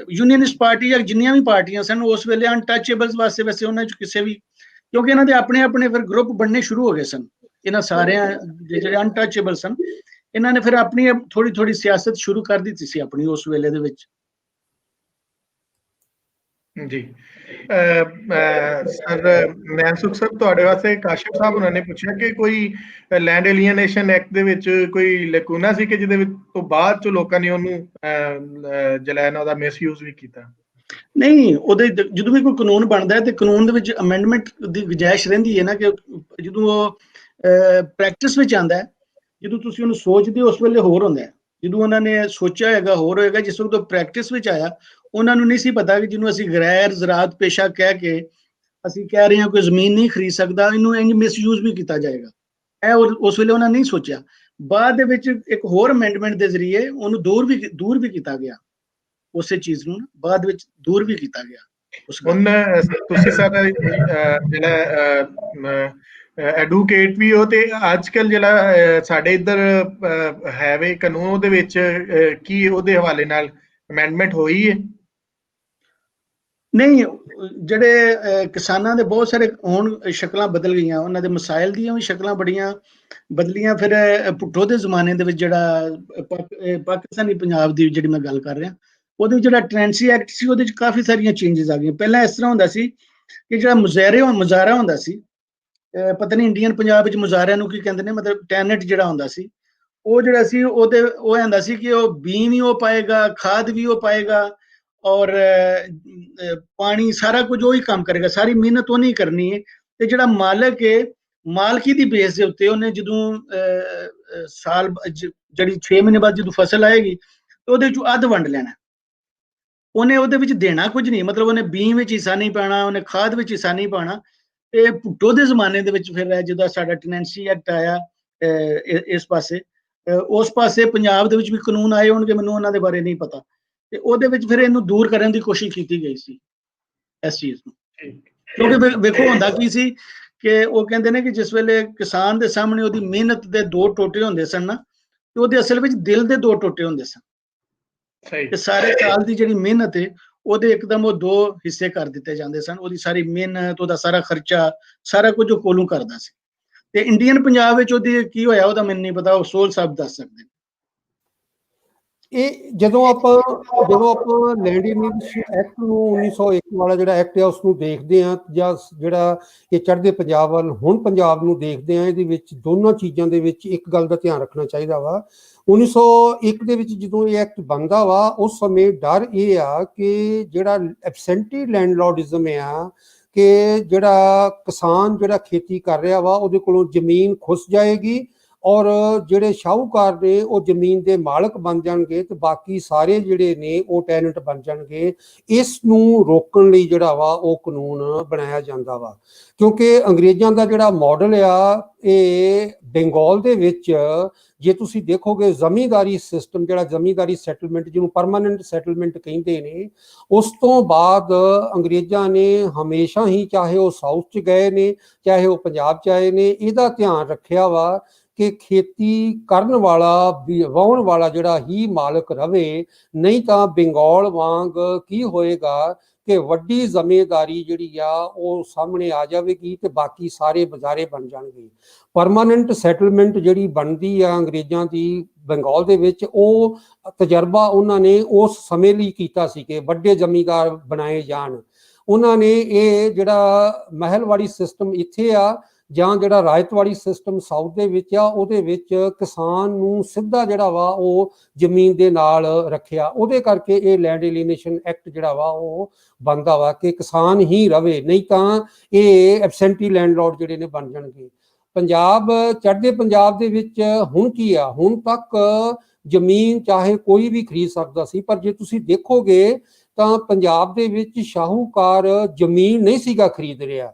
ਯੂਨੀਅਨਿਸਟ ਪਾਰਟੀ ਜਾਂ ਜਿੰਨੀਆਂ ਵੀ ਪਾਰਟੀਆਂ ਸਨ ਉਸ ਵੇਲੇ ਅਨਟੱਚੇਬਲਸ ਵਾਸਤੇ ਵੈਸੇ ਉਹਨਾਂ ਚ ਕਿਸੇ ਵੀ, ਕਿਉਂਕਿ ਇਹਨਾਂ ਦੇ ਆਪਣੇ ਆਪਣੇ ਫਿਰ ਗਰੁੱਪ ਬਣਨੇ ਸ਼ੁਰੂ ਹੋ ਗਏ ਸਨ। ਇਹਨਾਂ ਸਾਰਿਆਂ ਦੇ ਜਿਹੜੇ ਅਨਟੱਚੇਬਲ ਸਨ, ਇਹਨਾਂ ਨੇ ਫਿਰ ਆਪਣੀ ਥੋੜੀ ਸਿਆਸਤ ਸ਼ੁਰੂ ਕਰ ਦਿੱਤੀ ਸੀ ਆਪਣੀ ਉਸ ਵੇਲੇ ਦੇ ਵਿੱਚ। ਜੀ ਸਰ ਮਨਸੁਖ ਸਾਹਿਬ, ਤੁਹਾਡੇ ਵਾਸਤੇ ਕਾਸ਼ਿਫ ਸਾਹਿਬ ਉਹਨਾਂ ਨੇ ਪੁੱਛਿਆ ਕਿ ਕੋਈ ਲੈਂਡ ਏਲੀਏਨੇਸ਼ਨ ਐਕਟ ਦੇ ਵਿੱਚ ਕੋਈ ਲਕੂਨਾ ਸੀ ਕਿ ਜਿਹਦੇ ਵਿੱਚ ਤੋਂ ਬਾਅਦ ਚ ਲੋਕਾਂ ਨੇ ਉਹਨੂੰ ਜਲਾਇਨ ਉਹਦਾ ਮਿਸਯੂਜ਼ ਵੀ ਕੀਤਾ। ਨਹੀਂ, ਉਹਦੇ ਜਦੋਂ ਵੀ ਕੋਈ ਕਾਨੂੰਨ ਬਣਦਾ ਹੈ ਤੇ ਕਾਨੂੰਨ ਦੇ ਵਿੱਚ ਅਮੈਂਡਮੈਂਟ ਦੀ ਗੁੰਜਾਇਸ਼ ਰਹਿੰਦੀ ਹੈ ਨਾ, ਕਿ ਜਦੋਂ ਉਹ ਪ੍ਰੈਕਟਿਸ ਵਿੱਚ ਆਉਂਦਾ ਹੈ, ਜਦੋਂ ਤੁਸੀਂ ਉਹਨੂੰ ਸੋਚਦੇ ਹੋ ਉਸ ਵੇਲੇ ਹੋਰ ਹੁੰਦਾ ਹੈ, ਜਦੋਂ ਉਹਨਾਂ ਨੇ ਸੋਚਿਆ ਹੋਏਗਾ ਹੋਰ ਹੋਏਗਾ। ਜਿਸ ਵਕਤ ਉਹ ਪ੍ਰੈਕਟਿਸ ਵਿੱਚ ਆਇਆ, ਉਹਨਾਂ ਨੂੰ ਨਹੀਂ ਸੀ ਪਤਾ ਕਿ ਜਿਹਨੂੰ ਅਸੀਂ ਗੈਰ ਜ਼ਰਾਤ ਪੇਸ਼ਾ ਕਹਿ ਕੇ ਅਸੀਂ ਕਹਿ ਰਹੇ ਹਾਂ ਕੋਈ ਜ਼ਮੀਨ ਨਹੀਂ ਖਰੀਦ ਸਕਦਾ, ਇਹਨੂੰ ਇੰਜ ਮਿਸਯੂਜ਼ ਵੀ ਕੀਤਾ ਜਾਏਗਾ। ਇਹ ਉਸ ਵੇਲੇ ਉਹਨਾਂ ਨਹੀਂ ਸੋਚਿਆ। ਬਾਅਦ ਦੇ ਵਿੱਚ ਇੱਕ ਹੋਰ ਅਮੈਂਡਮੈਂਟ ਦੇ ਜ਼ਰੀਏ ਉਹਨੂੰ ਦੂਰ ਵੀ ਕੀਤਾ ਗਿਆ, ਉਸੇ ਚੀਜ਼ ਨੂੰ ਬਾਅਦ ਵਿੱਚ ਦੂਰ ਵੀ ਕੀਤਾ ਗਿਆ। ਹੁਣ ਤੁਸੀਂ ਸਰ ਜਿਹੜਾ ਐਡਵੋਕੇਟ ਵੀ ਹੋ, ਤੇ ਅੱਜ ਕੱਲ ਜਿਹੜਾ ਸਾਡੇ ਇੱਧਰ ਹੈ ਵੇ ਕਾਨੂੰਨ, ਉਹਦੇ ਵਿੱਚ ਕੀ ਉਹਦੇ ਹਵਾਲੇ ਨਾਲ ਅਮੈਂਡਮੈਂਟ ਹੋਈ ਹੈ? ਨਹੀਂ, ਜਿਹੜੇ ਕਿਸਾਨਾਂ ਦੇ ਬਹੁਤ ਸਾਰੇ ਹੁਣ ਸ਼ਕਲਾਂ ਬਦਲ ਗਈਆਂ, ਉਹਨਾਂ ਦੇ ਮਸਾਇਲ ਦੀਆਂ ਵੀ ਸ਼ਕਲਾਂ ਬੜੀਆਂ ਬਦਲੀਆਂ। ਫਿਰ ਭੁੱਟੋ ਦੇ ਜ਼ਮਾਨੇ ਦੇ ਵਿੱਚ ਜਿਹੜਾ ਪਾਕਿਸਤਾਨੀ ਪੰਜਾਬ ਦੀ ਜਿਹੜੀ ਮੈਂ ਗੱਲ ਕਰ ਰਿਹਾ, ਉਹਦੇ ਵਿੱਚ ਜਿਹੜਾ ਟ੍ਰੈਂਸੀ ਐਕਟ ਸੀ, ਉਹਦੇ ਵਿੱਚ ਕਾਫੀ ਸਾਰੀਆਂ ਚੇਂਜਸ ਆ ਗਈਆਂ। ਪਹਿਲਾਂ ਇਸ ਤਰ੍ਹਾਂ ਹੁੰਦਾ ਸੀ ਕਿ ਜਿਹੜਾ ਮੁਜ਼ਾਹਰਾ ਹੁੰਦਾ ਸੀ, ਪਤਾ ਨਹੀਂ ਇੰਡੀਅਨ ਪੰਜਾਬ ਵਿੱਚ ਮੁਜ਼ਾਹਰਿਆਂ ਨੂੰ ਕੀ ਕਹਿੰਦੇ ਨੇ, ਮਤਲਬ ਟੈਨਟ ਜਿਹੜਾ ਹੁੰਦਾ ਸੀ, ਉਹ ਜਿਹੜਾ ਸੀ ਉਹ ਹੁੰਦਾ ਸੀ ਕਿ ਉਹ ਬੀਂ ਵੀ ਉਹ ਪਾਏਗਾ, ਖਾਦ ਵੀ ਉਹ ਪਾਏਗਾ, ਔਰ ਪਾਣੀ ਸਾਰਾ ਕੁਝ ਉਹੀ ਕੰਮ ਕਰੇਗਾ, ਸਾਰੀ ਮਿਹਨਤ ਉਹਨੇ ਕਰਨੀ ਹੈ। ਤੇ ਜਿਹੜਾ ਮਾਲਕ ਹੈ, ਮਾਲਕੀ ਦੀ ਬੇਸ ਦੇ ਉੱਤੇ ਉਹਨੇ ਜਦੋਂ ਸਾਲ ਜਿਹੜੀ 6 ਮਹੀਨੇ ਬਾਅਦ ਜਦੋਂ ਫਸਲ ਆਏਗੀ, ਉਹਦੇ ਚੋਂ ਅੱਧ ਵੰਡ ਲੈਣਾ। ਉਹਨੇ ਉਹਦੇ ਵਿੱਚ ਦੇਣਾ ਕੁਝ ਨਹੀਂ, ਮਤਲਬ ਉਹਨੇ ਬੀਂ ਵਿੱਚ ਹਿੱਸਾ ਨਹੀਂ ਪਾਣਾ, ਉਹਨੇ ਖਾਦ ਵਿੱਚ ਹਿੱਸਾ ਨਹੀਂ ਪਾਣਾ। ਤੇ ਭੁੱਟੋ ਦੇ ਜ਼ਮਾਨੇ ਦੇ ਵਿੱਚ ਫਿਰ ਜਦੋਂ ਸਾਡਾ ਟੈਨੈਂਸੀ ਐਕਟ ਆਇਆ ਇਸ ਪਾਸੇ, ਉਸ ਪਾਸੇ ਪੰਜਾਬ ਦੇ ਵਿੱਚ ਵੀ ਕਾਨੂੰਨ ਆਏ ਹੋਣਗੇ, ਮੈਨੂੰ ਉਹਨਾਂ ਦੇ ਬਾਰੇ ਨਹੀਂ ਪਤਾ। ਤੇ ਉਹਦੇ ਵਿੱਚ ਫਿਰ ਇਹਨੂੰ ਦੂਰ ਕਰਨ ਦੀ ਕੋਸ਼ਿਸ਼ ਕੀਤੀ ਗਈ ਸੀ ਇਸ ਚੀਜ਼ ਨੂੰ। ਕਿਉਂਕਿ ਵੇਖੋ ਹੁੰਦਾ ਕੀ ਸੀ ਕਿ ਉਹ ਕਹਿੰਦੇ ਨੇ ਕਿ ਜਿਸ ਵੇਲੇ ਕਿਸਾਨ ਦੇ ਸਾਹਮਣੇ ਉਹਦੀ ਮਿਹਨਤ ਦੇ 2 ਟੋਟੇ ਹੁੰਦੇ ਸਨ ਨਾ, ਤੇ ਉਹਦੇ ਅਸਲ ਵਿੱਚ ਦਿਲ ਦੇ 2 ਟੋਟੇ ਹੁੰਦੇ ਸਨ। ਤੇ ਸਾਰੇ ਸਾਲ ਦੀ ਜਿਹੜੀ ਮਿਹਨਤ ਹੈ, ਉਹਦੇ ਇੱਕਦਮ ਉਹ 2 ਹਿੱਸੇ ਕਰ ਦਿੱਤੇ ਜਾਂਦੇ ਸਨ। ਉਹਦੀ ਸਾਰੀ ਮਿਹਨਤ, ਉਹਦਾ ਸਾਰਾ ਖਰਚਾ, ਸਾਰਾ ਕੁਝ ਉਹ ਕੋਲੋਂ ਕਰਦਾ ਸੀ। ਤੇ ਇੰਡੀਅਨ ਪੰਜਾਬ ਵਿੱਚ ਉਹਦੀ ਕੀ ਹੋਇਆ ਉਹਦਾ ਮੈਨੂੰ ਨਹੀਂ ਪਤਾ, ਉਹ ਸੋਲ ਸਾਹਿਬ ਦੱਸ ਸਕਦੇ। ਇਹ ਜਦੋਂ ਆਪਾਂ ਲੈਂਡ ਏਲੀਏਨੇਸ਼ਨ ਐਕਟ ਨੂੰ 1901 ਵਾਲਾ ਜਿਹੜਾ ਐਕਟ ਹੈ ਉਸ ਨੂੰ ਦੇਖਦੇ ਹਾਂ, ਜਾਂ ਜਿਹੜਾ ਇਹ ਚੜ੍ਹਦੇ ਪੰਜਾਬ ਵੱਲ ਹੁਣ ਪੰਜਾਬ ਨੂੰ ਦੇਖਦੇ ਹਾਂ, ਇਹਦੇ ਵਿੱਚ ਦੋਨਾਂ ਚੀਜ਼ਾਂ ਦੇ ਵਿੱਚ ਇੱਕ ਗੱਲ ਦਾ ਧਿਆਨ ਰੱਖਣਾ ਚਾਹੀਦਾ ਵਾ। 1901 ਦੇ ਵਿੱਚ ਜਦੋਂ ਇਹ ਐਕਟ ਬਣਦਾ ਵਾ, ਉਸ ਸਮੇਂ ਡਰ ਇਹ ਆ ਕਿ ਜਿਹੜਾ ਐਬਸੈਂਟੀ ਲੈਂਡਲੋਰਡਿਜ਼ਮ ਆ, ਕਿ ਜਿਹੜਾ ਕਿਸਾਨ ਜਿਹੜਾ ਖੇਤੀ ਕਰ ਰਿਹਾ ਵਾ ਉਹਦੇ ਕੋਲੋਂ ਜ਼ਮੀਨ ਖੁੱਸ ਜਾਏਗੀ, ਔਰ ਜਿਹੜੇ ਸ਼ਾਹੂਕਾਰ ਨੇ ਉਹ ਜ਼ਮੀਨ ਦੇ ਮਾਲਕ ਬਣ ਜਾਣਗੇ, ਤੇ ਬਾਕੀ ਸਾਰੇ ਜਿਹੜੇ ਨੇ ਉਹ ਟੈਨੈਂਟ ਬਣ ਜਾਣਗੇ। ਇਸ ਨੂੰ ਰੋਕਣ ਲਈ ਜਿਹੜਾ ਵਾ ਉਹ ਕਾਨੂੰਨ ਬਣਾਇਆ ਜਾਂਦਾ ਵਾ, ਕਿਉਂਕਿ ਅੰਗਰੇਜ਼ਾਂ ਦਾ ਜਿਹੜਾ ਮਾਡਲ ਆ, ਇਹ ਬੰਗਾਲ ਦੇ ਵਿੱਚ ਜੇ ਤੁਸੀਂ ਦੇਖੋਗੇ ਜ਼ਮੀਂਦਾਰੀ ਸਿਸਟਮ, ਜਿਹੜਾ ਜ਼ਮੀਂਦਾਰੀ ਸੈਟਲਮੈਂਟ ਜਿਹਨੂੰ ਪਰਮਾਨੈਂਟ ਸੈਟਲਮੈਂਟ ਕਹਿੰਦੇ ਨੇ, ਉਸ ਤੋਂ ਬਾਅਦ ਅੰਗਰੇਜ਼ਾਂ ਨੇ ਹਮੇਸ਼ਾ ਹੀ, ਚਾਹੇ ਉਹ ਸਾਊਥ 'ਚ ਗਏ ਨੇ ਚਾਹੇ ਉਹ ਪੰਜਾਬ 'ਚ ਆਏ ਨੇ, ਇਹਦਾ ਧਿਆਨ ਰੱਖਿਆ ਵਾ ਕਿ ਖੇਤੀ ਕਰਨ ਵਾਲਾ, ਵਾਹੁਣ ਵਾਲਾ ਜਿਹੜਾ ਹੀ ਮਾਲਕ ਰਵੇ। ਨਹੀਂ ਤਾਂ ਬੰਗਾਲ ਵਾਂਗ ਕੀ ਹੋਏਗਾ ਕਿ ਵੱਡੀ ਜ਼ਿੰਮੇਦਾਰੀ ਜਿਹੜੀ ਆ ਉਹ ਸਾਹਮਣੇ ਆ ਜਾਵੇਗੀ ਤੇ ਬਾਕੀ ਸਾਰੇ ਬਜ਼ਾਰੇ ਬਣ ਜਾਣਗੇ। ਪਰਮਾਨੈਂਟ ਸੈਟਲਮੈਂਟ ਜਿਹੜੀ ਬਣਦੀ ਆ ਅੰਗਰੇਜ਼ਾਂ ਦੀ ਬੰਗਾਲ ਦੇ ਵਿੱਚ, ਉਹ ਤਜਰਬਾ ਉਹਨਾਂ ਨੇ ਉਸ ਸਮੇਂ ਲਈ ਕੀਤਾ ਸੀ ਕਿ ਵੱਡੇ ਜ਼ਮੀਂਦਾਰ ਬਣਾਏ ਜਾਣ। ਉਹਨਾਂ ਨੇ ਇਹ ਜਿਹੜਾ ਮਹਿਲਵਾੜੀ ਸਿਸਟਮ ਇੱਥੇ ਆ, ਜਾਂ ਜਿਹੜਾ ਰਾਇਤਵਾੜੀ ਸਿਸਟਮ ਸਾਊਥ ਦੇ ਵਿੱਚ ਆ, ਉਹਦੇ ਵਿੱਚ ਕਿਸਾਨ ਨੂੰ ਸਿੱਧਾ ਜਿਹੜਾ ਵਾ ਉਹ ਜ਼ਮੀਨ ਦੇ ਨਾਲ ਰੱਖਿਆ। ਉਹਦੇ ਕਰਕੇ ਇਹ ਲੈਂਡ ਏਲੀਏਨੇਸ਼ਨ ਐਕਟ ਜਿਹੜਾ ਵਾ ਉਹ ਬਣਦਾ ਵਾ ਕਿ ਕਿਸਾਨ ਹੀ ਰਵੇ, ਨਹੀਂ ਤਾਂ ਇਹ ਐਬਸੈਂਟੀ ਲੈਂਡਲੋਰਡ ਜਿਹੜੇ ਨੇ ਬਣ ਜਾਣਗੇ। ਪੰਜਾਬ, ਚੜ੍ਹਦੇ ਪੰਜਾਬ ਦੇ ਵਿੱਚ ਹੁਣ ਕੀ ਆ, ਹੁਣ ਤੱਕ ਜ਼ਮੀਨ ਚਾਹੇ ਕੋਈ ਵੀ ਖਰੀਦ ਸਕਦਾ ਸੀ, ਪਰ ਜੇ ਤੁਸੀਂ ਦੇਖੋਗੇ ਤਾਂ ਪੰਜਾਬ ਦੇ ਵਿੱਚ ਸ਼ਾਹੂਕਾਰ ਜ਼ਮੀਨ ਨਹੀਂ ਸੀਗਾ ਖਰੀਦ ਰਿਹਾ,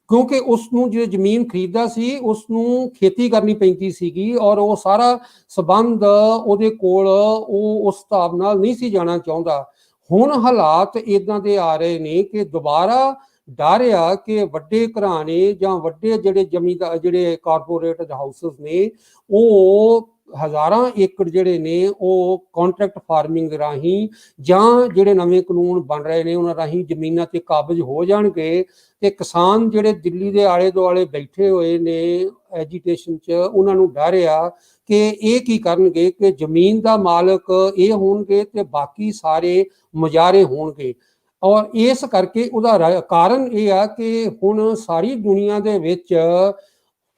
ਕਿਉਂਕਿ ਉਸ ਨੂੰ ਜੇ ਜ਼ਮੀਨ ਖਰੀਦਦਾ ਸੀ ਉਸ ਨੂੰ ਖੇਤੀ ਕਰਨੀ ਪੈਂਦੀ ਸੀਗੀ, ਔਰ ਉਹ ਸਾਰਾ ਸਬੰਧ ਉਹਦੇ ਕੋਲ ਉਹ ਉਸ ਹਿਸਾਬ ਨਾਲ ਨਹੀਂ ਸੀ ਜਾਣਾ ਚਾਹੁੰਦਾ। ਹੁਣ ਹਾਲਾਤ ਇਦਾਂ ਦੇ ਆ ਰਹੇ ਨੇ ਕਿ ਦੁਬਾਰਾ ਡਰ ਆ ਕਿ ਵੱਡੇ ਘਰਾਣੇ ਜਾਂ ਵੱਡੇ ਜਿਹੜੇ ਜ਼ਮੀਂਦਾਰ, ਜਿਹੜੇ ਕਾਰਪੋਰੇਟ ਹਾਊਸਸ ਨੇ, ਉਹ ਹਜ਼ਾਰਾਂ ਏਕੜ ਜਿਹੜੇ ਨੇ ਉਹ ਕੰਟਰੈਕਟ ਫਾਰਮਿੰਗ ਰਾਹੀਂ ਜਾਂ ਜਿਹੜੇ ਨਵੇਂ ਕਾਨੂੰਨ ਬਣ ਰਹੇ ਨੇ ਉਹਨਾਂ ਰਾਹੀਂ ਜ਼ਮੀਨਾਂ ਤੇ ਕਾਬਜ਼ ਹੋ ਜਾਣਗੇ। ਤੇ ਕਿਸਾਨ ਜਿਹੜੇ ਦਿੱਲੀ ਦੇ ਆਲੇ ਦੁਆਲੇ ਬੈਠੇ ਹੋਏ ਨੇ ਐਜੀਟੇਸ਼ਨ 'ਚ, ਉਹਨਾਂ ਨੂੰ ਡਰ ਆ ਕਿ ਇਹ ਕੀ ਕਰਨਗੇ ਕਿ ਜ਼ਮੀਨ ਦਾ ਮਾਲਕ ਇਹ ਹੋਣਗੇ ਤੇ ਬਾਕੀ ਸਾਰੇ ਮੁਜ਼ਾਹਰੇ ਹੋਣਗੇ। ਔਰ ਇਸ ਕਰਕੇ ਉਹਦਾ ਕਾਰਨ ਇਹ ਆ ਕਿ ਹੁਣ ਸਾਰੀ ਦੁਨੀਆ ਦੇ ਵਿੱਚ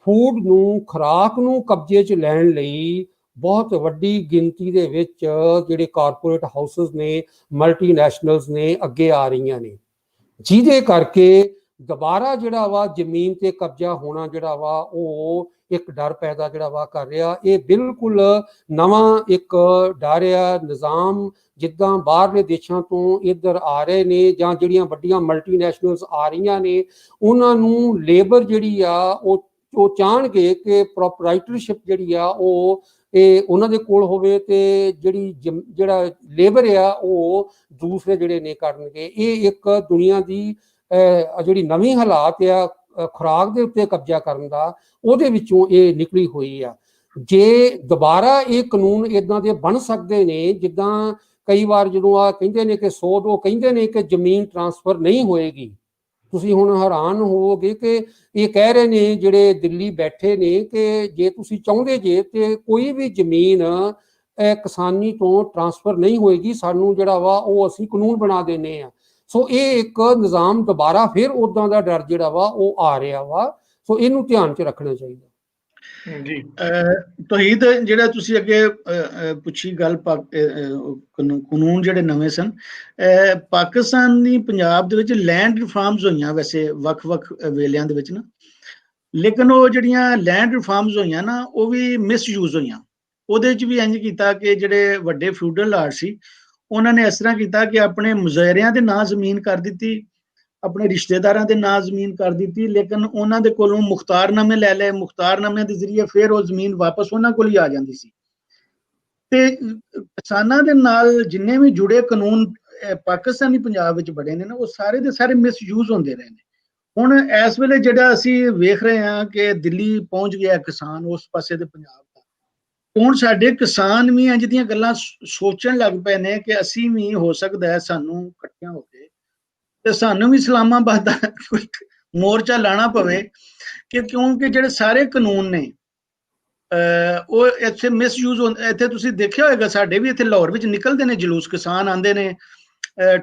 ਫੂਡ ਨੂੰ, ਖੁਰਾਕ ਨੂੰ ਕਬਜ਼ੇ 'ਚ ਲੈਣ ਲਈ ਬਹੁਤ ਵੱਡੀ ਗਿਣਤੀ ਦੇ ਵਿੱਚ ਜਿਹੜੇ ਕਾਰਪੋਰੇਟ ਹਾਊਸਸ ਨੇ, ਮਲਟੀਨੈਸ਼ਨਲਸ ਨੇ, ਅੱਗੇ ਆ ਰਹੀਆਂ ਨੇ, ਜਿਹਦੇ ਕਰਕੇ ਦੁਬਾਰਾ ਜਿਹੜਾ ਵਾ ਜ਼ਮੀਨ ਤੇ ਕਬਜ਼ਾ ਹੋਣਾ ਜਿਹੜਾ ਵਾ ਉਹ ਇੱਕ ਡਰ ਪੈਦਾ ਜਿਹੜਾ ਵਾ ਕਰ ਰਿਹਾ। ਇਹ ਬਿਲਕੁਲ ਨਵਾਂ ਇੱਕ ਡਰ ਆ। ਨਿਜ਼ਾਮ ਜਿੱਦਾਂ ਬਾਹਰਲੇ ਦੇਸ਼ਾਂ ਤੋਂ ਇੱਧਰ ਆ ਰਹੇ ਨੇ ਜਾਂ ਜਿਹੜੀਆਂ ਵੱਡੀਆਂ ਮਲਟੀਨੈਸ਼ਨਲਸ ਆ ਰਹੀਆਂ ਨੇ, ਉਹਨਾਂ ਨੂੰ ਲੇਬਰ ਜਿਹੜੀ ਆ ਉਹ ਚਾਹਣਗੇ ਕਿ ਪ੍ਰੋਪਰਾਈਟਰਸ਼ਿਪ ਜਿਹੜੀ ਆ ਉਹ ਇਹ ਉਹਨਾਂ ਦੇ ਕੋਲ ਹੋਵੇ ਤੇ ਜਿਹੜਾ ਲੇਬਰ ਆ ਉਹ ਦੂਸਰੇ ਜਿਹੜੇ ਨੇ ਕਰਨਗੇ। ਇਹ ਇੱਕ ਦੁਨੀਆ ਦੀ ਜਿਹੜੀ ਨਵੀਂ ਹਾਲਾਤ ਆ ਖੁਰਾਕ ਦੇ ਉੱਤੇ ਕਬਜ਼ਾ ਕਰਨ ਦਾ, ਉਹਦੇ ਵਿੱਚੋਂ ਇਹ ਨਿਕਲੀ ਹੋਈ ਆ। ਜੇ ਦੁਬਾਰਾ ਇਹ ਕਾਨੂੰਨ ਇਦਾਂ ਦੇ ਬਣ ਸਕਦੇ ਨੇ, ਜਿੱਦਾਂ ਕਈ ਵਾਰ ਜਦੋਂ ਆ ਕਹਿੰਦੇ ਨੇ ਕਿ 102 ਕਹਿੰਦੇ ਨੇ ਕਿ ਜ਼ਮੀਨ ਟਰਾਂਸਫਰ ਨਹੀਂ ਹੋਏਗੀ, ਤੁਸੀਂ ਹੁਣ ਹੈਰਾਨ ਹੋਵੋਗੇ ਕਿ ਇਹ ਕਹਿ ਰਹੇ ਨੇ ਜਿਹੜੇ ਦਿੱਲੀ ਬੈਠੇ ਨੇ ਕਿ ਜੇ ਤੁਸੀਂ ਚਾਹੁੰਦੇ ਜੇ ਤੇ ਕੋਈ ਵੀ ਜ਼ਮੀਨ ਕਿਸਾਨੀ ਤੋਂ ਟਰਾਂਸਫਰ ਨਹੀਂ ਹੋਏਗੀ, ਸਾਨੂੰ ਜਿਹੜਾ ਵਾ ਉਹ ਅਸੀਂ ਕਾਨੂੰਨ ਬਣਾ ਦੇਣੇ ਆ। ਸੋ ਇਹ ਇੱਕ ਨਿਜ਼ਾਮ ਦੁਬਾਰਾ ਫਿਰ ਉਦਾਂ ਦਾ ਡਰ ਜਿਹੜਾ ਵਾ ਉਹ ਆ ਰਿਹਾ ਵਾ। ਸੋ ਇਹਨੂੰ ਧਿਆਨ 'ਚ ਰੱਖਣਾ ਚਾਹੀਦਾ ਜੀ। ਤੌਹੀਦ, ਜਿਹੜਾ ਤੁਸੀਂ ਅੱਗੇ ਪੁੱਛੀ ਗੱਲ, ਕਾਨੂੰਨ ਜਿਹੜੇ ਨਵੇਂ ਸਨ, ਪਾਕਿਸਤਾਨੀ ਪੰਜਾਬ ਦੇ ਵਿੱਚ ਲੈਂਡ ਰਿਫਾਰਮਸ ਹੋਈਆਂ ਵੈਸੇ ਵੱਖ-ਵੱਖ ਵੇਲਿਆਂ ਦੇ ਵਿੱਚ ਨਾ, ਲੇਕਿਨ ਉਹ ਜਿਹੜੀਆਂ ਲੈਂਡ ਰਿਫਾਰਮਸ ਹੋਈਆਂ ਨਾ ਉਹ ਵੀ ਮਿਸਯੂਜ਼ ਹੋਈਆਂ। ਉਹਦੇ 'ਚ ਵੀ ਇੰਜ ਕੀਤਾ ਕਿ ਜਿਹੜੇ ਵੱਡੇ ਫਿਊਡਲ ਲਾਰਡ ਸੀ ਉਹਨਾਂ ਨੇ ਇਸ ਤਰ੍ਹਾਂ ਕੀਤਾ ਕਿ ਆਪਣੇ ਮੁਜ਼ਾਹਰਿਆਂ ਦੇ ਨਾਂ ਜ਼ਮੀਨ ਕਰ ਦਿੱਤੀ, ਆਪਣੇ ਰਿਸ਼ਤੇਦਾਰਾਂ ਦੇ ਨਾਂ ਜ਼ਮੀਨ ਕਰ ਦਿੱਤੀ, ਲੇਕਿਨ ਉਹਨਾਂ ਦੇ ਕੋਲੋਂ ਮੁਖਤਾਰਨਾਮੇ ਲੈ ਲਏ। ਮੁਖਤਾਰਨਾਮੇ ਦੇ ਜ਼ਰੀਏ ਫਿਰ ਉਹ ਜ਼ਮੀਨ ਵਾਪਸ ਉਹਨਾਂ ਕੋਲ ਹੀ ਆ ਜਾਂਦੀ ਸੀ। ਤੇ ਕਿਸਾਨਾਂ ਦੇ ਨਾਲ ਜਿੰਨੇ ਵੀ ਜੁੜੇ ਕਾਨੂੰਨ ਪਾਕਿਸਤਾਨੀ ਪੰਜਾਬ ਵਿੱਚ ਬੜੇ ਨੇ ਨਾ, ਉਹ ਸਾਰੇ ਦੇ ਸਾਰੇ ਮਿਸਯੂਜ਼ ਹੁੰਦੇ ਰਹੇ ਨੇ। ਹੁਣ ਇਸ ਵੇਲੇ ਜਿਹੜਾ ਅਸੀਂ ਵੇਖ ਰਹੇ ਹਾਂ ਕਿ ਦਿੱਲੀ ਪਹੁੰਚ ਗਿਆ ਕਿਸਾਨ ਉਸ ਪਾਸੇ ਦੇ ਪੰਜਾਬ ਦਾ, ਹੁਣ ਸਾਡੇ ਕਿਸਾਨ ਵੀ ਇੰਜ ਦੀਆਂ ਗੱਲਾਂ ਸੋਚਣ ਲੱਗ ਪਏ ਨੇ ਕਿ ਅਸੀਂ ਵੀ ਹੋ ਸਕਦਾ ਹੈ ਸਾਨੂੰ ਇਕੱਠਿਆਂ ਹੋ ਕੇ ਤੇ ਸਾਨੂੰ ਵੀ ਇਸਲਾਮਾਬਾਦ ਦਾ ਕੋਈ ਮੋਰਚਾ ਲਾਣਾ ਪਵੇ ਕਿ ਕਿਉਂਕਿ ਜਿਹੜੇ ਸਾਰੇ ਕਾਨੂੰਨ ਨੇ ਉਹ ਇੱਥੇ ਮਿਸਯੂਜ਼ ਹੁੰਦੇ। ਇੱਥੇ ਤੁਸੀਂ ਦੇਖਿਆ ਹੋਏਗਾ ਸਾਡੇ ਵੀ ਇੱਥੇ ਲਾਹੌਰ ਵਿੱਚ ਨਿਕਲਦੇ ਨੇ ਜਲੂਸ, ਕਿਸਾਨ ਆਉਂਦੇ ਨੇ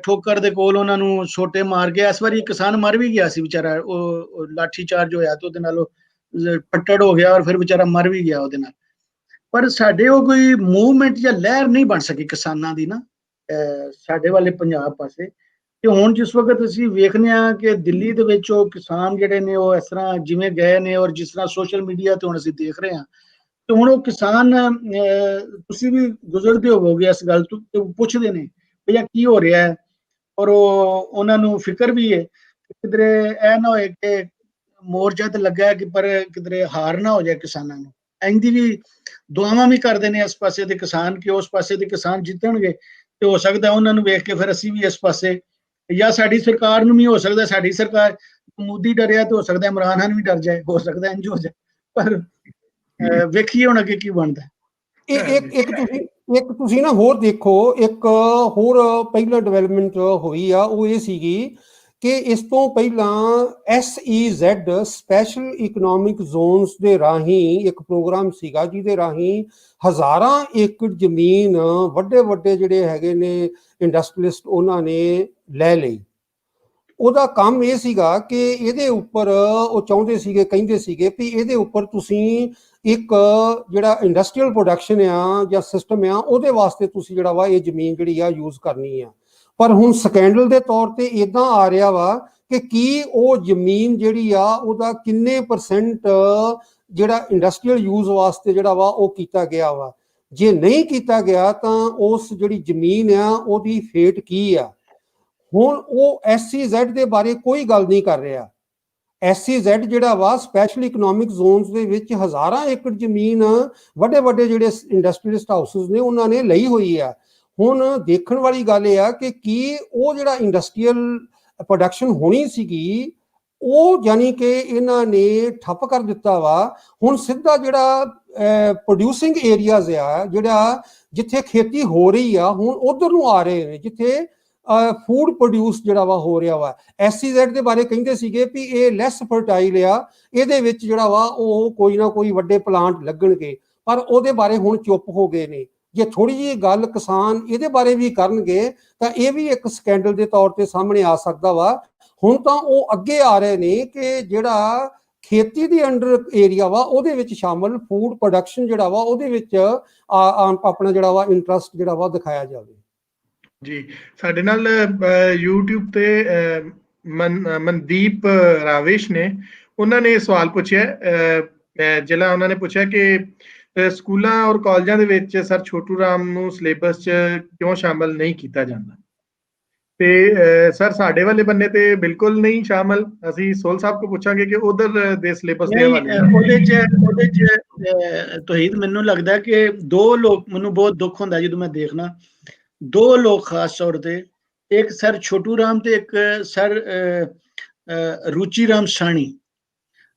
ਠੋਕਰ ਦੇ ਕੋਲ ਉਹਨਾਂ ਨੂੰ ਛੋਟੇ ਮਾਰ ਕੇ। ਇਸ ਵਾਰੀ ਕਿਸਾਨ ਮਰ ਵੀ ਗਿਆ ਸੀ ਵਿਚਾਰਾ, ਉਹ ਲਾਠੀ ਚਾਰਜ ਹੋਇਆ ਤੇ ਉਹਦੇ ਨਾਲ ਉਹ ਫੱਟੜ ਹੋ ਗਿਆ ਔਰ ਫਿਰ ਵਿਚਾਰਾ ਮਰ ਵੀ ਗਿਆ ਉਹਦੇ ਨਾਲ। ਪਰ ਸਾਡੇ ਉਹ ਕੋਈ ਮੂਵਮੈਂਟ ਜਾਂ ਲਹਿਰ ਨਹੀਂ ਬਣ ਸਕੀ ਕਿਸਾਨਾਂ ਦੀ ਨਾ ਸਾਡੇ ਵਾਲੇ ਪੰਜਾਬ ਪਾਸੇ। ਤੇ ਹੁਣ ਜਿਸ ਵਕਤ ਅਸੀਂ ਵੇਖਦੇ ਹਾਂ ਕਿ ਦਿੱਲੀ ਦੇ ਵਿੱਚ ਉਹ ਕਿਸਾਨ ਜਿਹੜੇ ਨੇ ਉਹ ਇਸ ਤਰ੍ਹਾਂ ਜਿਵੇਂ ਗਏ ਨੇ, ਔਰ ਜਿਸ ਤਰ੍ਹਾਂ ਸੋਸ਼ਲ ਮੀਡੀਆ ਤੇ ਹੁਣ ਅਸੀਂ ਦੇਖ ਰਹੇ ਹਾਂ, ਤੇ ਹੁਣ ਉਹ ਕਿਸਾਨ ਤੁਸੀਂ ਵੀ ਗੁਜ਼ਰਦੇ ਹੋਵੋਗੇ ਇਸ ਗੱਲ ਤੋਂ, ਤੇ ਪੁੱਛਦੇ ਨੇ ਭਈਆ ਕੀ ਹੋ ਰਿਹਾ ਹੈ, ਔਰ ਉਹਨਾਂ ਨੂੰ ਫਿਕਰ ਵੀ ਹੈ ਕਿਧਰੇ ਇਹ ਨਾ ਹੋਏ ਕਿ ਮੋਰਚਾ ਤੇ ਲੱਗਾ ਹੈ ਕਿ ਪਰ ਕਿਧਰੇ ਹਾਰ ਨਾ ਹੋ ਜਾਏ ਕਿਸਾਨਾਂ ਨੂੰ। ਇੰਦੀ ਵੀ ਦੁਆਵਾਂ ਵੀ ਕਰਦੇ ਨੇ ਇਸ ਪਾਸੇ ਦੇ ਕਿਸਾਨ ਕਿ ਉਸ ਪਾਸੇ ਦੇ ਕਿਸਾਨ ਜਿੱਤਣਗੇ, ਤੇ ਹੋ ਸਕਦਾ ਉਹਨਾਂ ਨੂੰ ਵੇਖ ਕੇ ਫਿਰ ਅਸੀਂ ਵੀ ਇਸ ਪਾਸੇ, ਜਾਂ ਸਾਡੀ ਸਰਕਾਰ ਨੂੰ ਵੀ ਹੋ ਸਕਦਾ, ਸਾਡੀ ਸਰਕਾਰ ਮੋਦੀ ਡਰਿਆ ਤੇ ਹੋ ਸਕਦਾ ਇਮਰਾਨ ਖਾਨ ਵੀ ਡਰ ਜਾਏ, ਹੋ ਸਕਦਾ ਇੰਜ ਹੋ ਜਾਏ। ਪਰ ਵੇਖੀਏ ਹੁਣ ਅੱਗੇ ਕੀ ਬਣਦਾ। ਇੱਕ ਤੁਸੀਂ ਨਾ ਹੋਰ ਦੇਖੋ, ਇੱਕ ਹੋਰ ਪਹਿਲਾਂ ਡਿਵੈਲਪਮੈਂਟ ਹੋਈ ਆ, ਉਹ ਇਹ ਸੀਗੀ ਕਿ ਇਸ ਤੋਂ ਪਹਿਲਾਂ SEZ ਸਪੈਸ਼ਲ ਇਕਨੋਮਿਕ ਜ਼ੋਨਸ ਦੇ ਰਾਹੀਂ ਇੱਕ ਪ੍ਰੋਗਰਾਮ ਸੀਗਾ ਜਿਹਦੇ ਰਾਹੀਂ ਹਜ਼ਾਰਾਂ ਏਕੜ ਜ਼ਮੀਨ ਵੱਡੇ ਵੱਡੇ ਜਿਹੜੇ ਹੈਗੇ ਨੇ ਇੰਡਸਟਰੀਲਿਸਟ ਉਹਨਾਂ ਨੇ ਲੈ ਲਈ। ਉਹਦਾ ਕੰਮ ਇਹ ਸੀਗਾ ਕਿ ਇਹਦੇ ਉੱਪਰ ਉਹ ਚਾਹੁੰਦੇ ਸੀਗੇ, ਕਹਿੰਦੇ ਸੀਗੇ ਵੀ ਇਹਦੇ ਉੱਪਰ ਤੁਸੀਂ ਇੱਕ ਜਿਹੜਾ ਇੰਡਸਟਰੀਅਲ ਪ੍ਰੋਡਕਸ਼ਨ ਆ ਜਾਂ ਸਿਸਟਮ ਆ ਉਹਦੇ ਵਾਸਤੇ ਤੁਸੀਂ ਜਿਹੜਾ ਵਾ ਇਹ ਜ਼ਮੀਨ ਜਿਹੜੀ ਆ ਯੂਜ਼ ਕਰਨੀ ਆ। ਪਰ ਹੁਣ ਸਕੈਂਡਲ ਦੇ ਤੌਰ ਤੇ ਇਦਾਂ ਆ ਰਿਹਾ ਵਾ ਕਿ ਕੀ ਉਹ ਜ਼ਮੀਨ ਜਿਹੜੀ ਆ ਉਹਦਾ ਕਿੰਨੇ % ਜਿਹੜਾ ਇੰਡਸਟਰੀਅਲ ਯੂਜ਼ ਵਾਸਤੇ ਜਿਹੜਾ ਵਾ ਉਹ ਕੀਤਾ ਗਿਆ ਵਾ। ਜੇ ਨਹੀਂ ਕੀਤਾ ਗਿਆ ਤਾਂ ਉਸ ਜਿਹੜੀ ਜ਼ਮੀਨ ਆ ਉਹਦੀ ਫੇਟ ਕੀ ਆ। ਹੁਣ ਉਹ SEZ ਦੇ ਬਾਰੇ ਕੋਈ ਗੱਲ ਨਹੀਂ ਕਰ ਰਿਹਾ। SEZ ਜਿਹੜਾ ਵਾ ਸਪੈਸ਼ਲ ਇਕਨੋਮਿਕ ਜ਼ੋਨਸ ਦੇ ਵਿੱਚ ਹਜ਼ਾਰਾਂ ਏਕੜ ਜ਼ਮੀਨ ਵੱਡੇ ਵੱਡੇ ਜਿਹੜੇ ਇੰਡਸਟਰੀਅਲਿਸਟ ਹਾਊਸਸ ਨੇ ਉਹਨਾਂ ਨੇ ਲਈ ਹੋਈ ਆ। ਹੁਣ ਦੇਖਣ ਵਾਲੀ ਗੱਲ ਇਹ ਆ ਕਿ ਕੀ ਉਹ ਜਿਹੜਾ ਇੰਡਸਟਰੀਅਲ ਪ੍ਰੋਡਕਸ਼ਨ ਹੋਣੀ ਸੀਗੀ ਉਹ ਯਾਨੀ ਕਿ ਇਹਨਾਂ ਨੇ ਠੱਪ ਕਰ ਦਿੱਤਾ ਵਾ। ਹੁਣ ਸਿੱਧਾ ਜਿਹੜਾ ਪ੍ਰੋਡਿਊਸਿੰਗ ਏਰੀਆਜ਼ ਆ, ਜਿਹੜਾ ਜਿੱਥੇ ਖੇਤੀ ਹੋ ਰਹੀ ਆ, ਹੁਣ ਉਧਰ ਨੂੰ ਆ ਰਹੇ ਨੇ ਜਿੱਥੇ ਫੂਡ ਪ੍ਰੋਡਿਊਸ ਜਿਹੜਾ ਵਾ ਹੋ ਰਿਹਾ ਵਾ। SEZ ਦੇ ਬਾਰੇ ਕਹਿੰਦੇ ਸੀਗੇ ਵੀ ਇਹ ਲੈਸ ਫਰਟਾਈਲ ਆ, ਇਹਦੇ ਵਿੱਚ ਜਿਹੜਾ ਵਾ ਉਹ ਕੋਈ ਨਾ ਕੋਈ ਵੱਡੇ ਪਲਾਂਟ ਲੱਗਣਗੇ, ਪਰ ਉਹਦੇ ਬਾਰੇ ਹੁਣ ਚੁੱਪ ਹੋ ਗਏ ਨੇ। ਜੇ ਥੋੜੀ ਜਿਹੀ ਗੱਲ ਕਿਸਾਨ ਇਹਦੇ ਬਾਰੇ ਵੀ ਕਰਨਗੇ ਤਾਂ ਇਹ ਵੀ ਇੱਕ ਸਕੈਂਡਲ ਦੇ ਤੌਰ ਤੇ ਸਾਹਮਣੇ ਆ ਸਕਦਾ ਵਾ। ਹੁਣ ਤਾਂ ਉਹ ਅੱਗੇ ਆ ਰਹੇ ਨੇ ਕਿ ਜਿਹੜਾ ਖੇਤੀ ਦੀ ਅੰਡਰ ਏਰੀਆ ਵਾ ਉਹਦੇ ਵਿੱਚ ਸ਼ਾਮਲ ਫੂਡ ਪ੍ਰੋਡਕਸ਼ਨ ਜਿਹੜਾ ਵਾ ਉਹਦੇ ਵਿੱਚ ਆਪਣਾ ਜਿਹੜਾ ਵਾ ਇੰਟਰਸਟ ਜਿਹੜਾ ਵਾ ਦਿਖਾਇਆ ਜਾਵੇ। ਜੀ, ਸਾਡੇ ਨਾਲ YouTube ਤੇ ਮਨਦੀਪ ਰਾਵੇਸ਼ ਨੇ, ਉਹਨਾਂ ਨੇ ਸਵਾਲ ਪੁੱਛਿਆ ਜਿਹੜਾ ਉਹਨਾਂ ਨੇ ਪੁੱਛਿਆ ਕਿ ਸਕੂਲਾਂ ਔਰ ਕਾਲਜਾਂ ਦੇ ਵਿੱਚ ਸਰ ਛੋਟੂ ਰਾਮ ਨੂੰ ਸਿਲੇਬਸ 'ਚ ਕਿਉਂ ਸ਼ਾਮਲ ਨਹੀਂ ਕੀਤਾ ਜਾਂਦਾ? ਤੇ ਸਰ ਸਾਡੇ ਵਾਲੇ ਬੰਨੇ ਤੇ ਬਿਲਕੁਲ ਨਹੀਂ ਸ਼ਾਮਲ। ਅਸੀਂ ਸੋਲ ਸਾਹਿਬ ਕੋ ਪੁੱਛਾਂਗੇ ਕਿ ਉਧਰ ਦੇ ਸਿਲੇਬਸ ਦੇ ਹਵਾਲੇ ਉਹਦੇ ਚ ਤੋਹੀਦ ਮੈਨੂੰ ਲੱਗਦਾ ਕਿ ਦੋ ਲੋਕ, ਮੈਨੂੰ ਬਹੁਤ ਦੁੱਖ ਹੁੰਦਾ ਜਦੋਂ ਮੈਂ ਦੇਖਣਾ ਦੋ ਲੋਕ ਖਾਸ ਤੌਰ ਤੇ, ਇੱਕ ਸਰ ਛੋਟੂ ਰਾਮ ਤੇ ਇੱਕ ਸਰ ਰੁਚੀ ਰਾਮ ਸਾਹਣੀ।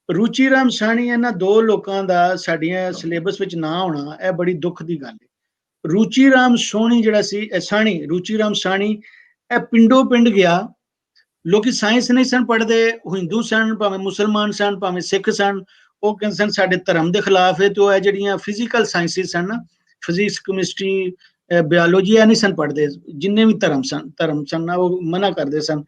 ਰੁਚੀ ਰਾਮ ਸਾਹਣੀ, ਇਹਨਾਂ ਦੋ ਲੋਕਾਂ ਦਾ ਸਾਡੀਆਂ ਸਿਲੇਬਸ ਵਿੱਚ ਨਾ ਹੋਣਾ ਇਹ ਬੜੀ ਦੁੱਖ ਦੀ ਗੱਲ ਹੈ। ਰੁਚੀ ਰਾਮ ਸੋਹਣੀ ਜਿਹੜਾ ਸੀ ਸਾਹਣੀ, ਰੁਚੀ ਰਾਮ ਸਾਹਣੀ ਇਹ ਪਿੰਡੋਂ ਪਿੰਡ ਗਿਆ। ਲੋਕੀ ਸਾਇੰਸ ਨਹੀਂ ਸਨ ਪੜ੍ਹਦੇ, ਹਿੰਦੂ ਸਨ ਭਾਵੇਂ ਮੁਸਲਮਾਨ ਸਨ ਭਾਵੇਂ ਸਿੱਖ ਸਨ, ਉਹ ਕਹਿੰਦੇ ਸਨ ਸਾਡੇ ਧਰਮ ਦੇ ਖਿਲਾਫ ਹੈ। ਤੇ ਉਹ ਇਹ ਜਿਹੜੀਆਂ ਫਿਜ਼ੀਕਲ ਸਾਇੰਸਿਸ ਸਨ ਨਾ, ਫਿਜ਼ਿਕਸ ਕੈਮਿਸਟਰੀ ਬਾਇਓਲੋਜੀ ਇਹ ਨਹੀਂ ਸਨ ਪੜ੍ਹਦੇ। ਜਿੰਨੇ ਵੀ ਧਰਮ ਸਨ ਨਾ ਉਹ ਮਨਾ ਕਰਦੇ ਸਨ।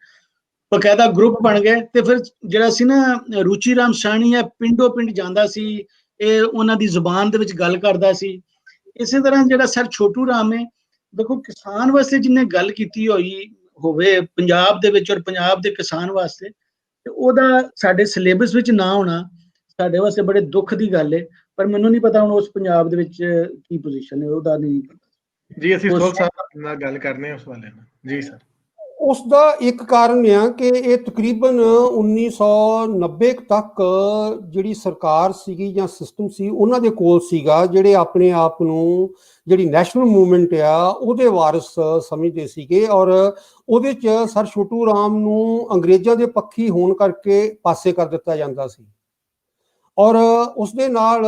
ਬਕਾਇਦਾ ਗਰੁੱਪ ਬਣ ਗਏ ਤੇ ਫਿਰ ਜਿਹੜਾ ਸੀ ਨਾ ਰੁਚੀ ਰਾਮ ਸਾਹਣੀ ਹੈ ਪਿੰਡੋਂ ਪਿੰਡ ਜਾਂਦਾ ਸੀ, ਇਹ ਉਹਨਾਂ ਦੀ ਜ਼ੁਬਾਨ ਦੇ ਵਿੱਚ ਗੱਲ ਕਰਦਾ ਸੀ। ਇਸੇ ਤਰ੍ਹਾਂ ਜਿਹੜਾ ਸਰ ਛੋਟੂ ਰਾਮ ਹੈ, ਦੇਖੋ ਕਿਸਾਨ ਵਾਸਤੇ ਜਿਹਨੇ ਗੱਲ ਕੀਤੀ ਹੋਵੇ ਪੰਜਾਬ ਦੇ ਵਿੱਚ ਔਰ ਪੰਜਾਬ ਦੇ ਕਿਸਾਨ ਵਾਸਤੇ, ਤੇ ਉਹਦਾ ਸਾਡੇ ਸਿਲੇਬਸ ਵਿੱਚ ਨਾ ਹੋਣਾ ਸਾਡੇ ਵਾਸਤੇ ਬੜੇ ਦੁੱਖ ਦੀ ਗੱਲ ਹੈ। ਪਰ ਮੈਨੂੰ ਨਹੀਂ ਪਤਾ ਹੁਣ ਉਸ ਪੰਜਾਬ ਦੇ ਵਿੱਚ ਕੀ ਪੋਜੀਸ਼ਨ ਹੈ, ਉਹਦਾ ਨਹੀਂ ਪਤਾ ਜੀ। ਅਸੀਂ ਸੋਲ ਸਾਹਿਬ ਨਾਲ ਗੱਲ ਕਰਨੇ ਉਸ ਵਾਲੇ ਨਾਲ। ਜੀ ਸਰ, ਉਸ ਦਾ ਇੱਕ ਕਾਰਨ ਆ ਕਿ ਇਹ ਤਕਰੀਬਨ 1990 ਤੱਕ ਜਿਹੜੀ ਸਰਕਾਰ ਸੀਗੀ ਜਾਂ ਸਿਸਟਮ ਸੀ ਉਹਨਾਂ ਦੇ ਕੋਲ ਸੀਗਾ, ਜਿਹੜੇ ਆਪਣੇ ਆਪ ਨੂੰ ਜਿਹੜੀ ਨੈਸ਼ਨਲ ਮੂਵਮੈਂਟ ਆ ਉਹਦੇ ਵਾਰਿਸ ਸਮਝਦੇ ਸੀਗੇ। ਔਰ ਉਹਦੇ 'ਚ ਸਰ ਛੋਟੂ ਰਾਮ ਨੂੰ ਅੰਗਰੇਜ਼ਾਂ ਦੇ ਪੱਖੀ ਹੋਣ ਕਰਕੇ ਪਾਸੇ ਕਰ ਦਿੱਤਾ ਜਾਂਦਾ ਸੀ। ਔਰ ਉਸਦੇ ਨਾਲ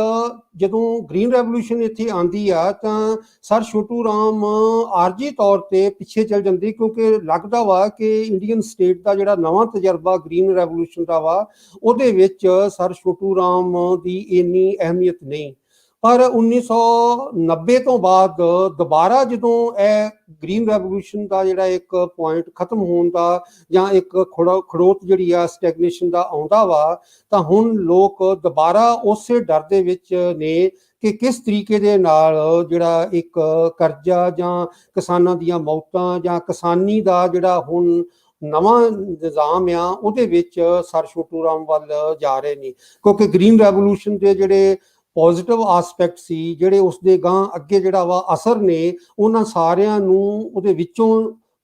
ਜਦੋਂ ਗ੍ਰੀਨ ਰੈਵੋਲੂਸ਼ਨ ਇੱਥੇ ਆਉਂਦੀ ਆ ਤਾਂ ਸਰ ਛੋਟੂ ਰਾਮ ਆਰਜੀ ਤੌਰ ਤੇ ਪਿੱਛੇ ਚੱਲ ਜਾਂਦੀ, ਕਿਉਂਕਿ ਲੱਗਦਾ ਵਾ ਕਿ ਇੰਡੀਅਨ ਸਟੇਟ ਦਾ ਜਿਹੜਾ ਨਵਾਂ ਤਜਰਬਾ ਗ੍ਰੀਨ ਰੈਵੋਲੂਸ਼ਨ ਦਾ ਵਾ ਉਹਦੇ ਵਿੱਚ ਸਰ ਛੋਟੂ ਰਾਮ ਦੀ ਇੰਨੀ ਅਹਿਮੀਅਤ ਨਹੀਂ। ਪਰ 1990 ਤੋਂ ਬਾਅਦ ਦੁਬਾਰਾ ਜਦੋਂ ਇਹ ਗ੍ਰੀਨ ਰੈਵੋਲੂਸ਼ਨ ਦਾ ਜਿਹੜਾ ਇੱਕ ਪੁਆਇੰਟ ਖਤਮ ਹੋਣ ਦਾ ਜਾਂ ਇੱਕ ਖੜੋਤ ਜਿਹੜੀ ਆ ਸਟੈਗਨੇਸ਼ਨ ਦਾ ਆਉਂਦਾ ਵਾ, ਤਾਂ ਹੁਣ ਲੋਕ ਦੁਬਾਰਾ ਉਸੇ ਡਰ ਦੇ ਵਿੱਚ ਨੇ ਕਿ ਕਿਸ ਤਰੀਕੇ ਦੇ ਨਾਲ ਜਿਹੜਾ ਇੱਕ ਕਰਜ਼ਾ ਜਾਂ ਕਿਸਾਨਾਂ ਦੀਆਂ ਮੌਤਾਂ ਜਾਂ ਕਿਸਾਨੀ ਦਾ ਜਿਹੜਾ ਹੁਣ ਨਵਾਂ ਨਿਜ਼ਾਮ ਆ ਉਹਦੇ ਵਿੱਚ ਸਰ ਛੋਟੂ ਰਾਮ ਵੱਲ ਜਾ ਰਹੇ ਨੇ। ਕਿਉਂਕਿ ਗ੍ਰੀਨ ਰੈਵੋਲੂਸ਼ਨ ਦੇ ਜਿਹੜੇ ਪੋਜ਼ਿਟਿਵ ਆਸਪੈਕਟ ਸੀ, ਜਿਹੜੇ ਉਸਦੇ ਗਾਂ ਅੱਗੇ ਜਿਹੜਾ ਵਾ ਅਸਰ ਨੇ, ਉਹਨਾਂ ਸਾਰਿਆਂ ਨੂੰ ਉਹਦੇ ਵਿੱਚੋਂ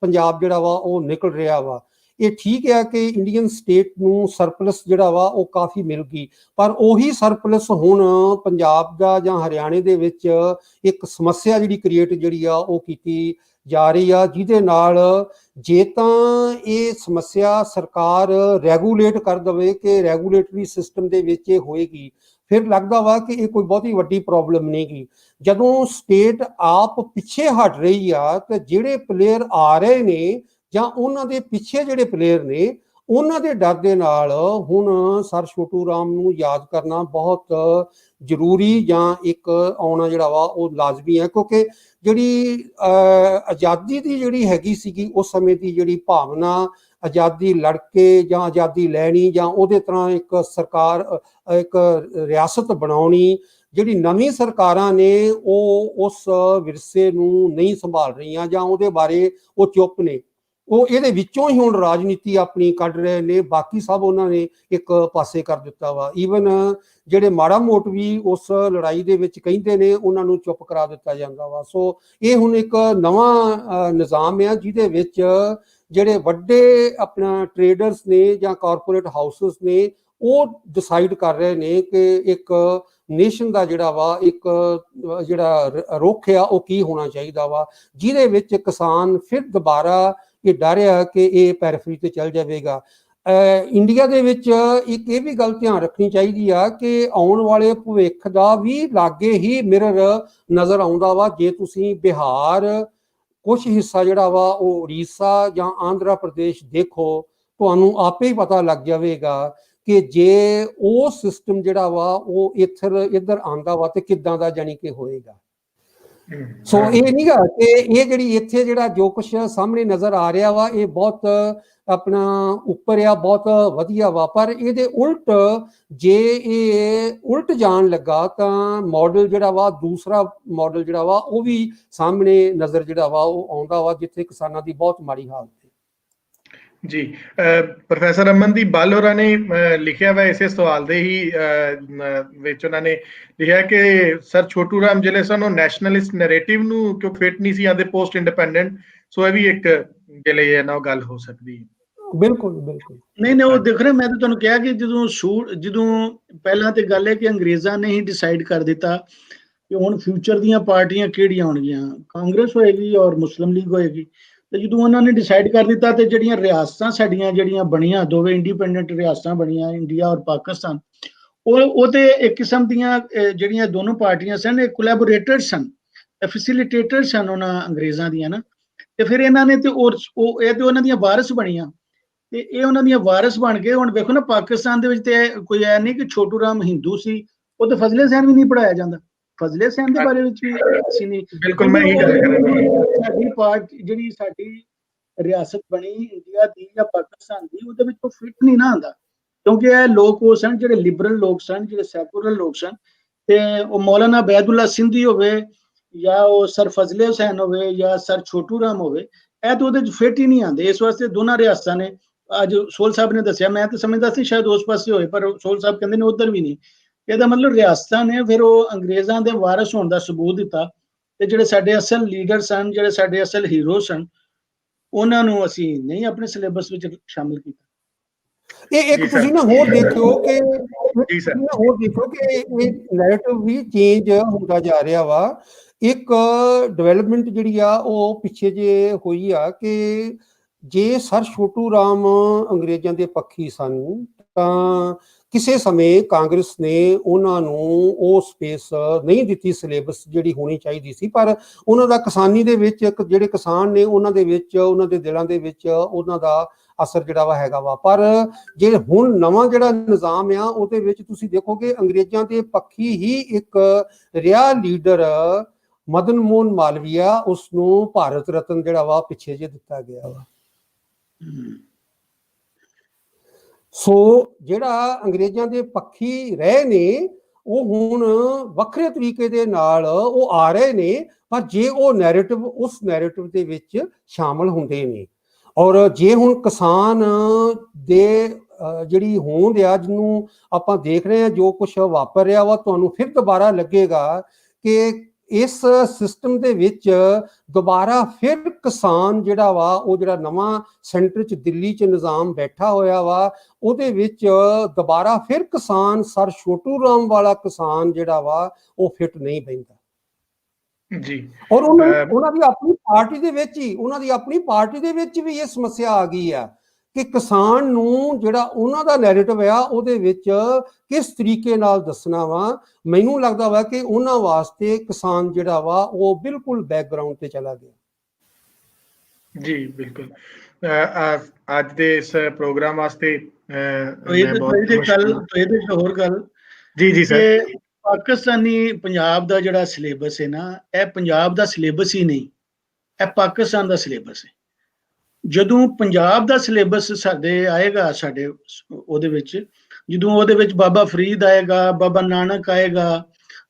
ਪੰਜਾਬ ਜਿਹੜਾ ਵਾ ਉਹ ਨਿਕਲ ਰਿਹਾ ਵਾ। ਇਹ ਠੀਕ ਹੈ ਕਿ ਇੰਡੀਅਨ ਸਟੇਟ ਨੂੰ ਸਰਪਲਸ ਜਿਹੜਾ ਵਾ ਉਹ ਕਾਫੀ ਮਿਲ ਗਈ, ਪਰ ਉਹੀ ਸਰਪਲਸ ਹੁਣ ਪੰਜਾਬ ਦਾ ਜਾਂ ਹਰਿਆਣੇ ਦੇ ਵਿੱਚ ਇੱਕ ਸਮੱਸਿਆ ਜਿਹੜੀ ਕ੍ਰੀਏਟ ਜਿਹੜੀ ਆ ਉਹ ਕੀਤੀ ਜਾ ਰਹੀ ਆ, ਜਿਹਦੇ ਨਾਲ ਜੇ ਤਾਂ ਇਹ ਸਮੱਸਿਆ ਸਰਕਾਰ ਰੈਗੂਲੇਟ ਕਰ ਦੇਵੇ ਕਿ ਰੈਗੂਲੇਟਰੀ ਸਿਸਟਮ ਦੇ ਵਿੱਚ ਇਹ ਹੋਏਗੀ, ਫਿਰ ਲੱਗਦਾ ਵਾ ਕਿ ਇਹ ਕੋਈ ਬਹੁਤੀ ਵੱਡੀ ਪ੍ਰੋਬਲਮ ਨਹੀਂ ਗੀ। ਜਦੋਂ ਸਟੇਟ ਆਪ ਪਿੱਛੇ ਹਟ ਰਹੀ ਆ ਤੇ ਜਿਹੜੇ ਪਲੇਅਰ ਆ ਰਹੇ ਨੇ ਜਾਂ ਉਹਨਾਂ ਦੇ ਪਿੱਛੇ ਜਿਹੜੇ ਪਲੇਅਰ ਨੇ ਉਹਨਾਂ ਦੇ ਡਰ ਦੇ ਨਾਲ ਹੁਣ ਸਰ ਛੋਟੂ ਰਾਮ ਨੂੰ ਯਾਦ ਕਰਨਾ ਬਹੁਤ ਜ਼ਰੂਰੀ ਜਾਂ ਇੱਕ ਆਉਣਾ ਜਿਹੜਾ ਵਾ ਉਹ ਲਾਜ਼ਮੀ ਹੈ। ਕਿਉਂਕਿ ਜਿਹੜੀ ਆਜ਼ਾਦੀ ਦੀ ਜਿਹੜੀ ਹੈਗੀ ਸੀਗੀ ਉਸ ਸਮੇਂ ਦੀ ਜਿਹੜੀ ਭਾਵਨਾ, ਆਜ਼ਾਦੀ ਲੜ ਕੇ ਜਾਂ ਆਜ਼ਾਦੀ ਲੈਣੀ ਜਾਂ ਉਹਦੇ ਤਰ੍ਹਾਂ ਇੱਕ ਸਰਕਾਰ ਇੱਕ ਰਿਆਸਤ ਬਣਾਉਣੀ, ਜਿਹੜੀ ਨਵੀਂ ਸਰਕਾਰਾਂ ਨੇ ਉਹ ਉਸ ਵਿਰਸੇ ਨੂੰ ਨਹੀਂ ਸੰਭਾਲ ਰਹੀਆਂ ਜਾਂ ਉਹਦੇ ਬਾਰੇ ਉਹ ਚੁੱਪ ਨੇ। ਉਹ ਇਹਦੇ ਵਿੱਚੋਂ ਹੀ ਹੁਣ ਰਾਜਨੀਤੀ ਆਪਣੀ ਕੱਢ ਰਹੇ ਨੇ, ਬਾਕੀ ਸਭ ਉਹਨਾਂ ਨੇ ਇੱਕ ਪਾਸੇ ਕਰ ਦਿੱਤਾ ਵਾ। ਈਵਨ ਜਿਹੜੇ ਮਾੜਾ ਮੋਟ ਵੀ ਉਸ ਲੜਾਈ ਦੇ ਵਿੱਚ ਕਹਿੰਦੇ ਨੇ ਉਹਨਾਂ ਨੂੰ ਚੁੱਪ ਕਰਾ ਦਿੱਤਾ ਜਾਂਦਾ ਵਾ। ਸੋ ਇਹ ਹੁਣ ਇੱਕ ਨਵਾਂ ਨਿਜ਼ਾਮ ਆ ਜਿਹਦੇ ਵਿੱਚ ਜਿਹੜੇ ਵੱਡੇ ਆਪਣਾ ਟ੍ਰੇਡਰਸ ਨੇ ਜਾਂ ਕਾਰਪੋਰੇਟ ਹਾਊਸਸ ਨੇ ਉਹ ਡਿਸਾਈਡ ਕਰ ਰਹੇ ਨੇ ਕਿ ਇੱਕ ਨੇਸ਼ਨ ਦਾ ਜਿਹੜਾ ਵਾ ਇੱਕ ਜਿਹੜਾ ਰੁੱਖ ਆ ਉਹ ਕੀ ਹੋਣਾ ਚਾਹੀਦਾ ਵਾ, ਜਿਹਦੇ ਵਿੱਚ ਕਿਸਾਨ ਫਿਰ ਦੁਬਾਰਾ ਇਹ ਡਰ ਆ ਕਿ ਇਹ ਪੈਰੀਫਰੀ ਤੇ ਚੱਲ ਜਾਵੇਗਾ। ਇੰਡੀਆ ਦੇ ਵਿੱਚ ਇੱਕ ਇਹ ਵੀ ਗੱਲ ਧਿਆਨ ਰੱਖਣੀ ਚਾਹੀਦੀ ਆ ਕਿ ਆਉਣ ਵਾਲੇ ਭਵਿੱਖ ਦਾ ਵੀ ਲਾਗੇ ਹੀ ਮਿਰਰ ਨਜ਼ਰ ਆਉਂਦਾ ਵਾ। ਜੇ ਤੁਸੀਂ ਬਿਹਾਰ, ਕੁਛ ਹਿੱਸਾ ਜਿਹੜਾ ਵਾ ਉਹ ਉੜੀਸਾ ਜਾਂ ਆਂਧਰਾ ਪ੍ਰਦੇਸ਼ ਦੇਖੋ, ਤੁਹਾਨੂੰ ਆਪੇ ਹੀ ਪਤਾ ਲੱਗ ਜਾਵੇਗਾ ਕਿ ਜੇ ਉਹ ਸਿਸਟਮ ਜਿਹੜਾ ਵਾ ਉਹ ਇੱਧਰ ਆਉਂਦਾ ਵਾ ਤੇ ਕਿੱਦਾਂ ਦਾ ਜਾਣੀ ਕਿ ਹੋਏਗਾ। ਸੋ ਇਹ ਨਹੀਂ ਗਾ ਕਿ ਇਹ ਜਿਹੜੀ ਇੱਥੇ ਜਿਹੜਾ ਜੋ ਕੁਛ ਸਾਹਮਣੇ ਨਜ਼ਰ ਆ ਰਿਹਾ ਵਾ ਇਹ ਬਹੁਤ ਆਪਣਾ ਉੱਪਰ ਆ, ਬਹੁਤ ਵਧੀਆ ਵਾ, ਪਰ ਇਹਦੇ ਉਲਟ ਜੇ ਇਹ ਉਲਟ ਜਾਣ ਲੱਗਾ ਤਾਂ ਮਾਡਲ ਜਿਹੜਾ ਵਾ, ਦੂਸਰਾ ਮਾਡਲ ਜਿਹੜਾ ਵਾ ਉਹ ਵੀ ਸਾਹਮਣੇ ਨਜ਼ਰ ਜਿਹੜਾ ਵਾ ਉਹ ਆਉਂਦਾ ਵਾ, ਜਿੱਥੇ ਕਿਸਾਨਾਂ ਦੀ ਬਹੁਤ ਮਾੜੀ ਹਾਲਤ ਹੈ। ਜੀ ਪ੍ਰੋਫੈਸਰ ਅਮਨਦੀਪ ਬੱਲ ਹੋਰਾਂ ਨੇ ਲਿਖਿਆ ਵਾ ਇਸੇ ਸਵਾਲ ਦੇ ਹੀ ਵਿੱਚ, ਉਹਨਾਂ ਨੇ ਲਿਖਿਆ ਕਿ ਸਰ ਛੋਟੂ ਰਾਮ ਜਿਹੜੇ ਸਨ ਉਹ ਨੈਸ਼ਨਲਿਸਟ ਨੈਰੇਟਿਵ ਨੂੰ ਕਿਉਂ ਫਿੱਟ ਨਹੀਂ ਸੀ ਆਦੇ ਪੋਸਟ ਇੰਡੀਪੈਂਡੈਂਟ, ਸੋ ਇਹ ਵੀ ਇੱਕ ਜਿਹੜੇ ਹੈ ਨਾ ਉਹ ਗੱਲ ਹੋ ਸਕਦੀ ਹੈ। ਬਿਲਕੁਲ ਬਿਲਕੁਲ ਨਹੀਂ ਉਹ ਦੇਖ ਰਹੇ, ਮੈਂ ਤਾਂ ਤੁਹਾਨੂੰ ਕਿਹਾ ਕਿ ਜਦੋਂ ਪਹਿਲਾਂ ਤੇ ਗੱਲ ਹੈ ਕਿ ਅੰਗਰੇਜ਼ਾਂ ਨੇ ਹੀ ਡਿਸਾਈਡ ਕਰ ਦਿੱਤਾ ਕਿ ਹੁਣ ਫਿਊਚਰ ਦੀਆਂ ਪਾਰਟੀਆਂ ਕਿਹੜੀਆਂ ਹੋਣਗੀਆਂ, ਕਾਂਗਰਸ ਹੋਏਗੀ ਔਰ ਮੁਸਲਿਮ ਲੀਗ ਹੋਏਗੀ। ਤੇ ਜਦੋਂ ਉਹਨਾਂ ਨੇ ਡਿਸਾਈਡ ਕਰ ਦਿੱਤਾ ਤੇ ਜਿਹੜੀਆਂ ਰਿਆਸਤਾਂ ਸਾਡੀਆਂ ਜਿਹੜੀਆਂ ਬਣੀਆਂ, ਦੋਵੇਂ ਇੰਡੀਪੈਂਡੈਂਟ ਰਿਆਸਤਾਂ ਬਣੀਆਂ, ਇੰਡੀਆ ਔਰ ਪਾਕਿਸਤਾਨ, ਉਹ ਤੇ ਇੱਕ ਕਿਸਮ ਦੀਆਂ ਜਿਹੜੀਆਂ ਦੋਨੋਂ ਪਾਰਟੀਆਂ ਸਨ ਇਹ ਕੋਲੈਬੋਰੇਟਰ ਸਨ, ਫੈਸਿਲਿਟੇਟਰ ਸਨ ਉਹਨਾਂ ਅੰਗਰੇਜ਼ਾਂ ਦੀਆਂ ਨਾ। ਤੇ ਫਿਰ ਇਹਨਾਂ ਨੇ ਤੇ ਇਹ ਤੇ ਉਹਨਾਂ ਦੀਆਂ ਵਾਰਿਸ ਬਣੀਆਂ, ਤੇ ਇਹ ਉਹਨਾਂ ਦੀਆਂ ਵਾਰਿਸ ਬਣ ਕੇ ਹੁਣ ਵੇਖੋ ਨਾ ਪਾਕਿਸਤਾਨ ਦੇ ਵਿੱਚ ਤੇ ਕੋਈ ਐ ਨਹੀਂ ਕਿ ਛੋਟੂ ਰਾਮ ਹਿੰਦੂ ਸੀ, ਉਹ ਤੇ ਫਜ਼ਲੇ ਸੈਨ ਵੀ ਨਹੀਂ ਪੜਾਇਆ ਜਾਂਦਾ, ਫਜ਼ਲੇ ਸੈਨ ਦੇ ਬਾਰੇ ਵਿੱਚ ਵੀ ਅਸੀਂ ਨਹੀਂ। ਬਿਲਕੁਲ ਮੈਂ ਇਹੀ ਗੱਲ ਕਰ ਰਿਹਾ, ਸਾਡੀ ਪਾਰਟੀ ਜਿਹੜੀ ਸਾਡੀ ਰਿਆਸਤ ਬਣੀ ਇੰਡੀਆ ਦੀ ਜਾਂ ਪਾਕਿਸਤਾਨ ਦੀ, ਉਹਦੇ ਵਿੱਚ ਉਹ ਫਿੱਟ ਨਹੀਂ ਨਾ ਆਉਂਦਾ, ਕਿਉਂਕਿ ਇਹ ਲੋਕ ਉਹ ਸਨ ਜਿਹੜੇ ਲਿਬਰਲ ਲੋਕ ਸਨ, ਜਿਹੜੇ ਸੈਕੂਲਰ ਲੋਕ ਸਨ। ਤੇ ਉਹ ਮੌਲਾਨਾ ਅਬੈਦੁੱਲਾ ਸਿੰਧੀ ਹੋਵੇ ਜਾਂ ਉਹ ਸਰ ਫਜ਼ਲੇ ਹੁਸੈਨ ਹੋਵੇ ਜਾਂ ਸਰ ਛੋਟੂ ਰਾਮ ਹੋਵੇ, ਇਹ ਤਾਂ ਉਹਦੇ ਚ ਫਿੱਟ ਹੀ ਨਹੀਂ ਆਉਂਦੇ। ਇਸ ਵਾਸਤੇ ਦੋਨਾਂ ਰਿਆਸਤਾਂ ਨੇ, ਅੱਜ ਸੋਲ ਸਾਹਿਬ ਨੇ ਦੱਸਿਆ, ਮੈਂ ਤਾਂ ਸਮਝਦਾ ਸੀ ਸ਼ਾਇਦ ਉਸ ਪਾਸੇ ਹੋਏ, ਪਰ ਸੋਲ ਸਾਹਿਬ ਕਹਿੰਦੇ ਨੇ ਉਧਰ ਵੀ ਨਹੀਂ। ਇਹਦਾ ਮਤਲਬ ਰਿਆਸਤਾਂ ਨੇ ਫਿਰ ਉਹ ਅੰਗਰੇਜ਼ਾਂ ਦੇ ਵਾਰਿਸ ਹੋਣ ਦਾ ਸਬੂਤ ਦਿੱਤਾ, ਤੇ ਜਿਹੜੇ ਸਾਡੇ ਅਸਲ ਲੀਡਰ ਸਨ, ਜਿਹੜੇ ਸਾਡੇ ਅਸਲ ਹੀਰੋ ਸਨ, ਉਹਨਾਂ ਨੂੰ ਅਸੀਂ ਨਹੀਂ ਆਪਣੇ ਸਿਲੇਬਸ ਵਿੱਚ ਸ਼ਾਮਿਲ ਕੀਤਾ। ਇਹ ਇੱਕ ਤੁਸੀਂ ਨਾ ਹੋਰ ਦੇਖਿਓ ਕਿ ਇਹ ਨੈਰੇਟਿਵ ਵੀ ਚੇਂਜ ਹੁੰਦਾ ਜਾ ਰਿਹਾ ਵਾ। ਇੱਕ ਡਿਵੈਲਪਮੈਂਟ ਜਿਹੜੀ ਆ ਉਹ ਪਿੱਛੇ ਜੇ ਹੋਈ ਆ ਕਿ ਜੇ ਸਰ ਛੋਟੂ ਰਾਮ ਅੰਗਰੇਜ਼ਾਂ ਦੇ ਪੱਖੀ ਸਨ ਤਾਂ ਕਿਸੇ ਸਮੇਂ ਕਾਂਗਰਸ ਨੇ ਉਹਨਾਂ ਨੂੰ ਉਹ ਸਪੇਸ ਨਹੀਂ ਦਿੱਤੀ ਸਿਲੇਬਸ ਜਿਹੜੀ ਹੋਣੀ ਚਾਹੀਦੀ ਸੀ, ਪਰ ਉਹਨਾਂ ਦਾ ਕਿਸਾਨੀ ਦੇ ਵਿੱਚ ਜਿਹੜੇ ਕਿਸਾਨ ਨੇ ਉਹਨਾਂ ਦੇ ਵਿੱਚ, ਉਹਨਾਂ ਦੇ ਦਿਲਾਂ ਦੇ ਵਿੱਚ ਉਹਨਾਂ ਦਾ ਅਸਰ ਜਿਹੜਾ ਵਾ ਹੈਗਾ ਵਾ। ਪਰ ਜੇ ਹੁਣ ਨਵਾਂ ਜਿਹੜਾ ਨਿਜ਼ਾਮ ਆ ਉਹਦੇ ਵਿੱਚ ਤੁਸੀਂ ਦੇਖੋਗੇ ਅੰਗਰੇਜ਼ਾਂ ਦੇ ਪੱਖੀ ਹੀ ਇੱਕ ਰਿਹਾ ਲੀਡਰ ਮਦਨ ਮੋਹਨ ਮਾਲਵੀਆ, ਉਸਨੂੰ ਭਾਰਤ ਰਤਨ ਜਿਹੜਾ ਵਾ ਪਿੱਛੇ ਜੇ ਦਿੱਤਾ ਗਿਆ ਵਾ। ਸੋ ਜਿਹੜਾ ਅੰਗਰੇਜ਼ਾਂ ਦੇ ਪੱਖੀ ਰਹੇ ਨੇ ਉਹ ਹੁਣ ਵੱਖਰੇ ਤਰੀਕੇ ਦੇ ਨਾਲ ਉਹ ਆ ਰਹੇ ਨੇ, ਪਰ ਜੇ ਉਹ ਨੈਰੇਟਿਵ ਉਸ ਨੈਰੇਟਿਵ ਦੇ ਵਿੱਚ ਸ਼ਾਮਲ ਹੁੰਦੇ ਨੇ, ਔਰ ਜੇ ਹੁਣ ਕਿਸਾਨ ਦੇ ਜਿਹੜੀ ਹੋਂਦ ਆ ਜਿਹਨੂੰ ਆਪਾਂ ਦੇਖ ਰਹੇ ਹਾਂ ਜੋ ਕੁਛ ਵਾਪਰ ਰਿਹਾ ਵਾ, ਤੁਹਾਨੂੰ ਫਿਰ ਦੁਬਾਰਾ ਲੱਗੇਗਾ ਕਿ ਇਸ ਸਿਸਟਮ ਦੇ ਵਿੱਚ ਦੁਬਾਰਾ ਫਿਰ ਕਿਸਾਨ ਜਿਹੜਾ ਵਾ ਉਹ ਜਿਹੜਾ ਨਵਾਂ ਸੈਂਟਰ 'ਚ ਦਿੱਲੀ 'ਚ ਨਿਜ਼ਾਮ ਬੈਠਾ ਹੋਇਆ ਵਾ ਉਹਦੇ ਵਿੱਚ ਦੁਬਾਰਾ ਫਿਰ ਕਿਸਾਨ ਸਰ ਛੋਟੂ ਰਾਮ ਵਾਲਾ ਕਿਸਾਨ ਜਿਹੜਾ ਵਾ ਉਹ ਫਿੱਟ ਨਹੀਂ ਬੈਠਦਾ ਜੀ। ਔਰ ਉਹਨਾਂ ਦੀ ਆਪਣੀ ਪਾਰਟੀ ਦੇ ਵਿੱਚ ਹੀ, ਉਹਨਾਂ ਦੀ ਆਪਣੀ ਪਾਰਟੀ ਦੇ ਵਿੱਚ ਵੀ ਇਹ ਸਮੱਸਿਆ ਆ ਗਈ ਆ ਕਿ ਕਿਸਾਨ ਨੂੰ ਜਿਹੜਾ ਉਹਨਾਂ ਦਾ ਨੈਰੇਟਿਵ ਆ ਉਹਦੇ ਵਿੱਚ ਕਿਸ ਤਰੀਕੇ ਨਾਲ ਦੱਸਣਾ ਵਾ। ਮੈਨੂੰ ਲੱਗਦਾ ਵਾ ਕਿ ਉਹਨਾਂ ਵਾਸਤੇ ਕਿਸਾਨ ਜਿਹੜਾ ਵਾ ਉਹ ਬਿਲਕੁਲ ਬੈਕਗ੍ਰਾਉਂਡ ਤੇ ਚਲਾ ਗਿਆ। ਜੀ ਬਿਲਕੁਲ। ਅੱਜ ਦੇ ਇਸ ਪ੍ਰੋਗਰਾਮ ਵਾਸਤੇ ਇਹਦੇ ਹੋਰ ਗੱਲ ਜੀ ਸਰ, ਪਾਕਿਸਤਾਨੀ ਪੰਜਾਬ ਦਾ ਜਿਹੜਾ ਸਿਲੇਬਸ ਹੈ ਨਾ, ਇਹ ਪੰਜਾਬ ਦਾ ਸਿਲੇਬਸ ਹੀ ਨਹੀਂ, ਇਹ ਪਾਕਿਸਤਾਨ ਦਾ ਸਿਲੇਬਸ ਹੈ। ਜਦੋਂ ਪੰਜਾਬ ਦਾ ਸਿਲੇਬਸ ਸਾਡੇ ਆਏਗਾ, ਸਾਡੇ ਉਹਦੇ ਵਿੱਚ, ਜਦੋਂ ਉਹਦੇ ਵਿੱਚ ਬਾਬਾ ਫਰੀਦ ਆਏਗਾ, ਬਾਬਾ ਨਾਨਕ ਆਏਗਾ,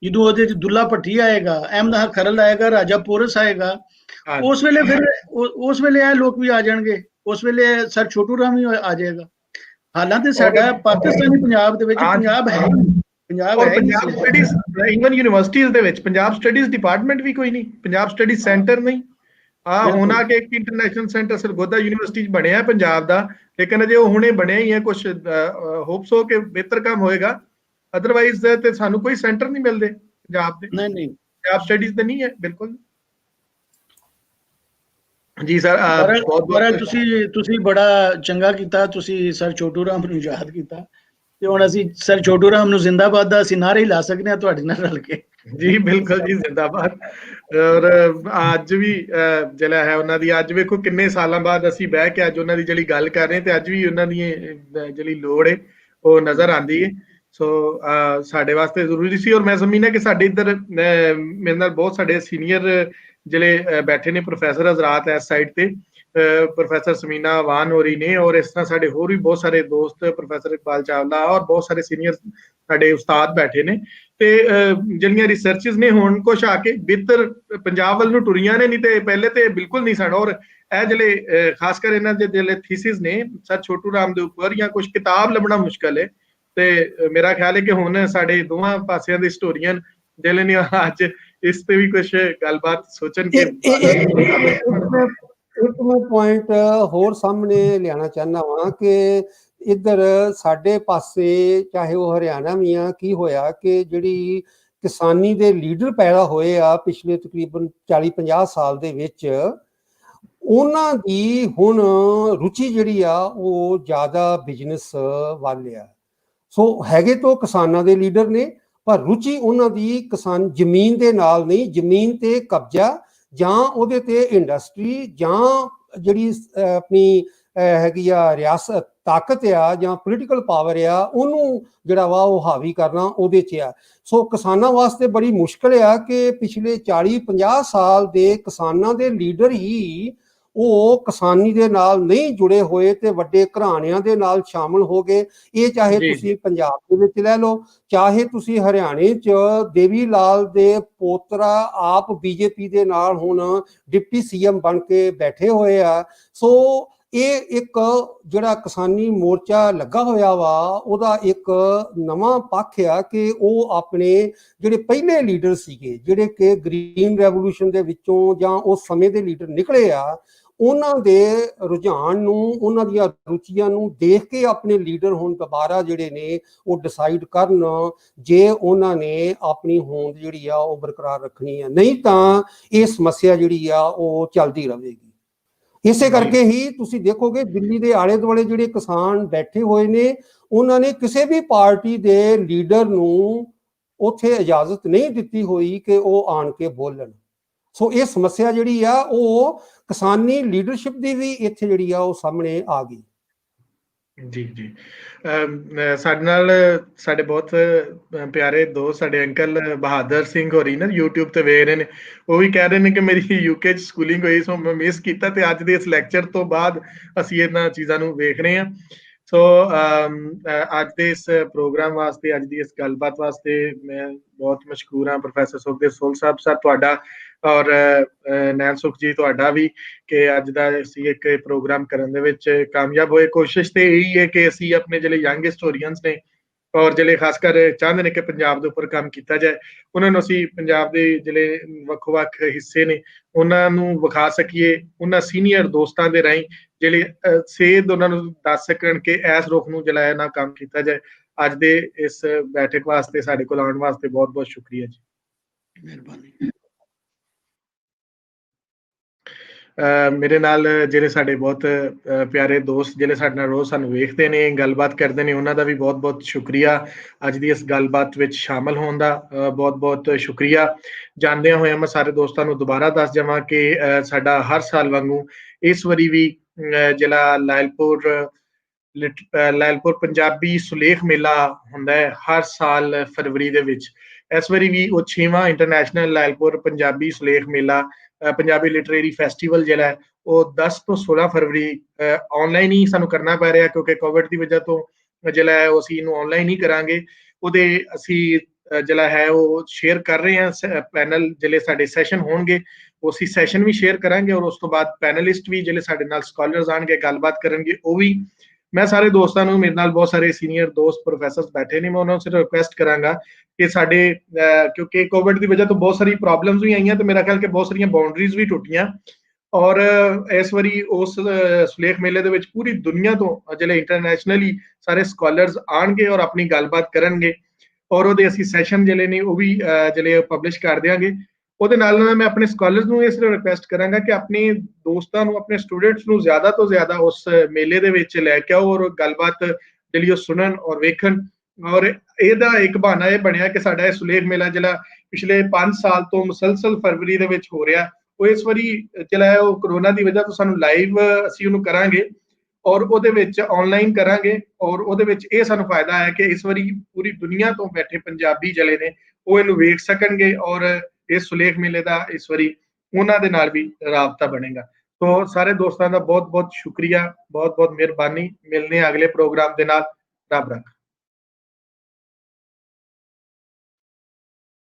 ਜਦੋਂ ਉਹਦੇ ਵਿੱਚ ਦੁੱਲਾ ਭੱਟੀ ਆਏਗਾ, ਅਹਿਮਦ ਖਰਲ ਆਏਗਾ, ਰਾਜਾ ਪੋਰਸ ਆਏਗਾ, ਉਸ ਵੇਲੇ ਫਿਰ ਉਸ ਵੇਲੇ ਇਹ ਲੋਕ ਵੀ ਆ ਜਾਣਗੇ, ਉਸ ਵੇਲੇ ਸਰ ਛੋਟੂ ਰਾਮ ਵੀ ਆ ਜਾਏਗਾ। ਹਾਲਾਂਕਿ ਸਾਡਾ ਪਾਕਿਸਤਾਨੀ ਪੰਜਾਬ ਦੇ ਵਿੱਚ ਪੰਜਾਬ ਹੈ, ਪੰਜਾਬ ਸਟੱਡੀਜ਼ ਇਵਨ ਯੂਨੀਵਰਸਿਟੀਜ਼ ਦੇ ਵਿੱਚ ਪੰਜਾਬ ਸਟੱਡੀਜ਼ ਡਿਪਾਰਟਮੈਂਟ ਵੀ ਕੋਈ ਨਹੀਂ, ਪੰਜਾਬ ਸਟੱਡੀ ਸੈਂਟਰ ਨਹੀਂ। ਹੋਣਾ ਕਿ ਇੱਕ ਇੰਟਰਨੈਸ਼ਨਲ ਸੈਂਟਰ ਸਰਗੋਦਾ ਯੂਨੀਵਰਸਿਟੀ 'ਚ ਬਣਿਆ ਪੰਜਾਬ ਦਾ, ਲੇਕਿਨ ਅਜੇ ਉਹ ਹੁਣੇ ਬਣਿਆ ਹੀ ਹੈ। ਕੁਛ ਹੋਪਸ ਹੋ ਕਿ ਬਿਹਤਰ ਕੰਮ ਹੋਏਗਾ, ਅਦਰਵਾਈਜ਼ ਤੇ ਸਾਨੂੰ ਕੋਈ ਸੈਂਟਰ ਨਹੀਂ ਮਿਲਦੇ ਪੰਜਾਬ ਦੇ। ਨਹੀਂ ਪੰਜਾਬ ਸਟੱਡੀਜ਼ ਤੇ ਨਹੀਂ ਹੈ ਬਿਲਕੁਲ। ਜੀ ਸਰ, ਬਹੁਤ ਤੁਸੀਂ ਬੜਾ ਚੰਗਾ ਕੀਤਾ, ਤੁਸੀਂ ਸਰ ਛੋਟੂ ਰਾਮ ਨੂੰ ਯਾਦ ਕੀਤਾ, ਤੇ ਹੁਣ ਅਸੀਂ ਸਰ ਛੋਟੂ ਰਾਮ ਨੂੰ ਜ਼ਿੰਦਾਬਾਦ ਦਾ ਅਸੀਂ ਨਾਅਰਾ ਹੀ ਲਾ ਸਕਦੇ ਹਾਂ ਤੁਹਾਡੇ ਨਾਲ ਰਲ ਕੇ। ਜੀ ਬਿਲਕੁਲ ਜੀ, ਜ਼ਿੰਦਾਬਾਦ। ਔਰ ਅੱਜ ਵੀ ਜਿਹੜਾ ਹੈ ਉਹਨਾਂ ਦੀ, ਅੱਜ ਵੇਖੋ ਕਿੰਨੇ ਸਾਲਾਂ ਬਾਅਦ ਅਸੀਂ ਬਹਿ ਕੇ ਅੱਜ ਉਹਨਾਂ ਦੀ ਜਿਹੜੀ ਗੱਲ ਕਰ ਰਹੇ ਤੇ ਅੱਜ ਵੀ ਉਹਨਾਂ ਦੀ ਜਿਹੜੀ ਲੋੜ ਹੈ ਉਹ ਨਜ਼ਰ ਆਉਂਦੀ ਹੈ। ਸੋ ਸਾਡੇ ਵਾਸਤੇ ਜ਼ਰੂਰੀ ਸੀ। ਔਰ ਮੈਂ ਸਮਝਦਾ ਕਿ ਸਾਡੇ ਇੱਧਰ ਮੇਰੇ ਨਾਲ ਬਹੁਤ ਸਾਡੇ ਸੀਨੀਅਰ ਜਿਹੜੇ ਬੈਠੇ ਨੇ ਪ੍ਰੋਫੈਸਰ ਹਜ਼ਰਾਤ ਇਸ ਸਾਈਡ ਤੇ, ਪ੍ਰੋਫੈਸਰ ਸਮੀਨਾ ਵਾਨ ਹੋਰੀ ਨੇ, ਔਰ ਇਸ ਤਰ੍ਹਾਂ ਸਾਡੇ ਹੋਰ ਵੀ ਬਹੁਤ ਸਾਰੇ ਦੋਸਤ, ਪ੍ਰੋਫੈਸਰ ਇਕਬਾਲ ਚਾਵਲਾ ਔਰ ਬਹੁਤ ਸਾਰੇ ਸੀਨੀਅਰ ਸਾਡੇ ਉਸਤਾਦ ਬੈਠੇ ਨੇ। ਤੇ ਜਿਹੜੀਆਂ ਰਿਸਰਚਸ ਨੇ ਹੁਣ ਕੁਛ ਆ ਕੇ ਬਿਹਤਰ ਪੰਜਾਬ ਵੱਲ ਨੂੰ ਟੁਰੀਆਂ ਨੇ, ਨਹੀਂ ਤੇ ਪਹਿਲੇ ਤੇ ਬਿਲਕੁਲ ਨਹੀਂ ਸਨ। ਔਰ ਇਹ ਜਿਹੜੇ ਖਾਸ ਕਰ ਇਹਨਾਂ ਦੇ ਜਿਹੜੇ ਥੀਸਿਸ ਨੇ ਸਰ ਛੋਟੂ ਰਾਮ ਦੇ ਉੱਪਰ ਜਾਂ ਕੁਝ ਕਿਤਾਬ ਲੱਭਣਾ ਮੁਸ਼ਕਲ ਹੈ। ਤੇ ਮੇਰਾ ਖਿਆਲ ਹੈ ਕਿ ਹੁਣ ਸਾਡੇ ਦੋਵਾਂ ਪਾਸਿਆਂ ਦੇ ਹਿਸਟੋਰੀਅਨ ਜਿਹੜੇ ਨੇ ਅੱਜ ਇਸ ਤੇ ਵੀ ਕੁਝ ਗੱਲਬਾਤ ਸੋਚਣਗੇ। ਇੱਕ ਮੈਂ ਪੁਆਇੰਟ ਹੋਰ ਸਾਹਮਣੇ ਲਿਆਣਾ ਚਾਹੁੰਦਾ ਵਾਂ ਕਿ ਇੱਧਰ ਸਾਡੇ ਪਾਸੇ ਚਾਹੇ ਉਹ ਹਰਿਆਣਾ ਵੀ ਆ, ਕੀ ਹੋਇਆ ਕਿ ਜਿਹੜੀ ਕਿਸਾਨੀ ਦੇ ਲੀਡਰ ਪੈਦਾ ਹੋਏ ਆ ਪਿਛਲੇ ਤਕਰੀਬਨ 40-50 ਸਾਲ ਦੇ ਵਿੱਚ, ਉਹਨਾਂ ਦੀ ਹੁਣ ਰੁਚੀ ਜਿਹੜੀ ਆ ਉਹ ਜ਼ਿਆਦਾ ਬਿਜ਼ਨਸ ਵੱਲ ਆ। ਸੋ ਹੈਗੇ ਤਾਂ ਕਿਸਾਨਾਂ ਦੇ ਲੀਡਰ ਨੇ, ਪਰ ਰੁਚੀ ਉਹਨਾਂ ਦੀ ਕਿਸਾਨ ਜ਼ਮੀਨ ਦੇ ਨਾਲ ਨਹੀਂ, ਜ਼ਮੀਨ ਤੇ ਕਬਜ਼ਾ ਜਾਂ ਉਹਦੇ ਤੇ ਇੰਡਸਟਰੀ ਜਾਂ ਜਿਹੜੀ ਆਪਣੀ ਹੈਗੀ ਆ ਰਿਆਸਤ ਤਾਕਤ ਆ ਜਾਂ ਪੋਲੀਟੀਕਲ ਪਾਵਰ ਆ, ਉਹਨੂੰ ਜਿਹੜਾ ਵਾ ਉਹ ਹਾਵੀ ਕਰਨਾ ਉਹਦੇ 'ਚ ਆ। ਸੋ ਕਿਸਾਨਾਂ ਵਾਸਤੇ ਬੜੀ ਮੁਸ਼ਕਲ ਆ ਕਿ ਪਿਛਲੇ 40-50 ਸਾਲ ਦੇ ਕਿਸਾਨਾਂ ਦੇ ਲੀਡਰ ਹੀ ਉਹ ਕਿਸਾਨੀ ਦੇ ਨਾਲ ਨਹੀਂ ਜੁੜੇ ਹੋਏ ਤੇ ਵੱਡੇ ਘਰਾਣਿਆਂ ਦੇ ਨਾਲ ਸ਼ਾਮਲ ਹੋ ਗਏ। ਇਹ ਚਾਹੇ ਤੁਸੀਂ ਪੰਜਾਬ ਦੇ ਵਿੱਚ ਲੈ ਲਓ, ਚਾਹੇ ਤੁਸੀਂ ਹਰਿਆਣੇ 'ਚ ਦੇਵੀ ਲਾਲ ਦੇ ਪੋਤਰਾ ਆਪ ਬੀਜੇਪੀ ਦੇ ਨਾਲ ਹੁਣ ਡਿਪਟੀ ਸੀਐਮ ਬਣ ਕੇ ਬੈਠੇ ਹੋਏ ਆ। ਸੋ ਇਹ ਇੱਕ ਜਿਹੜਾ ਕਿਸਾਨੀ ਮੋਰਚਾ ਲੱਗਾ ਹੋਇਆ ਵਾ, ਉਹਦਾ ਇੱਕ ਨਵਾਂ ਪੱਖ ਆ ਕਿ ਉਹ ਆਪਣੇ ਜਿਹੜੇ ਪਹਿਲੇ ਲੀਡਰ ਸੀਗੇ, ਜਿਹੜੇ ਕਿ ਗ੍ਰੀਨ ਰੈਵੋਲੂਸ਼ਨ ਦੇ ਵਿੱਚੋਂ ਜਾਂ ਉਸ ਸਮੇਂ ਦੇ ਲੀਡਰ ਨਿਕਲੇ ਆ, ਉਹਨਾਂ ਦੇ ਰੁਝਾਨ ਨੂੰ, ਉਹਨਾਂ ਦੀਆਂ ਰੁਚੀਆਂ ਨੂੰ ਦੇਖ ਕੇ ਆਪਣੇ ਲੀਡਰ ਹੁਣ ਦੁਬਾਰਾ ਜਿਹੜੇ ਨੇ ਉਹ ਡਿਸਾਈਡ ਕਰਨ ਜੇ ਉਹਨਾਂ ਨੇ ਆਪਣੀ ਹੋਂਦ ਜਿਹੜੀ ਆ ਉਹ ਬਰਕਰਾਰ ਰੱਖਣੀ ਆ, ਨਹੀਂ ਤਾਂ ਇਹ ਸਮੱਸਿਆ ਜਿਹੜੀ ਆ ਉਹ ਚੱਲਦੀ ਰਹੇਗੀ। ਇਸੇ ਕਰਕੇ ਹੀ ਤੁਸੀਂ ਦੇਖੋਗੇ ਦਿੱਲੀ ਦੇ ਆਲੇ ਦੁਆਲੇ ਜਿਹੜੇ ਕਿਸਾਨ ਬੈਠੇ ਹੋਏ ਨੇ, ਉਹਨਾਂ ਨੇ ਕਿਸੇ ਵੀ ਪਾਰਟੀ ਦੇ ਲੀਡਰ ਨੂੰ ਉੱਥੇ ਇਜਾਜ਼ਤ ਨਹੀਂ ਦਿੱਤੀ ਹੋਈ ਕਿ ਉਹ ਆਣ ਕੇ ਬੋਲਣ। ਸੋ ਇਹ ਸਮੱਸਿਆ ਜਿਹੜੀ ਆ ਉਹ ਕਿਸਾਨੀ ਲੀਡਰਸ਼ਿਪ ਦੀ ਵੀ ਇੱਥੇ ਜਿਹੜੀ ਆ ਉਹ ਸਾਹਮਣੇ ਆ ਗਈ। ਜੀ ਜੀ, ਸਾਡੇ ਨਾਲ ਸਾਡੇ ਬਹੁਤ ਪਿਆਰੇ ਦੋਸਤ ਸਾਡੇ ਅੰਕਲ ਬਹਾਦਰ ਸਿੰਘ ਹੋਰੀ ਨਾ YouTube ਤੇ ਵੇਖ ਰਹੇ ਨੇ, ਉਹ ਵੀ ਕਹਿ ਰਹੇ ਨੇ ਕਿ ਮੇਰੀ UK 'ਚ ਸਕੂਲਿੰਗ ਹੋਈ, ਸੋ ਮੈਂ ਮਿਸ ਕੀਤਾ ਤੇ ਅੱਜ ਦੇ ਇਸ ਲੈਕਚਰ ਤੋਂ ਬਾਅਦ ਅਸੀਂ ਇਹਨਾਂ ਚੀਜ਼ਾਂ ਨੂੰ ਵੇਖ ਰਹੇ ਹਾਂ। ਸੋ ਅੱਜ ਦੇ ਇਸ ਪ੍ਰੋਗਰਾਮ ਵਾਸਤੇ, ਅੱਜ ਦੀ ਇਸ ਗੱਲਬਾਤ ਵਾਸਤੇ ਮੈਂ ਬਹੁਤ ਮਸ਼ਕੂਰ ਹਾਂ ਪ੍ਰੋਫੈਸਰ ਸੁਖਦੇਵ ਸੋਲ ਸਾਹਿਬ ਤੁਹਾਡਾ, ਔਰ ਨੈਣ ਸੁਖ ਜੀ ਤੁਹਾਡਾ ਵੀ, ਕਿ ਅੱਜ ਦਾ ਅਸੀਂ ਇੱਕ ਪ੍ਰੋਗਰਾਮ ਕਰਨ ਦੇ ਵਿੱਚ ਕਾਮਯਾਬ ਹੋਏ। ਕੋਸ਼ਿਸ਼ ਤੇ ਇਹੀ ਹੈ ਕਿ ਅਸੀਂ ਆਪਣੇ ਜਿਹੜੇ ਯੰਗ ਹਿਸਟੋਰੀਅਨਸ ਨੇ ਔਰ ਜਿਹੜੇ ਖਾਸ ਕਰ ਚਾਹੁੰਦੇ ਨੇ ਕਿ ਪੰਜਾਬ ਦੇ ਉੱਪਰ ਕੰਮ ਕੀਤਾ ਜਾਏ, ਉਹਨਾਂ ਨੂੰ ਅਸੀਂ ਪੰਜਾਬ ਦੇ ਜਿਹੜੇ ਵੱਖ-ਵੱਖ ਹਿੱਸੇ ਨੇ ਉਹਨਾਂ ਨੂੰ ਵਿਖਾ ਸਕੀਏ, ਉਹਨਾਂ ਸੀਨੀਅਰ ਦੋਸਤਾਂ ਦੇ ਰਾਹੀਂ ਜਿਹੜੇ ਸੇਧ ਉਹਨਾਂ ਨੂੰ ਦੱਸ ਸਕਣ ਕਿ ਇਸ ਰੁਖ ਨੂੰ ਜਲਾਇਆ ਨਾ ਕੰਮ ਕੀਤਾ ਜਾਏ। ਅੱਜ ਦੇ ਇਸ ਬੈਠਕ ਵਾਸਤੇ ਸਾਡੇ ਕੋਲ ਆਉਣ ਵਾਸਤੇ ਬਹੁਤ-ਬਹੁਤ ਸ਼ੁਕਰੀਆ ਜੀ। ਮਿਹਰਬਾਨੀ। ਮੇਰੇ ਨਾਲ ਜਿਹੜੇ ਸਾਡੇ ਬਹੁਤ ਪਿਆਰੇ ਦੋਸਤ ਜਿਹੜੇ ਸਾਡੇ ਨਾਲ ਰੋਜ਼ ਸਾਨੂੰ ਵੇਖਦੇ ਨੇ, ਗੱਲਬਾਤ ਕਰਦੇ ਨੇ, ਉਹਨਾਂ ਦਾ ਵੀ ਬਹੁਤ-ਬਹੁਤ ਸ਼ੁਕਰੀਆ ਅੱਜ ਦੀ ਇਸ ਗੱਲਬਾਤ ਵਿੱਚ ਸ਼ਾਮਲ ਹੋਣ ਦਾ। ਬਹੁਤ-ਬਹੁਤ ਸ਼ੁਕਰੀਆ। ਜਾਣਦਿਆਂ ਹੋਇਆਂ ਮੈਂ ਸਾਰੇ ਦੋਸਤਾਂ ਨੂੰ ਦੁਬਾਰਾ ਦੱਸ ਜਾਵਾਂ ਕਿ ਸਾਡਾ ਹਰ ਸਾਲ ਵਾਂਗੂ ਇਸ ਵਾਰੀ ਵੀ ਜਿਹੜਾ ਲਾਇਲਪੁਰ ਪੰਜਾਬੀ ਸੁਲੇਖ ਮੇਲਾ ਹੁੰਦਾ ਹੈ ਹਰ ਸਾਲ ਫਰਵਰੀ ਦੇ ਵਿੱਚ। ਇਸ ਵਾਰੀ ਵੀ ਉਹ 6ਵਾਂ ਇੰਟਰਨੈਸ਼ਨਲ ਲਾਇਲਪੁਰ ਪੰਜਾਬੀ ਸੁਲੇਖ ਮੇਲਾ, ਪੰਜਾਬੀ ਲਿਟਰੇਰੀ ਫੈਸਟੀਵਲ ਜਿਹੜਾ ਹੈ ਉਹ 10 ਤੋਂ 16 ਫਰਵਰੀ ਆਨਲਾਈਨ ਹੀ ਸਾਨੂੰ ਕਰਨਾ ਪੈ ਰਿਹਾ, ਕਿਉਂਕਿ ਕੋਵਿਡ ਦੀ ਵਜ੍ਹਾ ਤੋਂ ਜਿਹੜਾ ਹੈ ਉਹ ਅਸੀਂ ਇਹਨੂੰ ਆਨਲਾਈਨ ਹੀ ਕਰਾਂਗੇ। ਉਹਦੇ ਅਸੀਂ ਜਿਹੜਾ ਹੈ ਉਹ ਸ਼ੇਅਰ ਕਰ ਰਹੇ ਹਾਂ ਪੈਨਲ, ਜਿਹੜੇ ਸਾਡੇ ਸੈਸ਼ਨ ਹੋਣਗੇ ਉਹ ਅਸੀਂ ਸੈਸ਼ਨ ਵੀ ਸ਼ੇਅਰ ਕਰਾਂਗੇ, ਔਰ ਉਸ ਤੋਂ ਬਾਅਦ ਪੈਨਲਿਸਟ ਵੀ ਜਿਹੜੇ ਸਾਡੇ ਨਾਲ ਸਕਾਲਰਸ ਆਣਗੇ ਗੱਲਬਾਤ ਕਰਨਗੇ ਉਹ ਵੀ। ਮੈਂ ਸਾਰੇ ਦੋਸਤਾਂ ਨੂੰ, ਮੇਰੇ ਨਾਲ ਬਹੁਤ ਸਾਰੇ ਸੀਨੀਅਰ ਦੋਸਤ ਪ੍ਰੋਫੈਸਰਸ ਬੈਠੇ ਨੇ, ਮੈਂ ਉਹਨਾਂ ਨੂੰ ਸਿਰਫ ਰਿਕੁਐਸਟ ਕਰਾਂਗਾ ਕਿ ਸਾਡੇ ਕਿਉਂਕਿ ਕੋਵਿਡ ਦੀ ਵਜ੍ਹਾ ਤੋਂ ਬਹੁਤ ਸਾਰੀ ਪ੍ਰੋਬਲਮਸ ਵੀ ਆਈਆਂ ਤੇ ਮੇਰਾ ਖਿਆਲ ਕਿ ਬਹੁਤ ਸਾਰੀਆਂ ਬਾਉਂਡਰੀਜ਼ ਵੀ ਟੁੱਟੀਆਂ, ਔਰ ਇਸ ਵਾਰੀ ਉਸ ਸੁਲੇਖ ਮੇਲੇ ਦੇ ਵਿੱਚ ਪੂਰੀ ਦੁਨੀਆ ਤੋਂ ਜਿਹੜੇ ਇੰਟਰਨੈਸ਼ਨਲੀ ਸਾਰੇ ਸਕਾਲਰਸ ਆਣਗੇ ਔਰ ਆਪਣੀ ਗੱਲਬਾਤ ਕਰਨਗੇ, ਔਰ ਉਹਦੇ ਅਸੀਂ ਸੈਸ਼ਨ ਜਿਹੜੇ ਨੇ ਉਹ ਵੀ ਜਿਹੜੇ ਪਬਲਿਸ਼ ਕਰ ਦਿਆਂਗੇ। ਉਹਦੇ ਨਾਲ ਨਾਲ ਮੈਂ ਆਪਣੇ ਸਕਾਲਰਸ ਨੂੰ ਇਸ ਰਿਕੁਐਸਟ ਕਰਾਂਗਾ ਕਿ ਆਪਣੇ ਦੋਸਤਾਂ ਨੂੰ, ਆਪਣੇ ਸਟੂਡੈਂਟਸ ਨੂੰ ਜ਼ਿਆਦਾ ਤੋਂ ਜ਼ਿਆਦਾ ਉਸ ਮੇਲੇ ਦੇ ਵਿੱਚ ਲੈ ਕੇ ਆਓ ਔਰ ਗੱਲਬਾਤ ਜਿਹੜੀ ਉਹ ਸੁਣਨ ਔਰ ਵੇਖਣ। ਔਰ ਇਹਦਾ ਇੱਕ ਬਹਾਨਾ ਇਹ ਬਣਿਆ ਕਿ ਸਾਡਾ ਇਹ ਸੁਲੇਖ ਮੇਲਾ ਜਿਹੜਾ ਪਿਛਲੇ 5 ਸਾਲ ਤੋਂ ਮੁਸਲਸਲ ਫਰਵਰੀ ਦੇ ਵਿੱਚ ਹੋ ਰਿਹਾ, ਉਹ ਇਸ ਵਾਰੀ ਜਿਹੜਾ ਹੈ ਉਹ ਕਰੋਨਾ ਦੀ ਵਜ੍ਹਾ ਤੋਂ ਸਾਨੂੰ ਲਾਈਵ ਅਸੀਂ ਉਹਨੂੰ ਕਰਾਂਗੇ, ਔਰ ਉਹਦੇ ਵਿੱਚ ਆਨਲਾਈਨ ਕਰਾਂਗੇ। ਔਰ ਉਹਦੇ ਵਿੱਚ ਇਹ ਸਾਨੂੰ ਫਾਇਦਾ ਹੈ ਕਿ ਇਸ ਵਾਰੀ ਪੂਰੀ ਦੁਨੀਆ ਤੋਂ ਬੈਠੇ ਪੰਜਾਬੀ ਜਿਹੜੇ ਨੇ ਉਹ ਇਹਨੂੰ ਵੇਖ ਸਕਣਗੇ ਔਰ ਇਸ ਸੁਲੇਖ ਮੇਲੇ ਦਾ ਇਸ ਵਾਰੀ ਉਹਨਾਂ ਦੇ ਨਾਲ ਵੀ ਰਾਬਤਾ ਬਣੇਗਾ। तो सारे दोस्तों का बहुत बहुत शुक्रिया, बहुत बहुत मेहरबानी। मिलने अगले प्रोग्राम के नाल। रब रख।